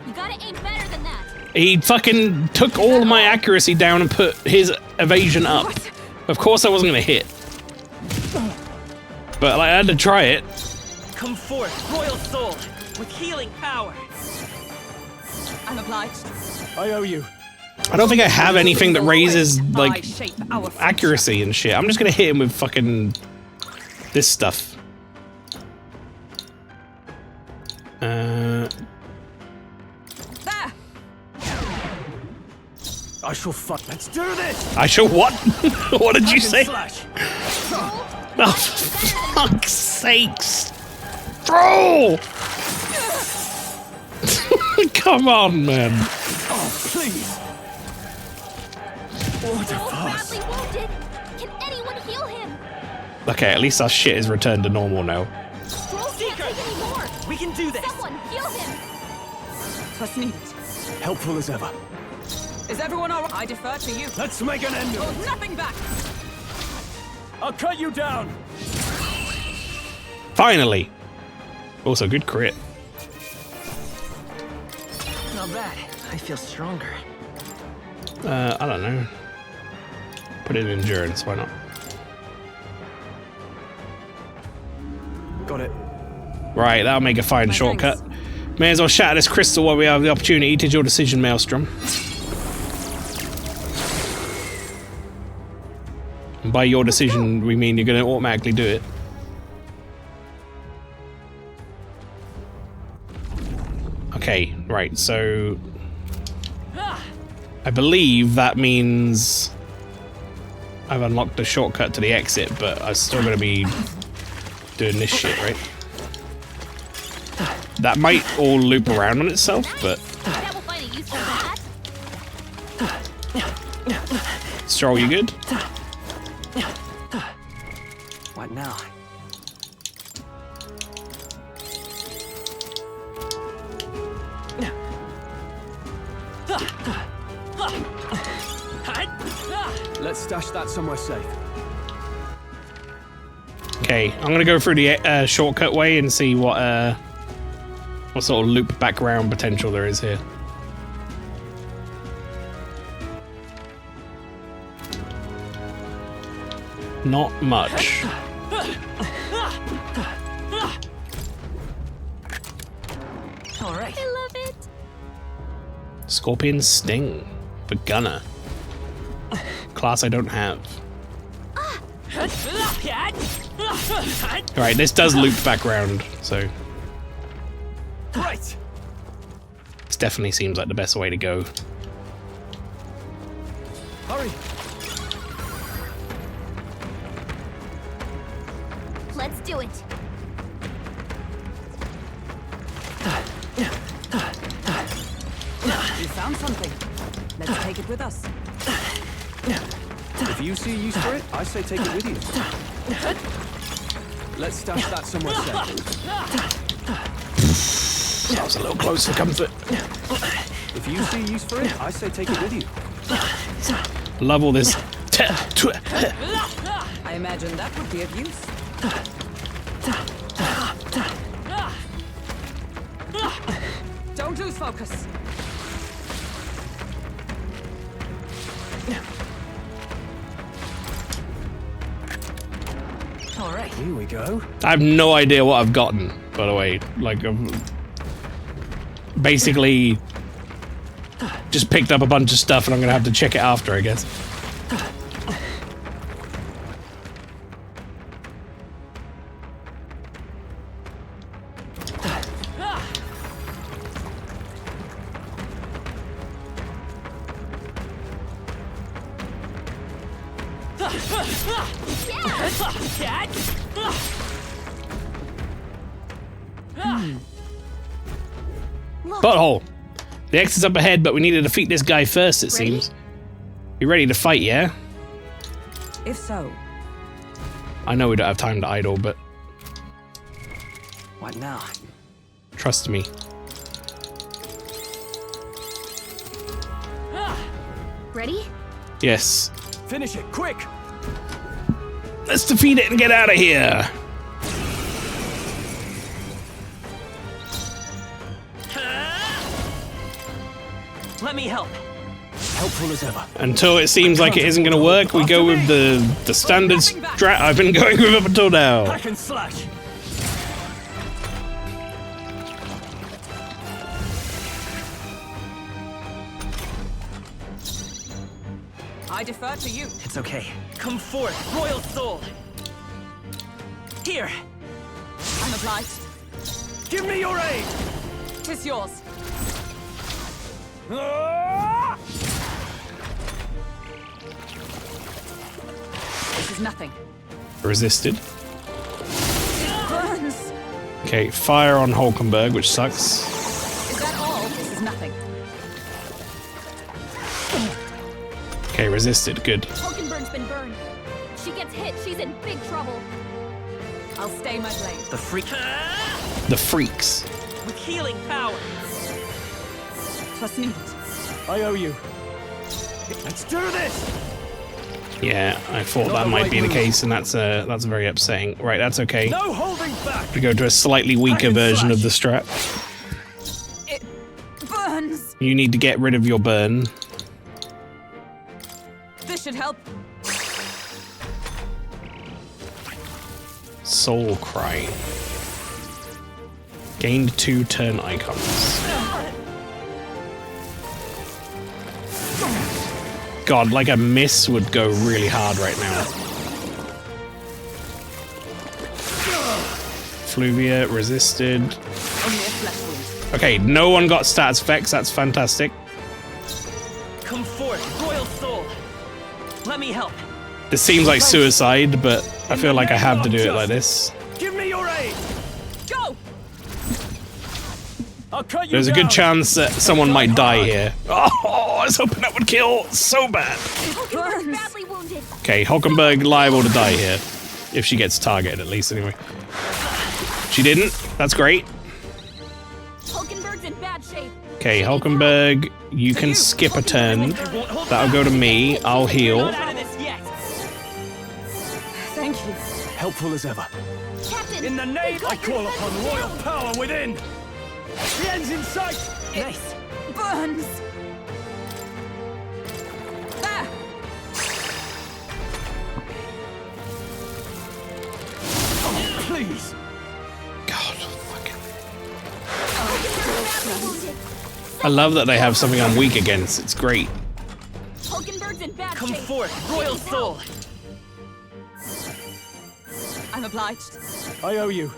you gotta aim better than that. He fucking took all of my accuracy down and put his evasion up. Of course I wasn't gonna hit. But like, I had to try it. Come forth, royal soul, with healing power. I'm obliged. I owe you. I don't think I have anything that raises, like, accuracy and shit. I'm just gonna hit him with fucking this stuff. I shall fuck. Let's do this! I shall what? What did you say? Slash. Oh, for fuck's sakes! Throw! Come on, man. Oh, please. What a Troll's farce. badly wounded. Can anyone heal him? Okay, at least our shit is returned to normal now. Troll can't take any more. We can do this. Someone heal him. Trust needed. Helpful as ever. Is everyone alright? I defer to you. Let's make an end of Hold it. nothing back. I'll cut you down. Finally! Also, good crit. Not bad. I feel stronger. I don't know. Put it in endurance, why not? Got it. Right, that'll make a fine shortcut. May as well shatter this crystal while we have the opportunity. It is your decision, Maelstrom. And by your decision, we mean you're going to automatically do it. Okay, right, so... I believe that means I've unlocked the shortcut to the exit, but I'm still going to be doing this shit, right? That might all loop around on itself, but... That will find a use for that. Stroll, you good? What now? Let's stash that somewhere safe. Okay, I'm gonna go through the shortcut way and see what sort of loop background potential there is here. Not much. All right. I love it. Scorpion Sting for Gunner. Class I don't have. Alright, this does loop background, so Right. this definitely seems like the best way to go. Hurry. Let's do it. We found something. Let's take it with us. If you see use for it, I say take it with you. Let's stash that somewhere safe. was a little close for comfort. If you see use for it, I say take it with you. Love all this. I imagine that would be of use. Don't lose focus. All right. Here we go. I have no idea what I've gotten, by the way. Like, I've basically just picked up a bunch of stuff and I'm gonna have to check it after, I guess. Butthole. The exit's up ahead, but we need to defeat this guy first, it seems. You ready to fight, yeah? If so, I know we don't have time to idle, but What now? trust me. Ready? Yes. Finish it, quick! Let's defeat it and get out of here. Let me help. Helpful as ever. Until it seems like it isn't going to work, we go with the standard strat I've been going with up until now. Hack and slash. I defer to you. It's okay. Come forth, royal soul. Here. I'm obliged. Give me your aid. 'Tis yours. This is nothing. Resisted. Burns. Okay, fire on Hulkenberg, which sucks. Is that all? This is nothing. Okay, resisted. Good. Hulkenberg's been burned. She gets hit, she's in big trouble. I'll stay my blade. The freak. The freaks. With healing power. Twas needed. I owe you. Let's do this. Yeah, I thought that might be the case, and that's very upsetting. Right, that's okay. No holding back. We go to a slightly weaker version of the strat. It burns. You need to get rid of your burn. This should help. Soul Cry. Gained 2 turn icons. God, like a miss would go really hard right now. Fluvia resisted. Only a flesh wound. Okay, no one got stats effects. That's fantastic. Come forth, royal soul. Let me help. This seems like suicide, but I feel like I have to do it like this. Give me your aid. Go. I'll cut you There's a down. good chance that someone might die here. Oh, I was hoping that would kill so bad. Hulkenberg's badly wounded. Okay, Hulkenberg liable to die here. If she gets targeted, at least, anyway. She didn't. That's great. Hulkenberg's in bad shape. Okay, Hulkenberg, you can skip a turn. That'll go to me. I'll heal. Not out of this yet. Thank you. Helpful as ever. Captain! In the name, I call upon royal power within. The end's in sight. Nice. Burns. There. Please. God, fucking. Hulkenberg's badly wounded. I love that they have something I'm weak against. It's great. Hulkenberg's in bad Come shape. forth, royal soul. I'm obliged. I owe you.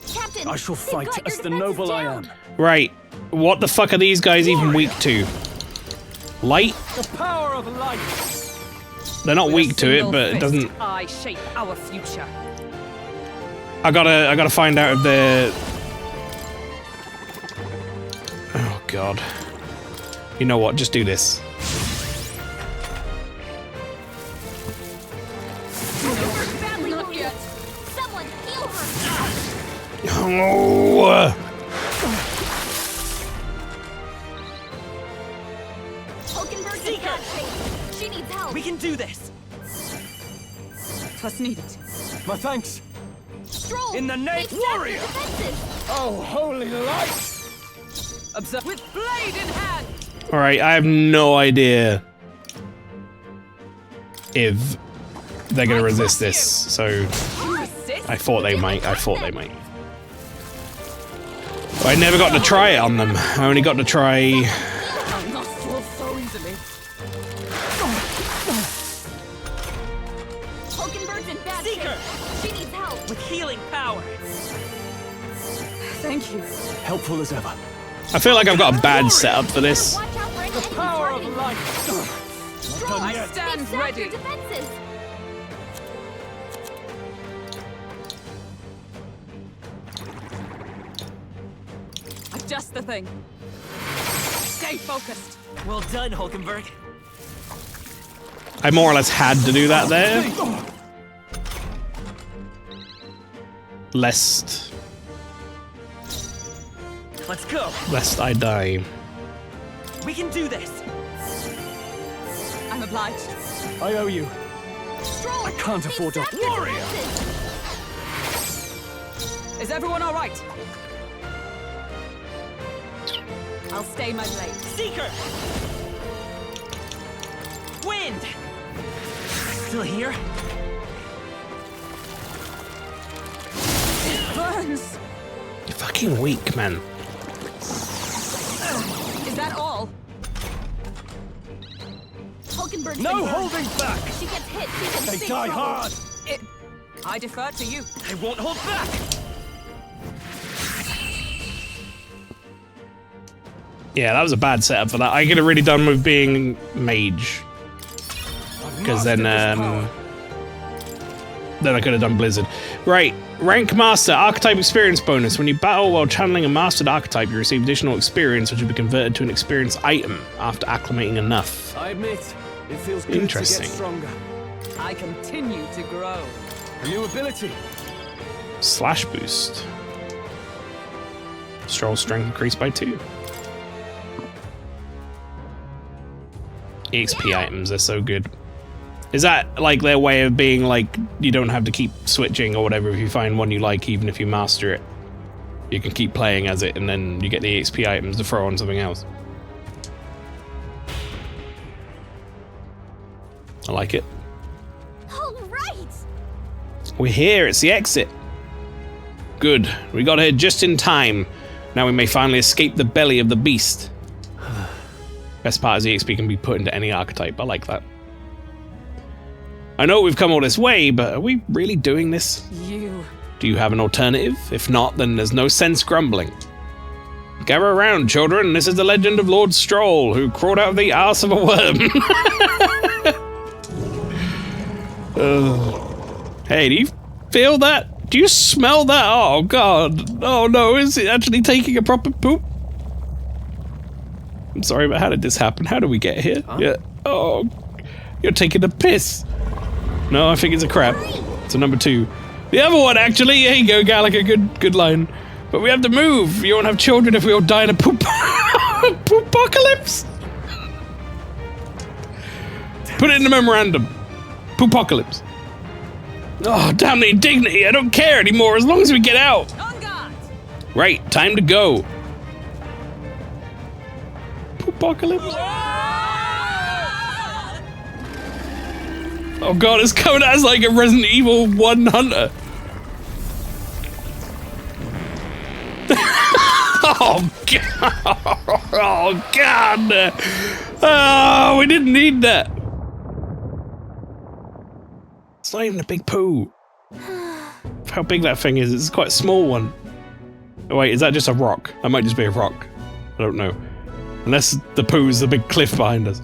Captain! I shall they've fight got as your the defenses noble I down. am. Right. What the fuck are these guys even weak to? Light? The power of light. They're not With a weak to it, single but it fist, doesn't. I shape our future. I gotta find out if they're. Oh god. You know what? Just do this. Hulkenberg's badly wounded. Someone heal her. Oh. needs help. We can do this. What's needed? My thanks. Stroll. In the name, take steps warrior. to defenses. Oh, holy light! Observe with blade in hand. All right, I have no idea if they're gonna resist this. So I thought they might. I thought they might. But I never got to try it on them. I only got to try. I'm not fall so easily. Hulkenberg's in bad Seeker. shape. She needs help. With healing power. Thank you. Helpful as ever. I feel like I've got a bad setup for this. Watch out for any enemies Power of targeting light! Stroll. I Take stand steps ready. to defenses. Just the thing. Stay focused. Well done, Hulkenberg. I more or less had to do that there. Lest Let's go. I die. We can do this. I'm obliged. I owe you. Stroll. I can't Take afford to- steps to Warrior. defenses. Is everyone all right? I'll stay my blade. Seeker. Wind. Still here? It burns. You're fucking weak, man. Is that all? Hulkenberg's No been burned. holding back! If she gets hit, she's in They big die trouble. hard! I defer to you. I won't hold back. Yeah, that was a bad setup for that. I could have really done with being mage, because then I could have done Blizzard. Right, rank master, archetype experience bonus. When you battle while channeling a mastered archetype, you receive additional experience, which will be converted to an experience item after acclimating enough. I admit, it feels good Interesting. to get stronger. I continue to grow. A new ability. Slash boost. Stroll strength increased by 2. EXP items, they're so good. Is that like their way of being like, you don't have to keep switching or whatever if you find one you like, even if you master it? You can keep playing as it and then you get the EXP items to throw on something else. I like it. All right. We're here, it's the exit. Good, we got here just in time. Now we may finally escape the belly of the beast. Best part is the EXP can be put into any archetype, I like that. I know we've come all this way, but are we really doing this? You. Do you have an alternative? If not, then there's no sense grumbling. Gather around, children, this is the legend of Lord Stroll, who crawled out of the arse of a worm. Hey, do you feel that? Do you smell that? Oh god. Oh no, is it actually taking a proper poop? I'm sorry, but how did this happen? How did we get here? Huh? Yeah. Oh, you're taking a piss. No, I think it's a crap. It's a number 2. The other one, actually. Here you go, Gallagher. Good line. But we have to move. You won't have children if we all die in a poop poopocalypse. Put it in the memorandum. Poopocalypse. Oh, damn the indignity. I don't care anymore as long as we get out. On guard. Right, time to go. Poopocalypse. Oh god, it's coming as like a Resident Evil 1 hunter. Oh god! Oh god! Oh, we didn't need that. It's not even a big poo. How big that thing is? It's quite a small one. Oh, wait, is that just a rock? That might just be a rock. I don't know. Unless the poo's the big cliff behind us.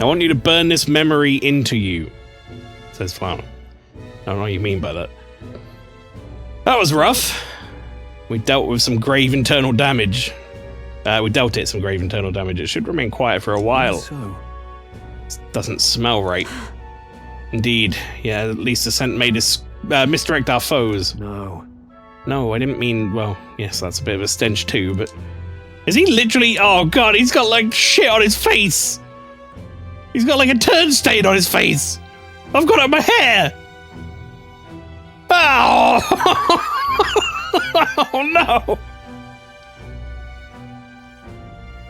I want you to burn this memory into you, says Flower. I don't know what you mean by that. That was rough. We dealt with some grave internal damage. We dealt it some grave internal damage. It should remain quiet for a while. So, Doesn't smell right. Indeed. Yeah, at least the scent made us misdirect our foes. no. No, I didn't mean, well, yes, that's a bit of a stench too, but... Is he literally... Oh god, he's got like shit on his face! He's got like a turn stain on his face. I've got it on my hair. Oh! Oh no!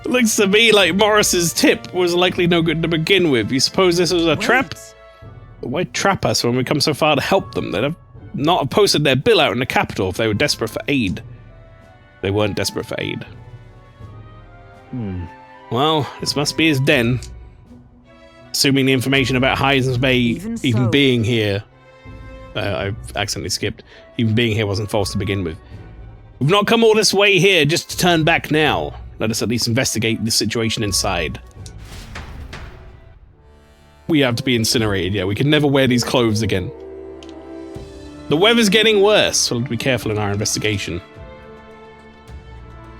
It looks to me like Morris's tip was likely no good to begin with. You suppose this was a trap? Why trap us when we come so far to help them? They'd have not have posted their bill out in the capital if they were desperate for aid. They weren't desperate for aid. Well, this must be his den. Assuming the information about Hyzens Bay even being here... I accidentally skipped. Even being here wasn't false to begin with. We've not come all this way here just to turn back now. Let us at least investigate the situation inside. We have to be incinerated, yeah. We can never wear these clothes again. The weather's getting worse, so we'll have to be careful in our investigation.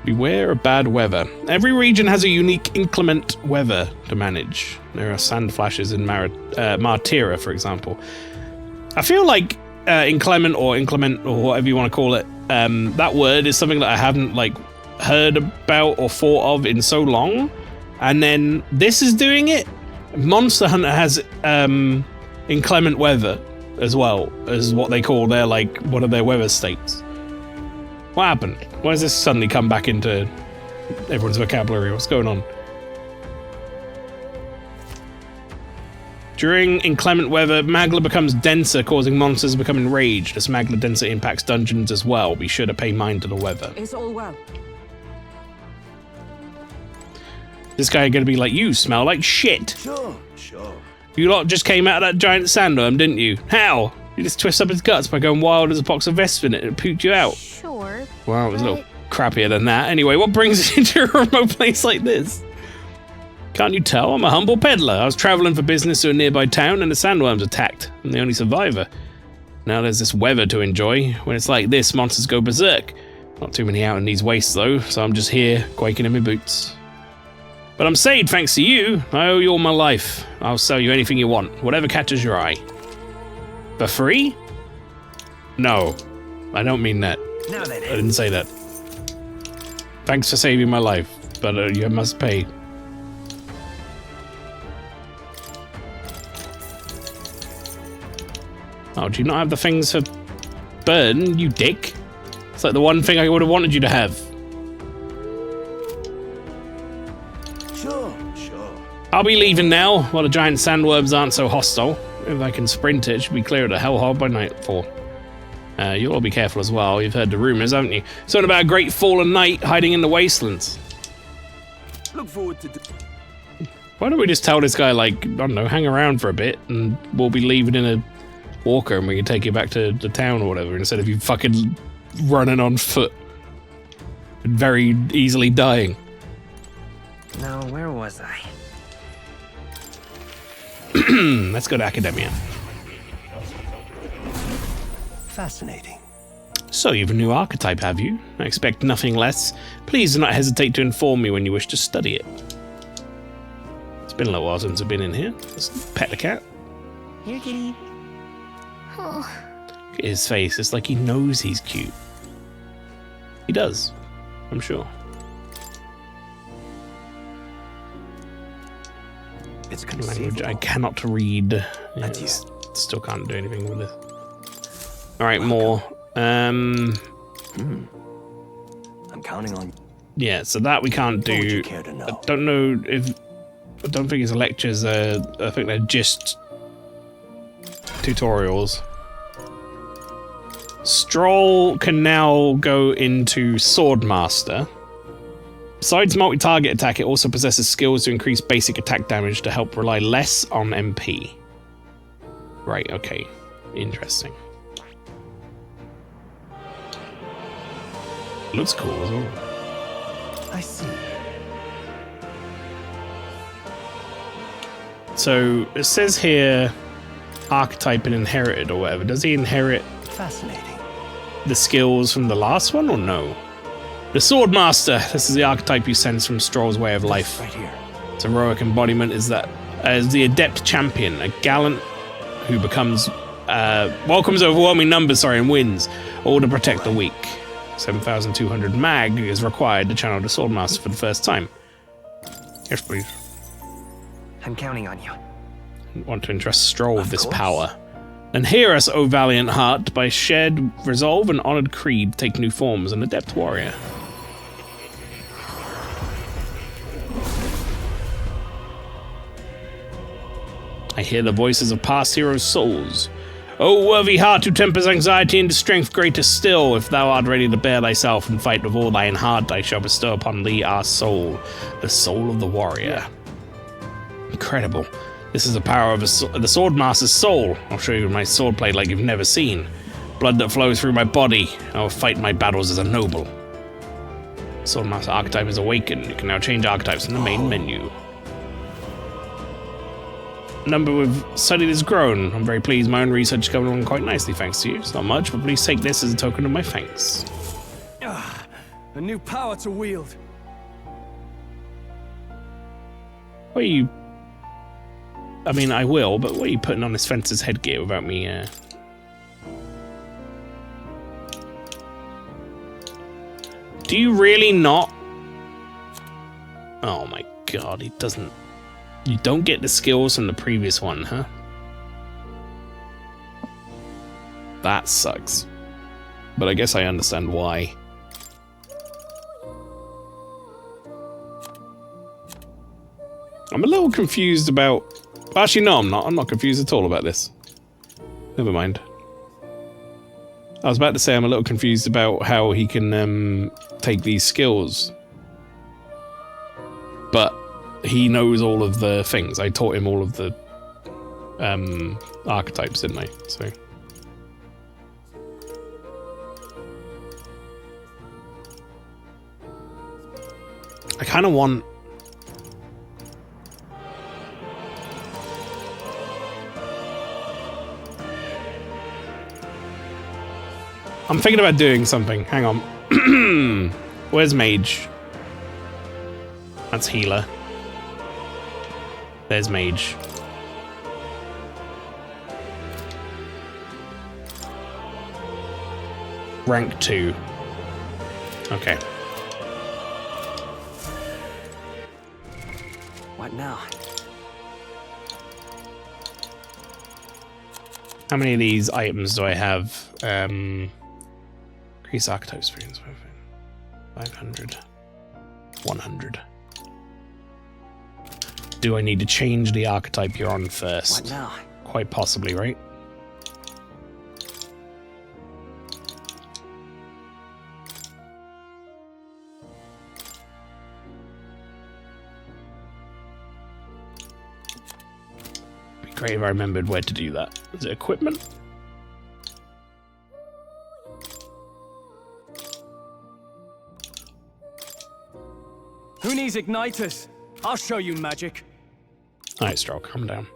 Beware of bad weather. Every region has a unique inclement weather to manage. There are sand flashes in Martira, for example. I feel like inclement or whatever you want to call it, that word is something that I haven't like heard about or thought of in so long. And then this is doing it. Monster Hunter has inclement weather as well as what they call their like one of their weather states. What happened? Why does this suddenly come back into everyone's vocabulary? What's going on? During inclement weather, magma becomes denser, causing monsters to become enraged. This magma density impacts dungeons as well. Be sure to pay mind to the weather. It's all well. This guy gonna be like, you smell like shit. Sure. You lot just came out of that giant sandworm, didn't you? How? You just twist up its guts by going wild as a box of Vespa in it and it pooped you out. Sure. Well, it was a little crappier than that. Anyway, what brings you to a remote place like this? Can't you tell? I'm a humble peddler. I was traveling for business to a nearby town and the sandworms attacked. I'm the only survivor. Now there's this weather to enjoy. When it's like this, monsters go berserk. Not too many out in these wastes though, so I'm just here, quaking in my boots. But I'm saved thanks to you. I owe you all my life. I'll sell you anything you want, whatever catches your eye. For free? No, I don't mean that. Now then. I didn't say that. Thanks for saving my life, but you must pay. Oh, do you not have the things for burn, you dick? It's like the one thing I would have wanted you to have. Sure. I'll be leaving now, while the giant sandworms aren't so hostile. If I can sprint it should be clear of the hellhole by nightfall. You'll all be careful as well. You've heard the rumors, haven't you? Something about a great fallen knight hiding in the wastelands. Look forward to... Why don't we just tell this guy, like, I don't know, hang around for a bit, and we'll be leaving in a walker and we can take you back to the town or whatever, instead of you fucking running on foot and very easily dying. Now, where was I? Let's go to Academia. Fascinating. So you've a new archetype, have you? I expect nothing less. Please do not hesitate to inform me when you wish to study it. It's been a little while since I've been in here. Let's pet the cat. Here, kitty. Oh. Look at his face. It's like he knows he's cute. He does, I'm sure. It's Language I cannot read. Yes, still can't do anything with it. Alright, more. I'm counting on. Yeah, so that we can't What would do. you care to know? I don't know if. I don't think his lectures are. I think they're just tutorials. Stroll can now go into Swordmaster. Besides multi-target attack, it also possesses skills to increase basic attack damage to help rely less on MP. Right, okay. Interesting. Looks cool as well. I see. So, it says here, archetype and inherited or whatever. Does he inherit Fascinating. the skills from the last one or no? The Swordmaster. This is the archetype you sense from Stroll's way of life. Right here. Its heroic embodiment is that as the adept champion, a gallant who becomes welcomes overwhelming numbers, and wins, all to protect the weak. 7,200 mag is required to channel the Swordmaster for the first time. Yes, please. I'm counting on you. Want to entrust Stroll with this power. And hear us, O valiant heart, by shared resolve and honored creed, take new forms, an adept warrior. I hear the voices of past heroes' souls. O worthy heart who tempers anxiety into strength greater still, if thou art ready to bear thyself and fight with all thine heart, I shall bestow upon thee our soul, the soul of the warrior. Incredible. This is the power of the Swordmaster's soul. I'll show you my swordplay like you've never seen. Blood that flows through my body. I will fight my battles as a noble. Swordmaster archetype is awakened. You can now change archetypes in the main menu. Number we've studied has grown. I'm very pleased my own research is going on quite nicely thanks to you. It's not much, but please take this as a token of my thanks. A new power to wield. What are you... I mean, I will, but what are you putting on this fencer's headgear without me, Do you really not? Oh my god, he doesn't... You don't get the skills from the previous one, huh? That sucks. But I guess I understand why. I'm a little confused about... Actually, no, I'm not. I'm not confused at all about this. Never mind. I was about to say I'm a little confused about how he can take these skills. But he knows all of the things. I taught him all of the archetypes, didn't I? So... I kind of want... I'm thinking about doing something. Hang on. Where's Mage? That's Healer. There's Mage. Rank 2. Okay. What now? How many of these items do I have? Increase archetype experience. 500. 100. Do I need to change the archetype you're on first? What now? Quite possibly, right? Be great if I remembered where to do that. Is it equipment? Who needs igniters? I'll show you magic. Alright, Stroll, calm down.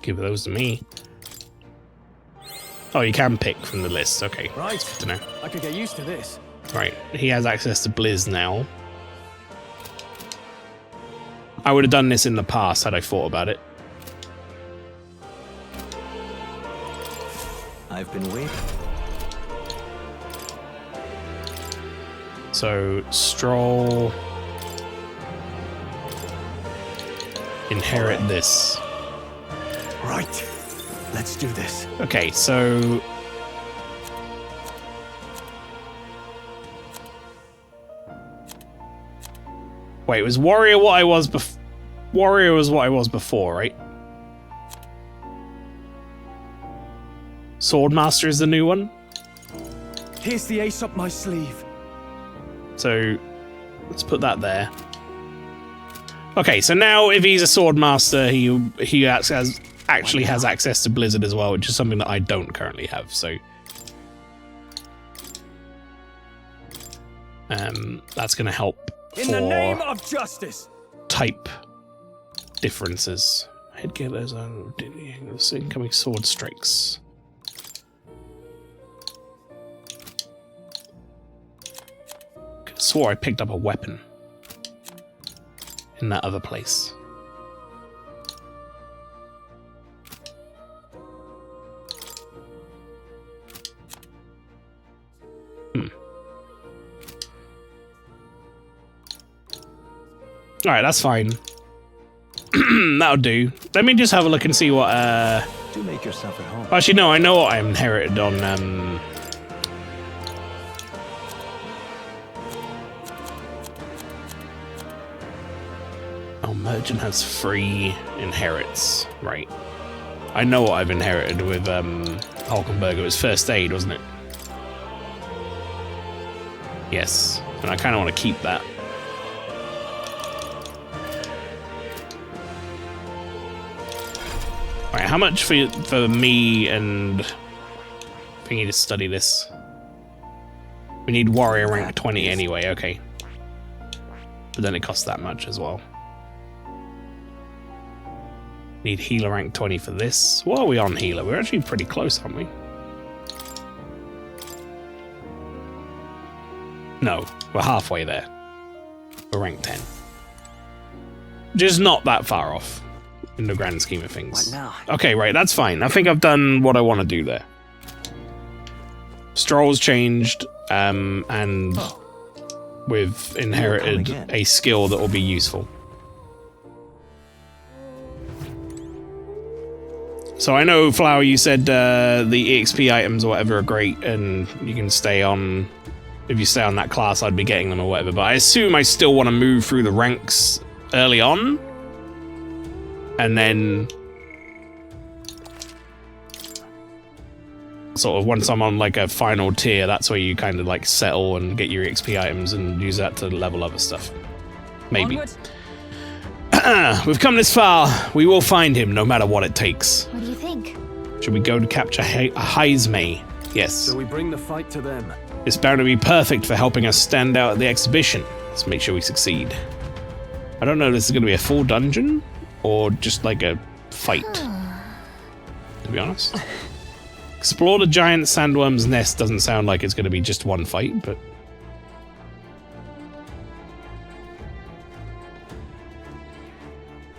Give those to me. Oh, you can pick from the list. Okay. Right. Good to know. I could get used to this. Right. He has access to Blizz now. I would have done this in the past had I thought about it. I've been waiting. So, Stroll... Inherit this. Right. Let's do this. Okay, so... Wait, was Warrior what I was before? Warrior was what I was before, right? Swordmaster is the new one? Here's the ace up my sleeve. So, let's put that there. Okay, so now if he's a Swordmaster, he actually has access to Blizzard as well, which is something that I don't currently have, so... that's going to help In the name of justice! Type differences. Headgear, there's incoming sword strikes. Swore I picked up a weapon in that other place. Alright, that's fine. That'll do. Let me just have a look and see what, Do make yourself at home. Actually, no, I know what I inherited on, Oh, Merchant has 3 inherits. Right. I know what I've inherited with, Hulkenberg. It was first aid, wasn't it? Yes. And I kind of want to keep that. Alright, how much for me and thingy to study this? We need warrior rank 20 anyway, okay. But then it costs that much as well. Need healer rank 20 for this. What are we on healer? We're actually pretty close, aren't we? No, we're halfway there. We're rank 10. Just not that far off in the grand scheme of things. What now? Okay, right, that's fine. I think I've done what I want to do there. Stroll's changed, and we've inherited a skill that will be useful. So I know, Flower, you said the EXP items or whatever are great, and you can stay on... If you stay on that class, I'd be getting them or whatever. But I assume I still want to move through the ranks early on. And then... Sort of once I'm on like a final tier, that's where you kind of like settle and get your EXP items and use that to level other stuff. Maybe. We've come this far. We will find him, no matter what it takes. What do you think? Should we go to capture Heismay? Yes. So we bring the fight to them. It's bound to be perfect for helping us stand out at the exhibition. Let's make sure we succeed. I don't know if this is going to be a full dungeon or just like a fight, to be honest. Explore the giant sandworm's nest doesn't sound like it's going to be just one fight, but...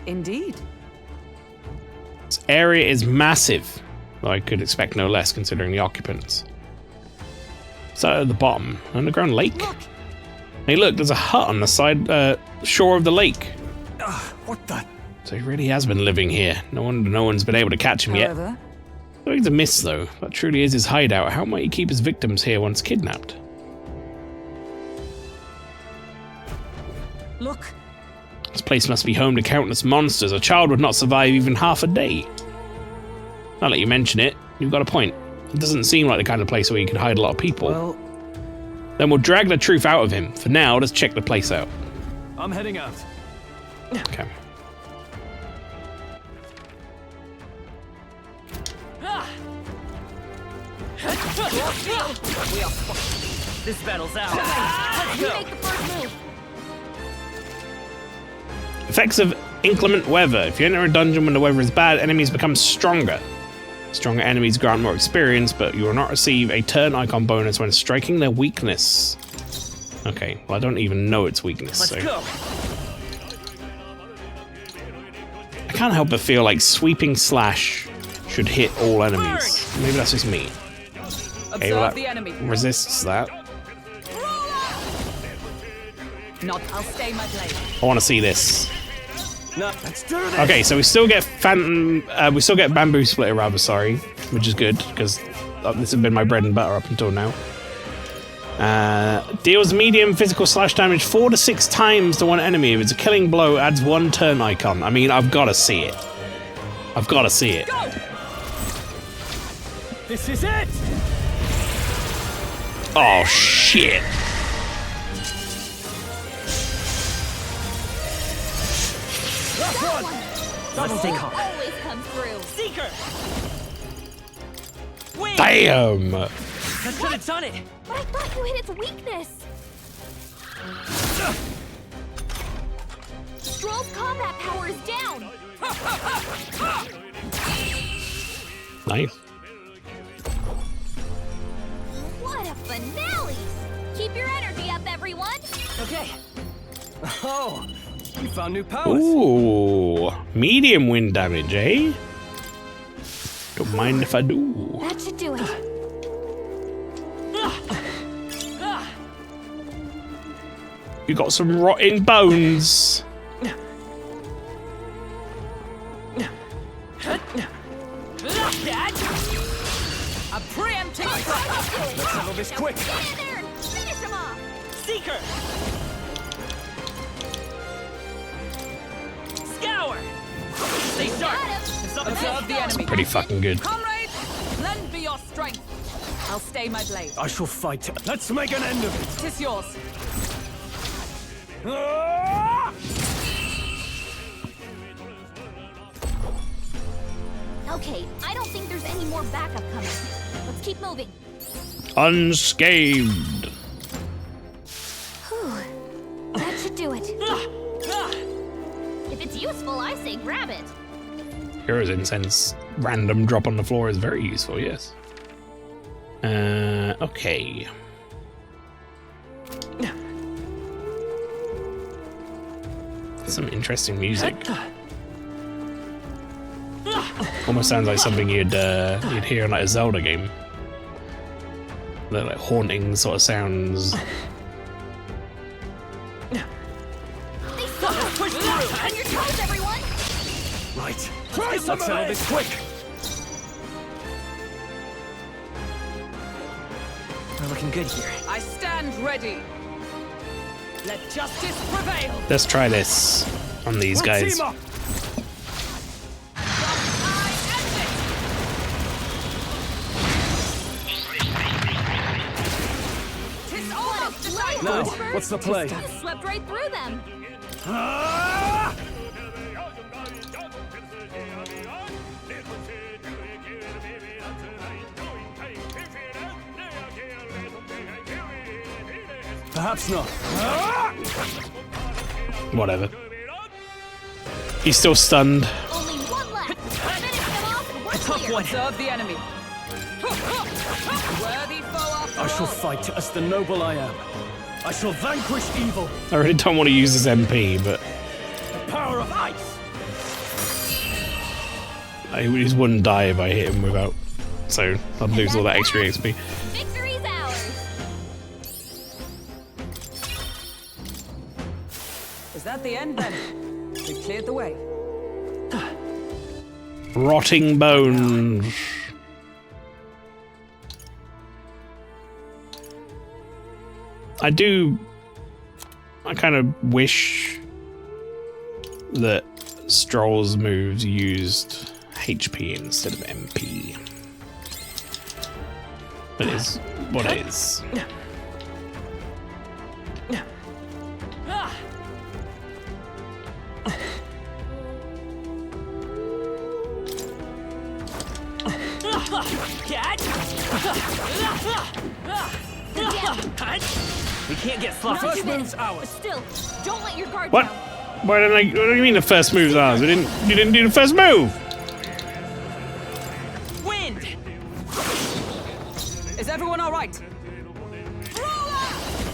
Indeed. This area is massive. Though I could expect no less considering the occupants. So at the bottom, underground lake. Look. Hey look, there's a hut on the side shore of the lake. What the? So he really has been living here. No wonder no one's been able to catch him yet. However, Something's amiss though. That truly is his hideout. How might he keep his victims here once kidnapped? look. This place must be home to countless monsters. A child would not survive even half a day. Now that you mention it, you've got a point. It doesn't seem like the kind of place where you can hide a lot of people. Well, then we'll drag the truth out of him. For now, let's check the place out. I'm heading out. Okay. This battle's out. Let's you make the first move. Effects of inclement weather. If you enter a dungeon when the weather is bad, enemies become stronger. Stronger enemies grant more experience, but you will not receive a turn icon bonus when striking their weakness. Okay, well I don't even know its weakness. Let's so. go. I can't help but feel like sweeping slash should hit all enemies. Maybe that's just me. Okay, well, Observe the enemy. resists that. Not, I'll stay my blade. I want to see this. No, let's do this. Okay, so we still get we still get bamboo splitter, rather sorry, which is good because this has been my bread and butter up until now. Deals medium physical slash damage 4 to 6 times to one enemy. If it's a killing blow, adds 1 turn icon. I mean, I've got to see it. I've got to see it. Go! This is it. Oh shit! Let's take off. Always comes through. Seeker. Wait. Damn! That should have done it. But I thought you hit its weakness. Stroll's combat power is down. Nice. What a finale! Keep your energy up, everyone. Okay. Oh, you found new powers. Ooh, medium wind damage, eh? Don't mind if I do. That should do it. You got some rotting bones. A preempting strike. Let's settle this quick. Get in there and finish him off. Seeker. Scour. Stay sharp. It's up Observe the enemy. Pretty fucking good. Comrades, lend me your strength. I'll stay my blade. I shall fight. Let's make an end of it. 'Tis yours. Okay, I don't think there's any more backup coming. Let's keep moving. Unscathed. Whew. That should do it. If it's useful, I say grab it. Hero's Incense random drop on the floor is very useful, yes. Okay. Some interesting music. Almost sounds like something you'd hear in like a Zelda game. They're like haunting sort of sounds. They suck us! Push through! On your toes, everyone! Right. Let's settle this quick. We're looking good here. I stand ready. Let justice prevail. Let's try this on these guys. Team up. Tis almost decided. Now, what's the play? You slept right through them. Ah! Perhaps not. Whatever. He's still stunned. Only one left. Finish them off and we're Tough clear. one. Observe the enemy. Worthy foe after I shall all. fight as the noble I am. I shall vanquish evil. I really don't want to use this MP, but The power of ice. he just wouldn't die if I hit him without. So I'd lose all that extra XP. Victory's ours. Is that the end then? We cleared the way. Rotting bones. I kind of wish that Stroll's moves used HP instead of MP. But it's what it is. We can't get sloppy. Not First too move's bad. ours. Still, don't let your guard What? down. Why didn't I? What do you mean the first move's ours? You didn't do the first move. Wind. Is everyone all right?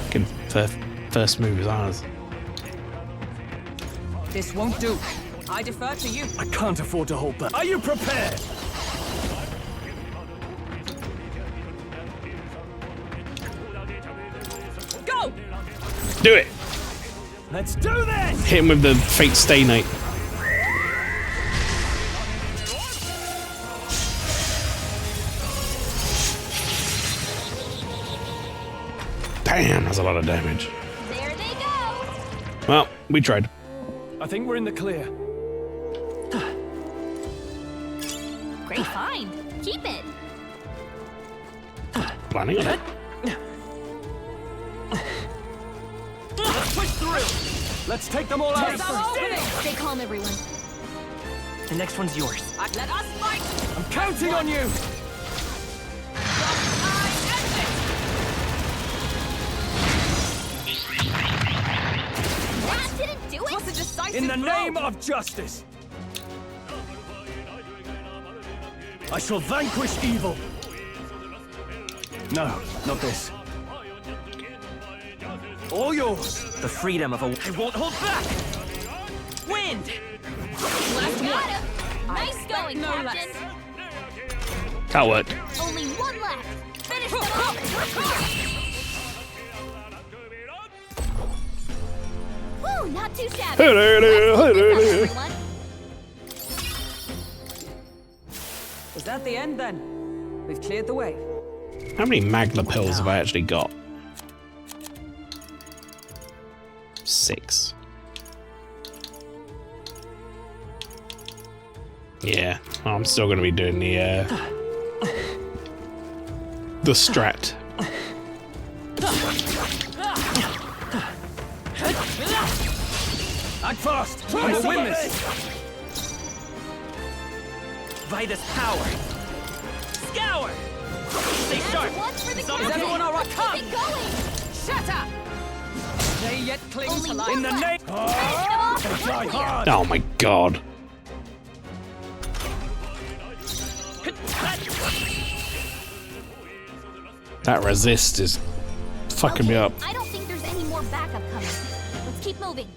Fucking first move is ours. This won't do. I defer to you. I can't afford to hold back. Are you prepared? Go! Do it. Let's do this! Hit him with the Fate Stay Knight. Damn, that's a lot of damage. There they go. Well, we tried. I think we're in the clear. Great find. Keep it. Planning on it. Let's push through! Let's take them all out! Tis our opening! Stay calm, everyone. The next one's yours. Let us fight! I'm counting on you! That didn't do it. Was a decisive In the blow. name of justice! I shall vanquish evil! No, not this. All yours. The freedom of a... I won't hold back. Wind. Last one. Nice going, Captain. That worked. Only one left. Finish them off. Whew, not too shabby. Everyone. Is that the end then? We've cleared the way. How many Magna pills have I actually got? 6. Yeah, I'm still gonna be doing the strat. Act fast! I will win this! Vitus power! Scour! Stay sharp! Is everyone alright? Come! Keep it going. Shatter! They yet cling Only to life. one In the left. name... Try hard. Oh my god. That resist is fucking me up. I don't think there's any more backup coming. Let's keep moving.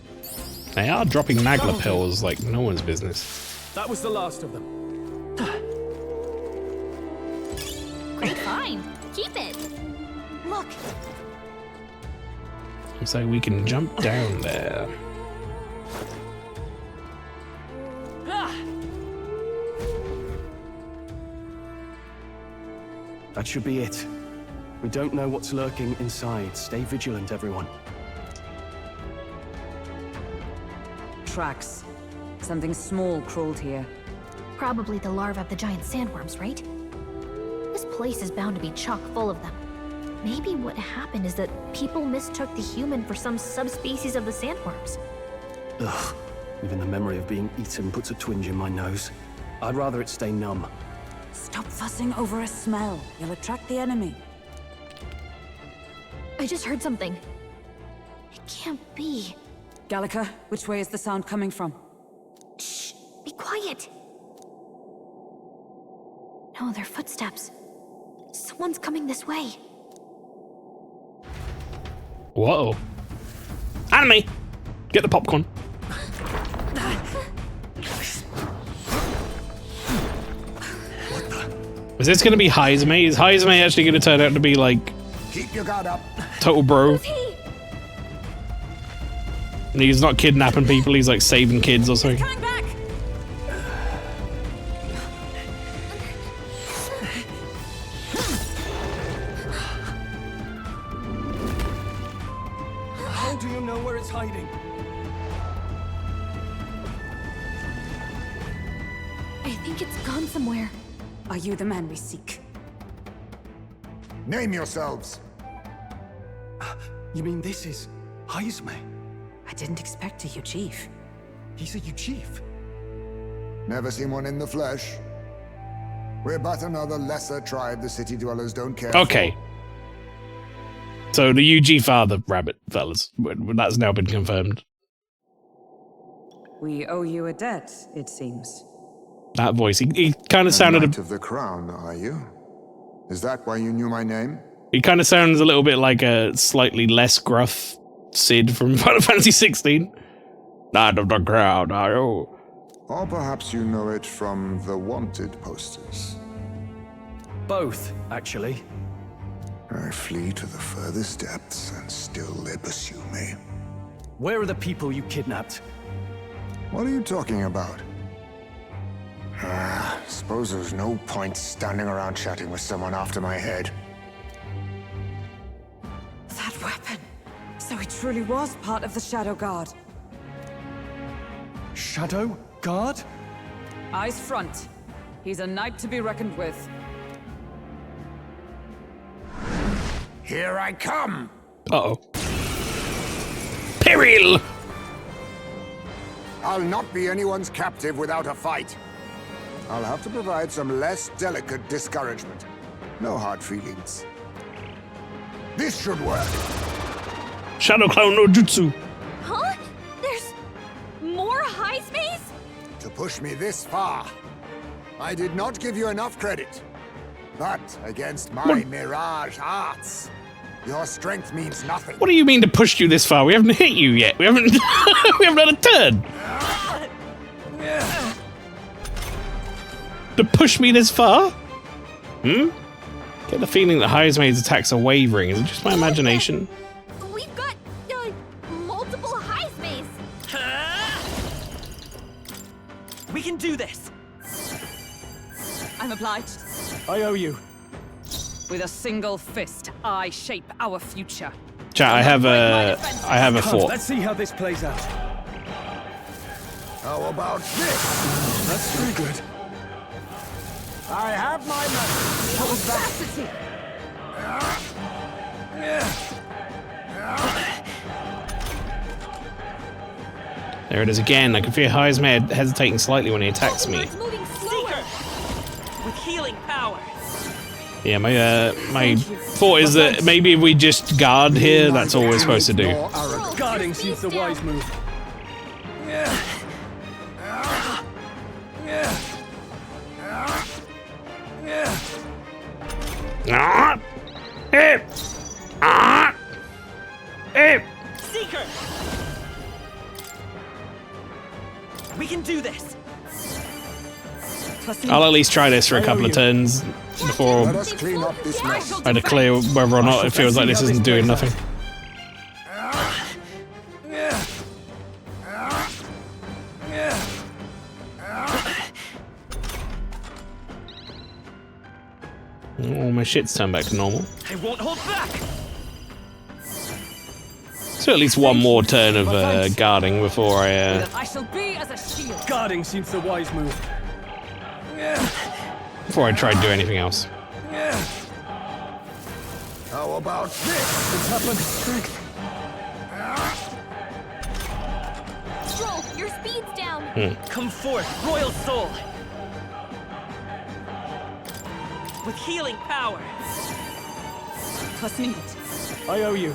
They are dropping Magna pills like no one's business. That was the last of them. Great find. Keep it. Look. So we can jump down there. That should be it. We don't know what's lurking inside. Stay vigilant, everyone. Tracks. Something small crawled here. Probably the larvae of the giant sandworms, right? This place is bound to be chock full of them. Maybe what happened is that people mistook the human for some subspecies of the sandworms. Ugh. Even the memory of being eaten puts a twinge in my nose. I'd rather it stay numb. Stop fussing over a smell. You'll attract the enemy. I just heard something. It can't be. Gallica, which way is the sound coming from? Shh! Be quiet! No, they're footsteps. Someone's coming this way. Whoa. Anime! Get the popcorn. Is this gonna be Heizme? Is Heizme actually gonna turn out to be like Keep your guard up. total bro? Who's he? And he's not kidnapping people, he's like saving kids or something. Coming back! How do you know where it's hiding? I think it's gone somewhere. Are you the man we seek? Name yourselves. You mean this is Heizme? I didn't expect a chief. He's a chief. Never seen one in the flesh. We're but another lesser tribe the city dwellers don't care Okay. So the UG father rabbit fellas. That's now been confirmed. We owe you a debt, it seems. That voice. He kind of for. sounded Knight of the Crown, are you? Is that why you knew my name? he kind of sounds a little bit like a slightly less gruff Sid from Final Fantasy 16. Knight of the Crown, are you? Or perhaps you know it from the wanted posters. Both, actually. I flee to the furthest depths, and still they pursue me. Where are the people you kidnapped? What are you talking about? Suppose there's no point standing around chatting with someone after my head. That weapon! So he truly was part of the Shadow Guard. Shadow Guard? Eyes front. He's a knight to be reckoned with. Here I come! Uh-oh. Peril! I'll not be anyone's captive without a fight. I'll have to provide some less delicate discouragement. No hard feelings. This should work. Shadow Clown no Jutsu. Huh? There's more high space? To push me this far, I did not give you enough credit. But against my mirage arts, Your strength means nothing. What do you mean to push you this far? We haven't hit you yet. We haven't we haven't had a turn. To push me this far? Hmm? Get the feeling that Highsmaid's attacks are wavering. Is it just my imagination? We've got multiple Highsmaids. We can do this. I'm obliged. I owe you. With a single fist, I shape our future. Chat, I have a thought. Let's see how this plays out. How about this? That's very good. I have my method. What was that? There it is again. I can feel Highsmaid hesitating slightly when he attacks me. Seeker! With healing power. Yeah, my thought is that maybe if we just guard here, that's all we're supposed to do. Guarding seems the wise move. Ah! Eh! Ah! Eh! Seeker! We can do this. I'll at least try this for a couple of turns before Let us clean up this mess. I declare whether or not it feels like this isn't doing nothing. Oh, my shit's turned back to normal. I won't hold back. So at least one more turn of guarding before I I shall be as a shield. Guarding seems the wise move. try to do anything else. How about this? It's happened. Strength. Stroll, your speed's down. Come forth, royal soul. With healing power. Trust me. I owe you.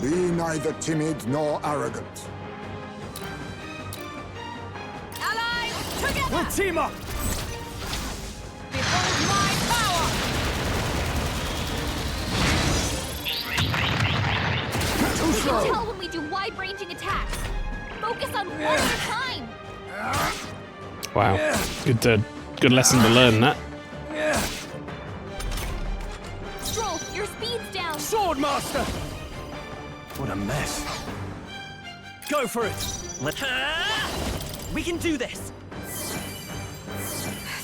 Be neither timid nor arrogant. Allies, together! We'll team up. Behold my power! Too We can slow. tell when we do wide-ranging attacks. Focus on one at a time. Wow, good lesson to learn that. Stroll, your speed's down. Swordmaster. What a mess. Go for it. We can do this.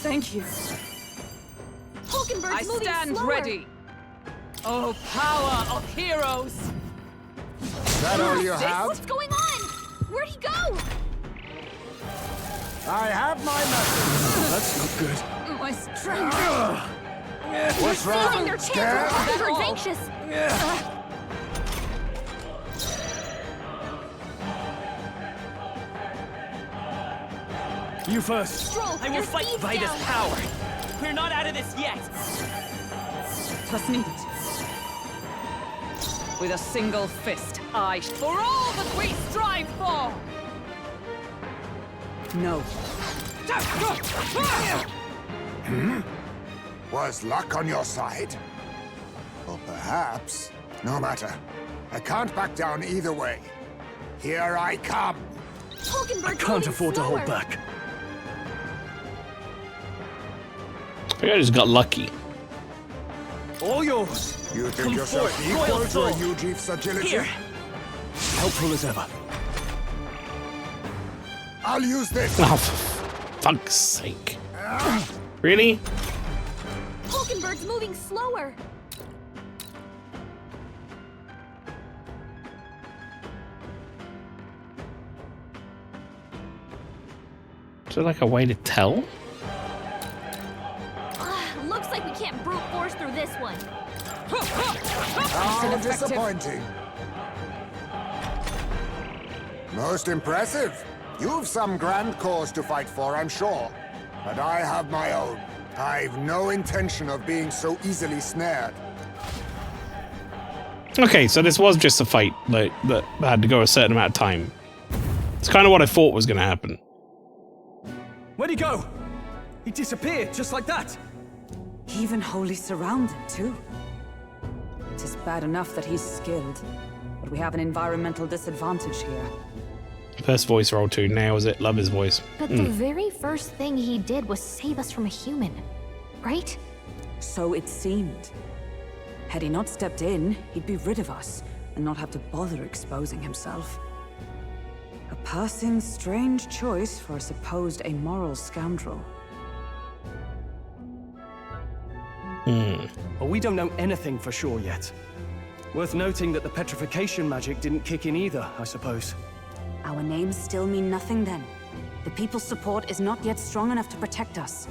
Thank you. Hulkenberg's I moving stand slower. ready. Oh, power of heroes! Is that all you What's have? going on? Where'd he go? I have my method. That's not good. My strength. What's Seizing wrong? their chance. Scared? Hulkenberg's anxious. You first. Stroll, I will your fight speed's by down. this power. We're not out of this yet. Trust me. With a single fist, I for all that we strive for. No. Was luck on your side? Or perhaps. No matter. I can't back down either way. Here I come. Hulkenberg's I can't moving afford to hold slower. back. I think I just got lucky. All yours. You think Come yourself forth, equal royal to soul. a new chief's agility? Here. Helpful as ever. I'll use this. Oh, for fuck's sake. Really? Hulkenberg's moving slower. Is there like a way to tell? Looks like we can't brute force through this one. How disappointing. Most impressive. You've some grand cause to fight for, I'm sure. But I have my own. I've no intention of being so easily snared. Okay, so this was just a fight that had to go a certain amount of time. It's kind of what I thought was going to happen. Where'd he go? He disappeared just like that. Even wholly surrounded, too. 'Tis bad enough that he's skilled, but we have an environmental disadvantage here. First voice roll too, nails it, love his voice. But the very first thing he did was save us from a human, right? So it seemed. Had he not stepped in, he'd be rid of us, and not have to bother exposing himself. A passing strange choice for a supposed amoral scoundrel. Well, we don't know anything for sure yet. Worth noting that the petrification magic didn't kick in either, I suppose. Our names still mean nothing then. The people's support is not yet strong enough to protect us.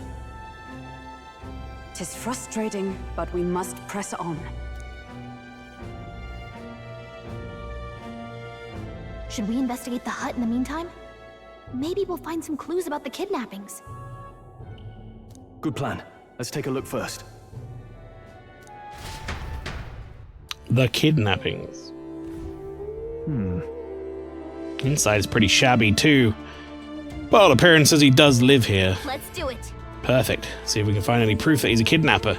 'Tis frustrating, but we must press on. Should we investigate the hut in the meantime? Maybe we'll find some clues about the kidnappings. Good plan. Let's take a look first. The kidnappings. Inside's pretty shabby too. But all appearances he does live here. Let's do it. Perfect. See if we can find any proof that he's a kidnapper.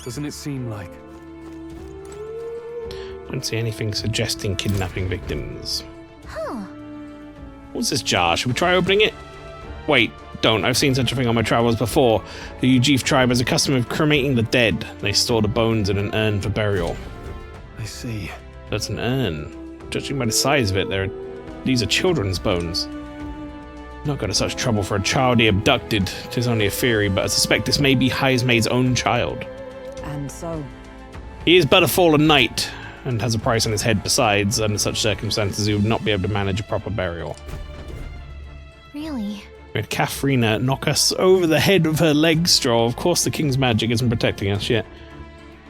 Doesn't it seem like? Don't see anything suggesting kidnapping victims. Huh. What's this jar? Should we try opening it? Wait, don't. I've seen such a thing on my travels before. The Ujif tribe has a custom of cremating the dead. They store the bones in an urn for burial. I see. That's an urn. Judging by the size of it, these are children's bones. Not got into such trouble for a child he abducted. 'Tis only a theory, but I suspect this may be Heismay's own child. And so? He is but a fallen knight, and has a price on his head besides. Under such circumstances, he would not be able to manage a proper burial. Really? We had Katharina knock us over the head with her leg straw. Of course the king's magic isn't protecting us yet.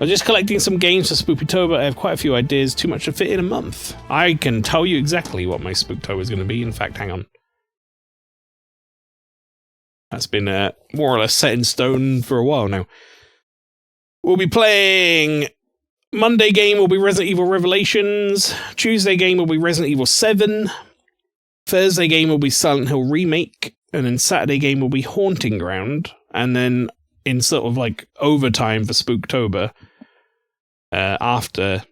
I'm just collecting some games for Spooktober. I have quite a few ideas, too much to fit in a month. I can tell you exactly what my Spooktober is going to be. In fact, hang on. That's been more or less set in stone for a while now. We'll be playing... Monday game will be Resident Evil Revelations. Tuesday game will be Resident Evil 7. Thursday game will be Silent Hill Remake. And then Saturday game will be Haunting Ground. And then in sort of like overtime for Spooktober, after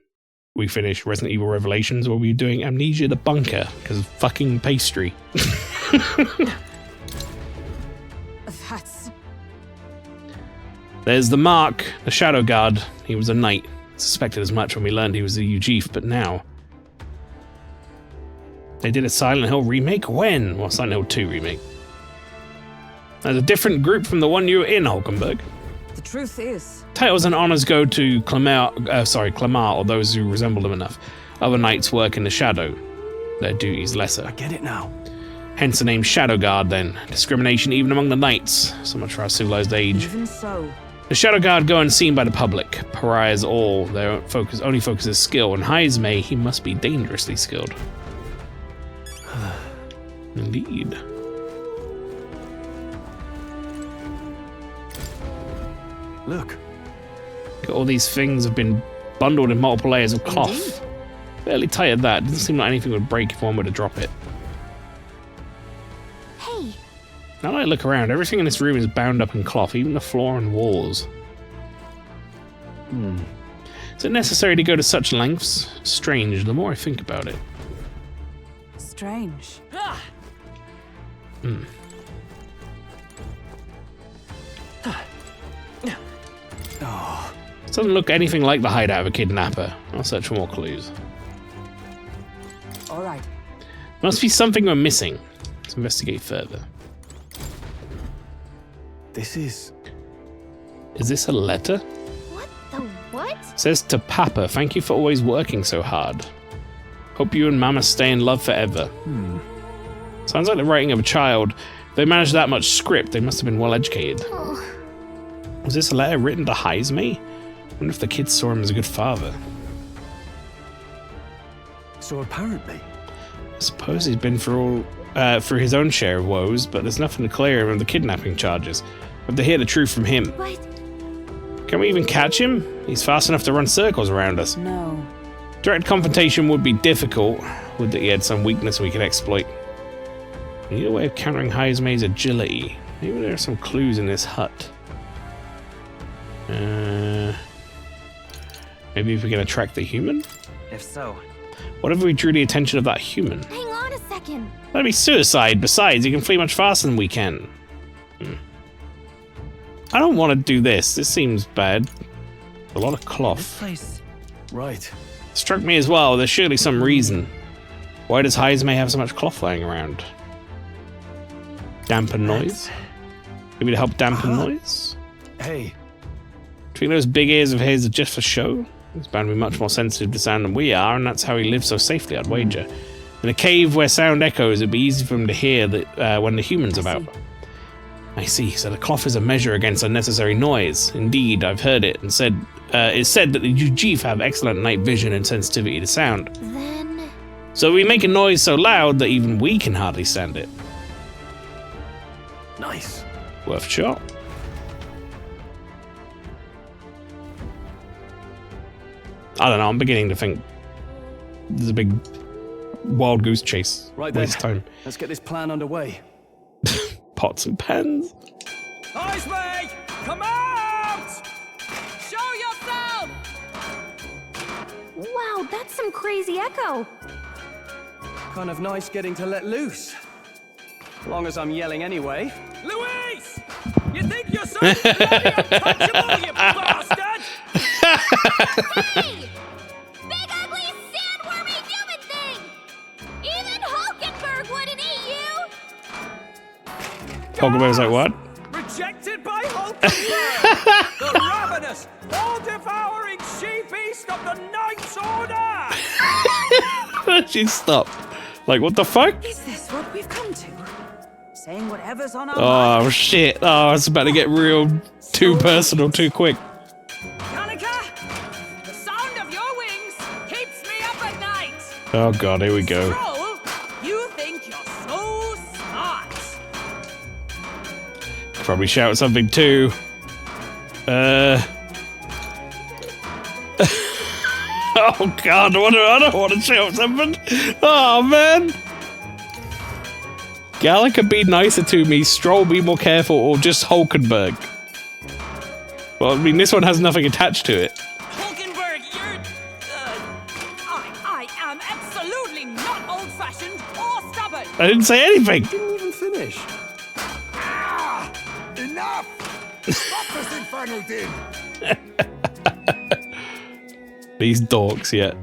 we finish Resident Evil Revelations, we'll be doing Amnesia the Bunker, because of fucking pastry. That's... There's the Mark, the Shadow Guard. He was a knight. Suspected as much when we learned he was a Ujif, but now... They did a Silent Hill remake? When? Well, Silent Hill 2 remake. There's a different group from the one you were in, Hulkenberg. The truth is... Titles and honors go to Clamart, or those who resemble them enough. Other knights work in the shadow. Their duties lesser. I get it now. Hence the name Shadow Guard, then. Discrimination even among the knights. So much for our civilized age. Even so... The Shadow Guard go unseen by the public. Pariahs all. Their only focus is skill. And Heismay, he must be dangerously skilled. Indeed. Look. All these things have been bundled in multiple layers of cloth. Indeed. Fairly tight at that. Doesn't seem like anything would break if one were to drop it. Hey. Now that I look around, everything in this room is bound up in cloth, even the floor and walls. Is it necessary to go to such lengths? Strange, the more I think about it. Strange. Oh. This doesn't look anything like the hideout of a kidnapper. I'll search for more clues. All right. Must be something we're missing. Let's investigate further. This is... Is this a letter? What the what? It says to Papa, thank you for always working so hard. Hope you and Mama stay in love forever. Sounds like the writing of a child. If they managed that much script, they must have been well educated. Oh. Was this a letter written to Heismay? I wonder if the kids saw him as a good father. So apparently... I suppose he's been through his own share of woes, but there's nothing to clear him of the kidnapping charges. We have to hear the truth from him. What? Can we even catch him? He's fast enough to run circles around us. No. Direct confrontation would be difficult. Would that he had some weakness we could exploit. We need a way of countering Heismay's agility. Maybe there are some clues in this hut. Maybe if we can attract the human? If so, What if we drew the attention of that human? Hang on a second. That'd be suicide. Besides, you can flee much faster than we can. I don't want to do this. This seems bad. A lot of cloth. place. Right. Struck me as well. There's surely some reason. Why does Heismay have so much cloth lying around? Dampen noise? Maybe to help dampen noise? Hey, Do you think those big ears of his are just for show? He's bound to be much more sensitive to sound than we are, and that's how he lives so safely, I'd wager. In a cave where sound echoes, it'd be easy for him to hear that when the human's about. I see, so the cloth is a measure against unnecessary noise. Indeed, I've heard it, and it's said that the Ujif have excellent night vision and sensitivity to sound. Then... So we make a noise so loud that even we can hardly stand it. nice. Worth a shot. I don't know, I'm beginning to think there's a big wild goose chase. Right then. Waste time. Let's get this plan underway. Pots and pans. Heismay, come out! Show yourself! Wow, that's some crazy echo. Kind of nice getting to let loose. As long as I'm yelling anyway. Luis! You think you're so bloody untouchable, you bastard? Hey! Big ugly sandwormy human thing! Even Hulkenberg wouldn't eat you! Hulkenberg's like, what? Rejected by Hulkenberg! The ravenous, all-devouring she-beast of the Knight's Order! She stopped. Like, what the fuck? Is this what we've come to? Saying whatever's on our Oh, mind? shit. Oh, it's about to get real too personal too quick. Kanika, the sound of your wings keeps me up at night! Oh, God, here we go. Troll, you think you're so smart! Probably shout something too. Oh, God, I don't want to shout something. Oh, man. Gallagher be nicer to me, Stroll be more careful, or just Hulkenberg? Well, I mean, this one has nothing attached to it. Hulkenberg, you're... I am absolutely not old-fashioned or stubborn! I didn't say anything. Didn't even finish. Ah! Enough! Stop this infernal din! These dorks, yeah.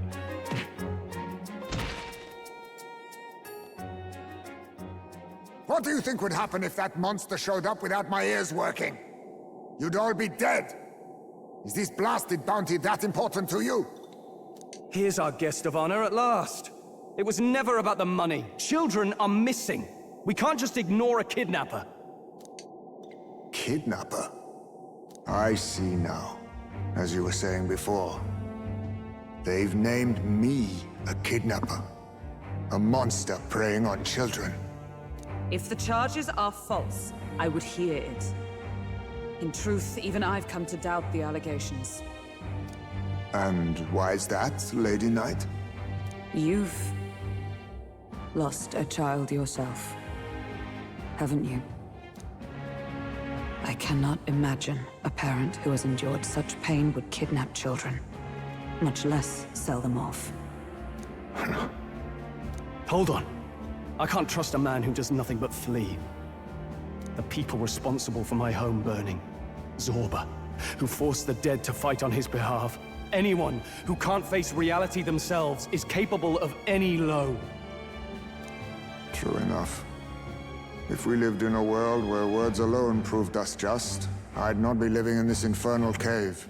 What do you think would happen if that monster showed up without my ears working? You'd all be dead. Is this blasted bounty that important to you? Here's our guest of honor at last. It was never about the money. Children are missing. We can't just ignore a kidnapper. Kidnapper? I see now. As you were saying before, they've named me a kidnapper. A monster preying on children. If the charges are false, I would hear it. In truth, even I've come to doubt the allegations. And why is that, Lady Knight? You've lost a child yourself, haven't you? I cannot imagine a parent who has endured such pain would kidnap children, much less sell them off. Hold on. I can't trust a man who does nothing but flee. The people responsible for my home burning. Zorba, who forced the dead to fight on his behalf. Anyone who can't face reality themselves is capable of any low. True enough. If we lived in a world where words alone proved us just, I'd not be living in this infernal cave.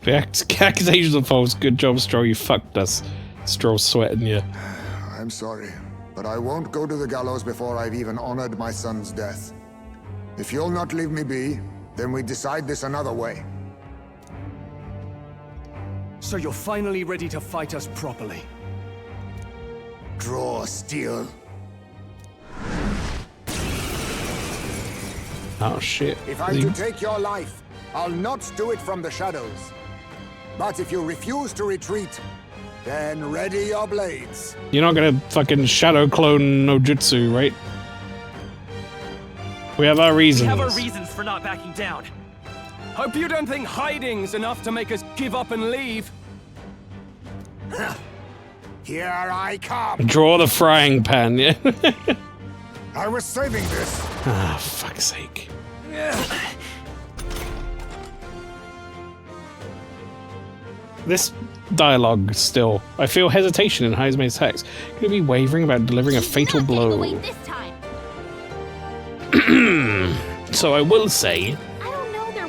The accusations are false. Good job, Stroll. You fucked us. Stroll sweating you. I'm sorry, but I won't go to the gallows before I've even honored my son's death. If you'll not leave me be, then we decide this another way. So you're finally ready to fight us properly. Draw steel. Oh, shit. If I'm to take your life, I'll not do it from the shadows. But if you refuse to retreat, then ready your blades. You're not gonna fucking shadow clone no jutsu, right? We have our reasons. We have our reasons for not backing down. Hope you don't think hiding's enough to make us give up and leave. Here I come. Draw the frying pan, yeah? I was saving this. Ah, fuck's sake. This dialogue still. I feel hesitation in Heisman's text. Could it be wavering about delivering a fatal blow? This time. So I will say,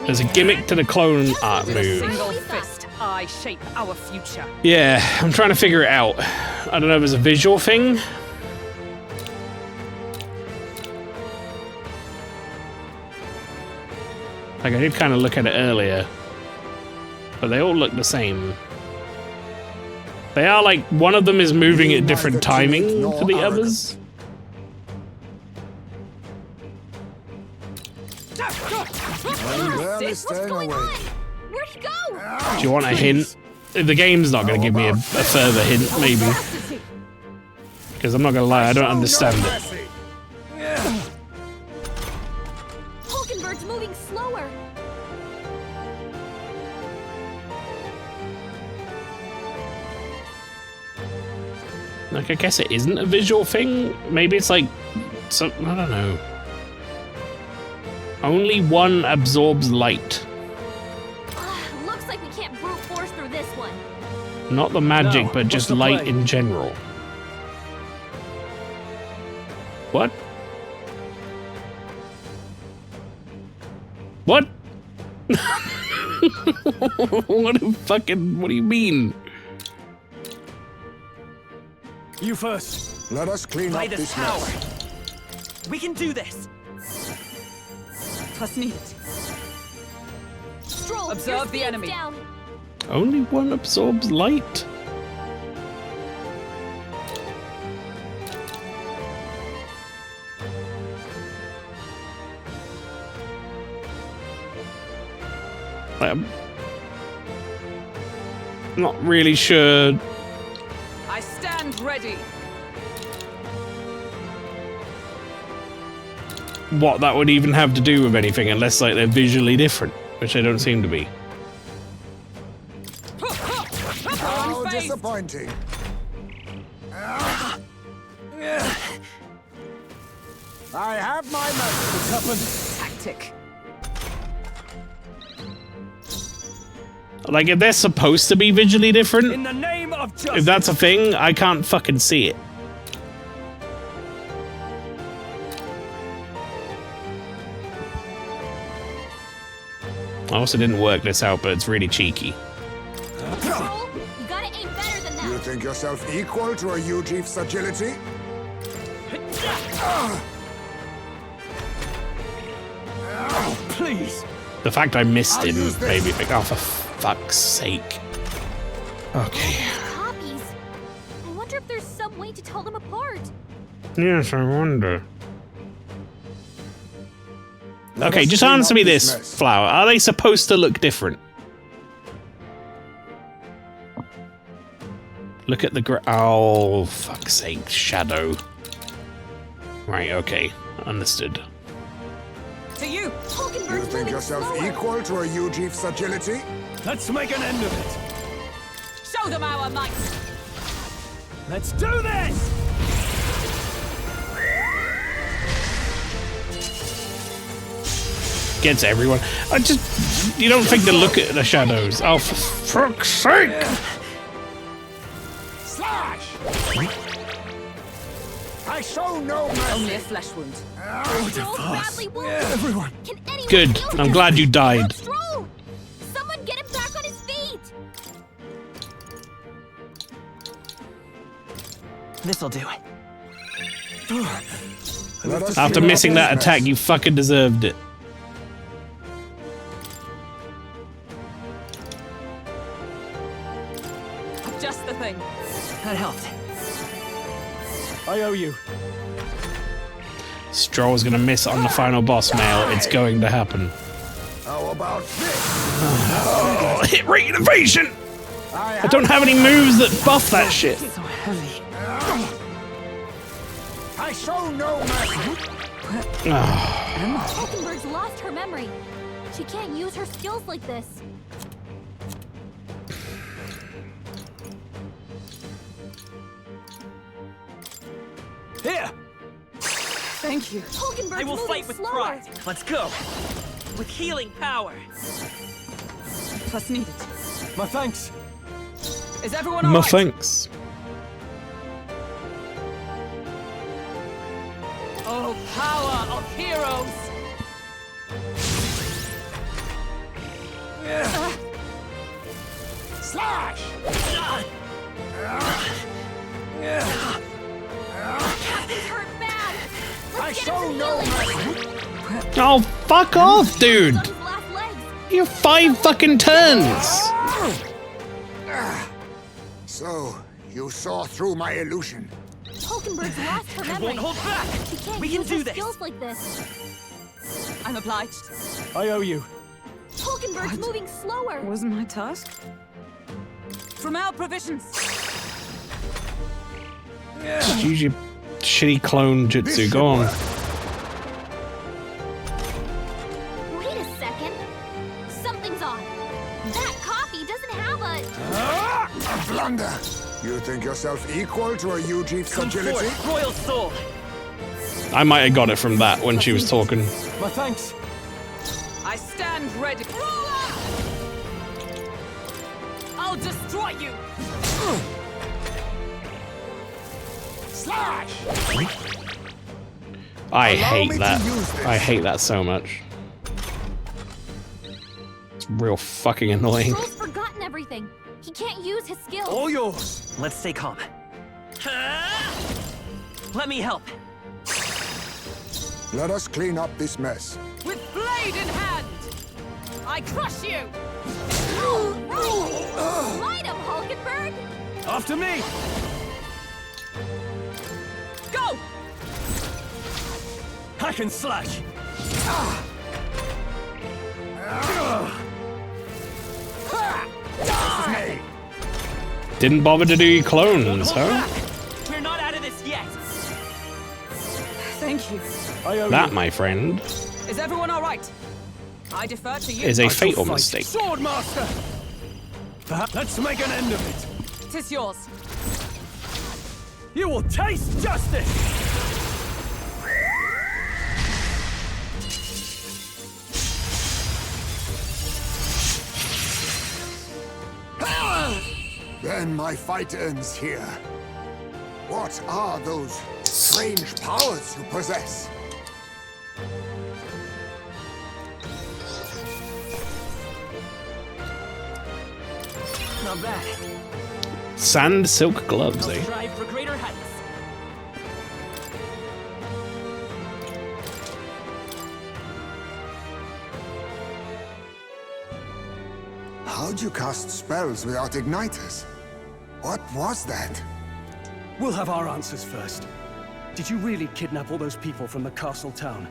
there's a gimmick to the clone art move. Single fist, I shape our future. Yeah, I'm trying to figure it out. I don't know if it's a visual thing. Like, I did kind of look at it earlier. But they all look the same. They are like, one of them is moving at different timing to the others. What's going on? Where'd he go? Do you want a hint? The game's not going to give me a further hint, maybe. Because I'm not going to lie, I don't understand it. Hulkenberg's moving slower. Like, I guess it isn't a visual thing. Maybe it's like some, I don't know. Only one absorbs light. Looks like we can't brute force through this one. Not the magic, No, but just what's the light play? in general. What? What? What do you mean? You first. Let us clean By up this this power. mess. We can do this. Trust me. Stroll, Observe your the speed's enemy. Down. Only one absorbs light? I'm not really sure I stand ready. what that would even have to do with anything, unless like they're visually different, which they don't seem to be. How disappointing. I have my method. Tactic. Like, if they're supposed to be visually different, In the name of justice. if that's a thing, I can't fucking see it. I also didn't work this out, but it's really cheeky. Stroll, you gotta aim better than You that. think yourself equal to a Ujief's agility? Please. The fact I missed I'll him use this. made me think, oh, for fuck's sake. Okay. Copies. I wonder if there's some way to tell them apart. Yes, I wonder. Let Okay, us just clean answer up me this this, mess. Flower. Are they supposed to look different? Look at the oh, fuck's sake, shadow. Right, okay. Understood. To you. You Hulkenberg's think moving yourself slower. equal to a Ujief's agility? Let's make an end of it. Show them our might. Let's do this. Gets everyone. I just... You don't think to look at the shadows. Oh, for fuck's sake! Slash! I show no mercy. Only a flesh wound. Stroll's badly wounded. Everyone. Can anyone Good. heal I'm him? glad you died. Help Stroll! Someone get him back on his feet! This'll do. Let us After clean up missing this that mess. attack, you fucking deserved it. Just the thing. That helped. I owe you. Stroll's gonna miss on the final boss, Mael. It's going to happen. How about this? Oh, hit rate innovation! I don't have any moves that buff that shit. So heavy. I show no mercy. Hulkenberg's lost her memory. She can't use her skills like this. Here! Thank you. Hulkenberg's I will moving fight with slower. pride. Let's go. With healing power. Plus needed. My thanks. Is everyone My alright? thanks. Oh, power of heroes! Slash! He's hurt bad. I Let's get show him no some mercy! Oh, fuck off, dude! on his last legs. You have 5 fucking turns. So, you saw through my illusion. Hulkenberg's lost her memory. Won't hold back! She can't We can use do her this. skills like this. I'm obliged. I owe you. Hulkenberg's moving slower. Wasn't my task? From our provisions. Just use your shitty clone jutsu. Go on. Wait a second. Something's off. That copy doesn't have a... A blunder! You think yourself equal to a UG's Come agility? forth, Royal Soul! I might have got it from that when she was talking. My thanks. I stand ready. I'll destroy you! Slash! I Allow hate me to that. use this. I hate that so much. It's real fucking annoying. Stroll's forgotten everything. He can't use his skills. All yours. Let's stay calm. Let me help. Let us clean up this mess. With blade in hand! I crush you! Light him, Hulkenberg! After me. Go! Hack and slash. Didn't bother to do your clones, Hold huh? back! We're not out of this yet! Thank you. I owe That, you. my friend, Is everyone alright? I defer to you. is a I shall fatal fight. mistake. Sword Master. Perhaps let's make an end of it. Tis yours. You will taste justice. Then my fight ends here. What are those strange powers you possess? Not bad. Sand silk gloves, eh? Strive for greater heights. How'd you cast spells without igniters? What was that? We'll have our answers first. Did you really kidnap all those people from the castle town?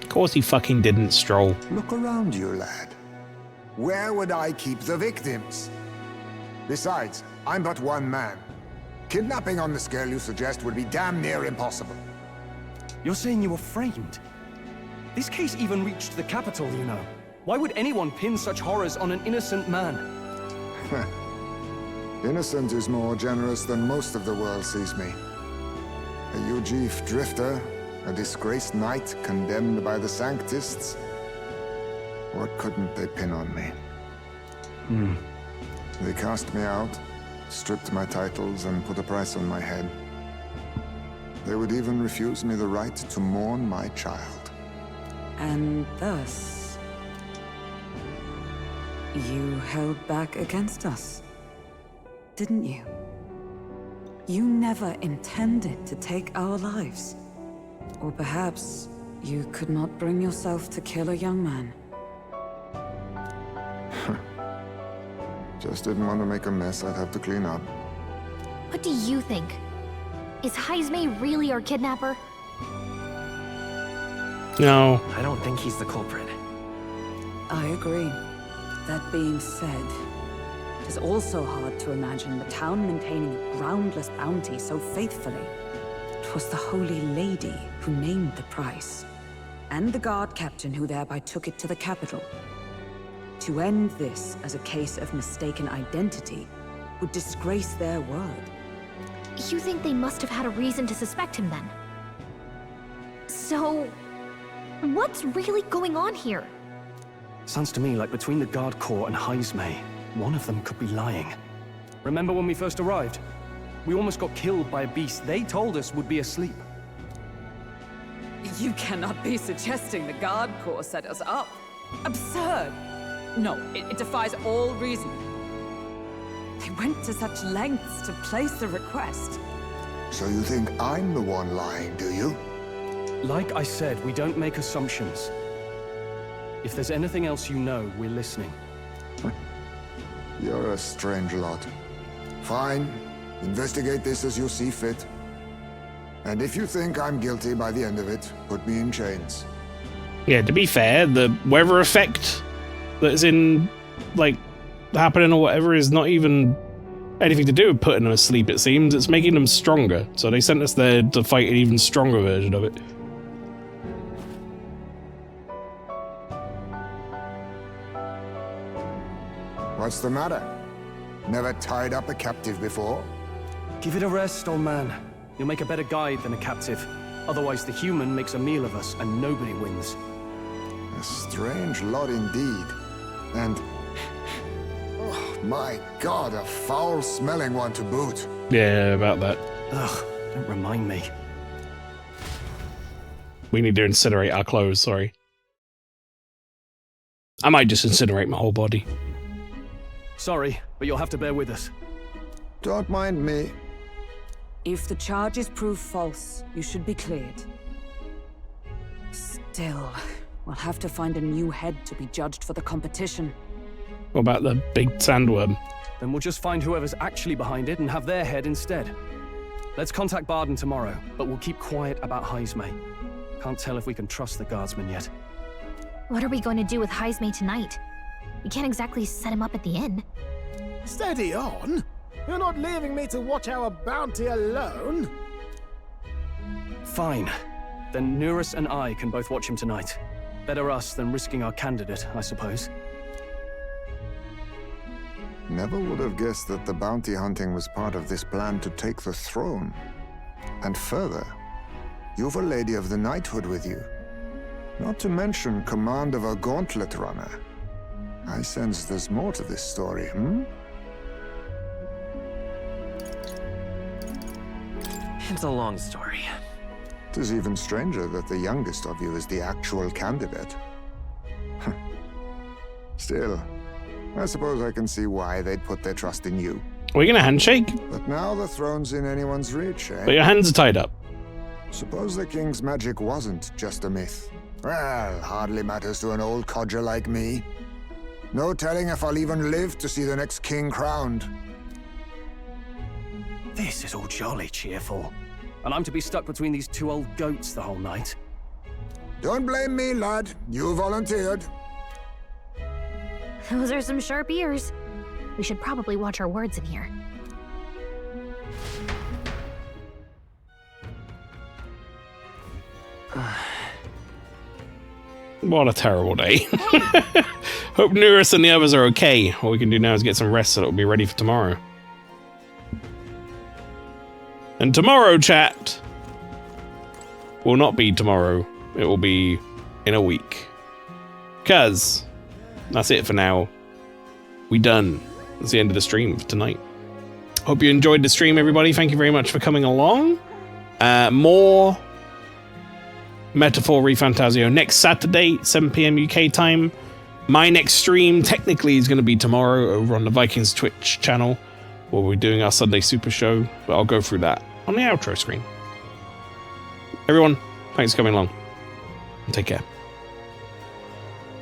Of course he fucking didn't, Stroll. Look around you, lad. Where would I keep the victims? Besides, I'm but one man. Kidnapping on the scale you suggest would be damn near impossible. You're saying you were framed? This case even reached the capital, you know. Why would anyone pin such horrors on an innocent man? Innocent is more generous than most of the world sees me. A UG drifter, a disgraced knight condemned by the Sanctists. What couldn't they pin on me? They cast me out, stripped my titles, and put a price on my head. They would even refuse me the right to mourn my child. And thus, you held back against us, didn't you? You never intended to take our lives. Or perhaps you could not bring yourself to kill a young man. Just didn't want to make a mess I'd have to clean up. What do you think? Is Heismay really our kidnapper? No. I don't think he's the culprit. I agree. That being said, it is also hard to imagine the town maintaining a groundless bounty so faithfully. It was the Holy Lady who named the price, and the guard captain who thereby took it to the capital. To end this as a case of mistaken identity would disgrace their word. You think they must have had a reason to suspect him then? So, what's really going on here? Sounds to me like between the Guard Corps and Heismay, one of them could be lying. Remember when we first arrived? We almost got killed by a beast they told us would be asleep. You cannot be suggesting the Guard Corps set us up. Absurd! No, it defies all reason. They went to such lengths to place the request. So you think I'm the one lying, do you? Like I said, we don't make assumptions. If there's anything else you know, we're listening. You're a strange lot. Fine. Investigate this as you see fit. And if you think I'm guilty by the end of it, put me in chains. Yeah, to be fair, the weather effect that's in, like, happening or whatever is not even anything to do with putting them asleep, it seems. It's making them stronger. So they sent us there to fight an even stronger version of it. What's the matter? Never tied up a captive before? Give it a rest, old man. You'll make a better guide than a captive. Otherwise, the human makes a meal of us, and nobody wins. A strange lot indeed. And... oh, my God, a foul-smelling one to boot. Yeah, about that. Ugh, don't remind me. We need to incinerate our clothes, sorry. I might just incinerate my whole body. Sorry, but you'll have to bear with us. Don't mind me. If the charges prove false, you should be cleared. Still, we'll have to find a new head to be judged for the competition. What about the big sandworm? Then we'll just find whoever's actually behind it and have their head instead. Let's contact Barden tomorrow, but we'll keep quiet about Heismay. Can't tell if we can trust the guardsman yet. What are we going to do with Heismay tonight? We can't exactly set him up at the inn. Steady on. You're not leaving me to watch our bounty alone. Fine. Then Nurus and I can both watch him tonight. Better us than risking our candidate, I suppose. Never would have guessed that the bounty hunting was part of this plan to take the throne. And further, you've a Lady of the Knighthood with you. Not to mention command of a gauntlet runner. I sense there's more to this story, It's a long story. It is even stranger that the youngest of you is the actual candidate. Still, I suppose I can see why they'd put their trust in you. Are we gonna handshake? But now the throne's in anyone's reach, eh? But your hands are tied up. Suppose the king's magic wasn't just a myth. Well, hardly matters to an old codger like me. No telling if I'll even live to see the next king crowned. This is all jolly cheerful. And I'm to be stuck between these two old goats the whole night. Don't blame me, lad. You volunteered. Those are some sharp ears. We should probably watch our words in here. What a terrible day. Hope Nurus and the others are okay. All we can do now is get some rest so that we'll be ready for tomorrow. And tomorrow, chat, will not be tomorrow. It will be in a week. Because that's it for now. We done. That's the end of the stream for tonight. Hope you enjoyed the stream, everybody. Thank you very much for coming along. More Metaphor ReFantazio next Saturday, 7 PM UK time. My next stream technically is going to be tomorrow over on the Vikings Twitch channel, where we're doing our Sunday Super Show, but I'll go through that on the outro screen. Everyone, thanks for coming along, and take care.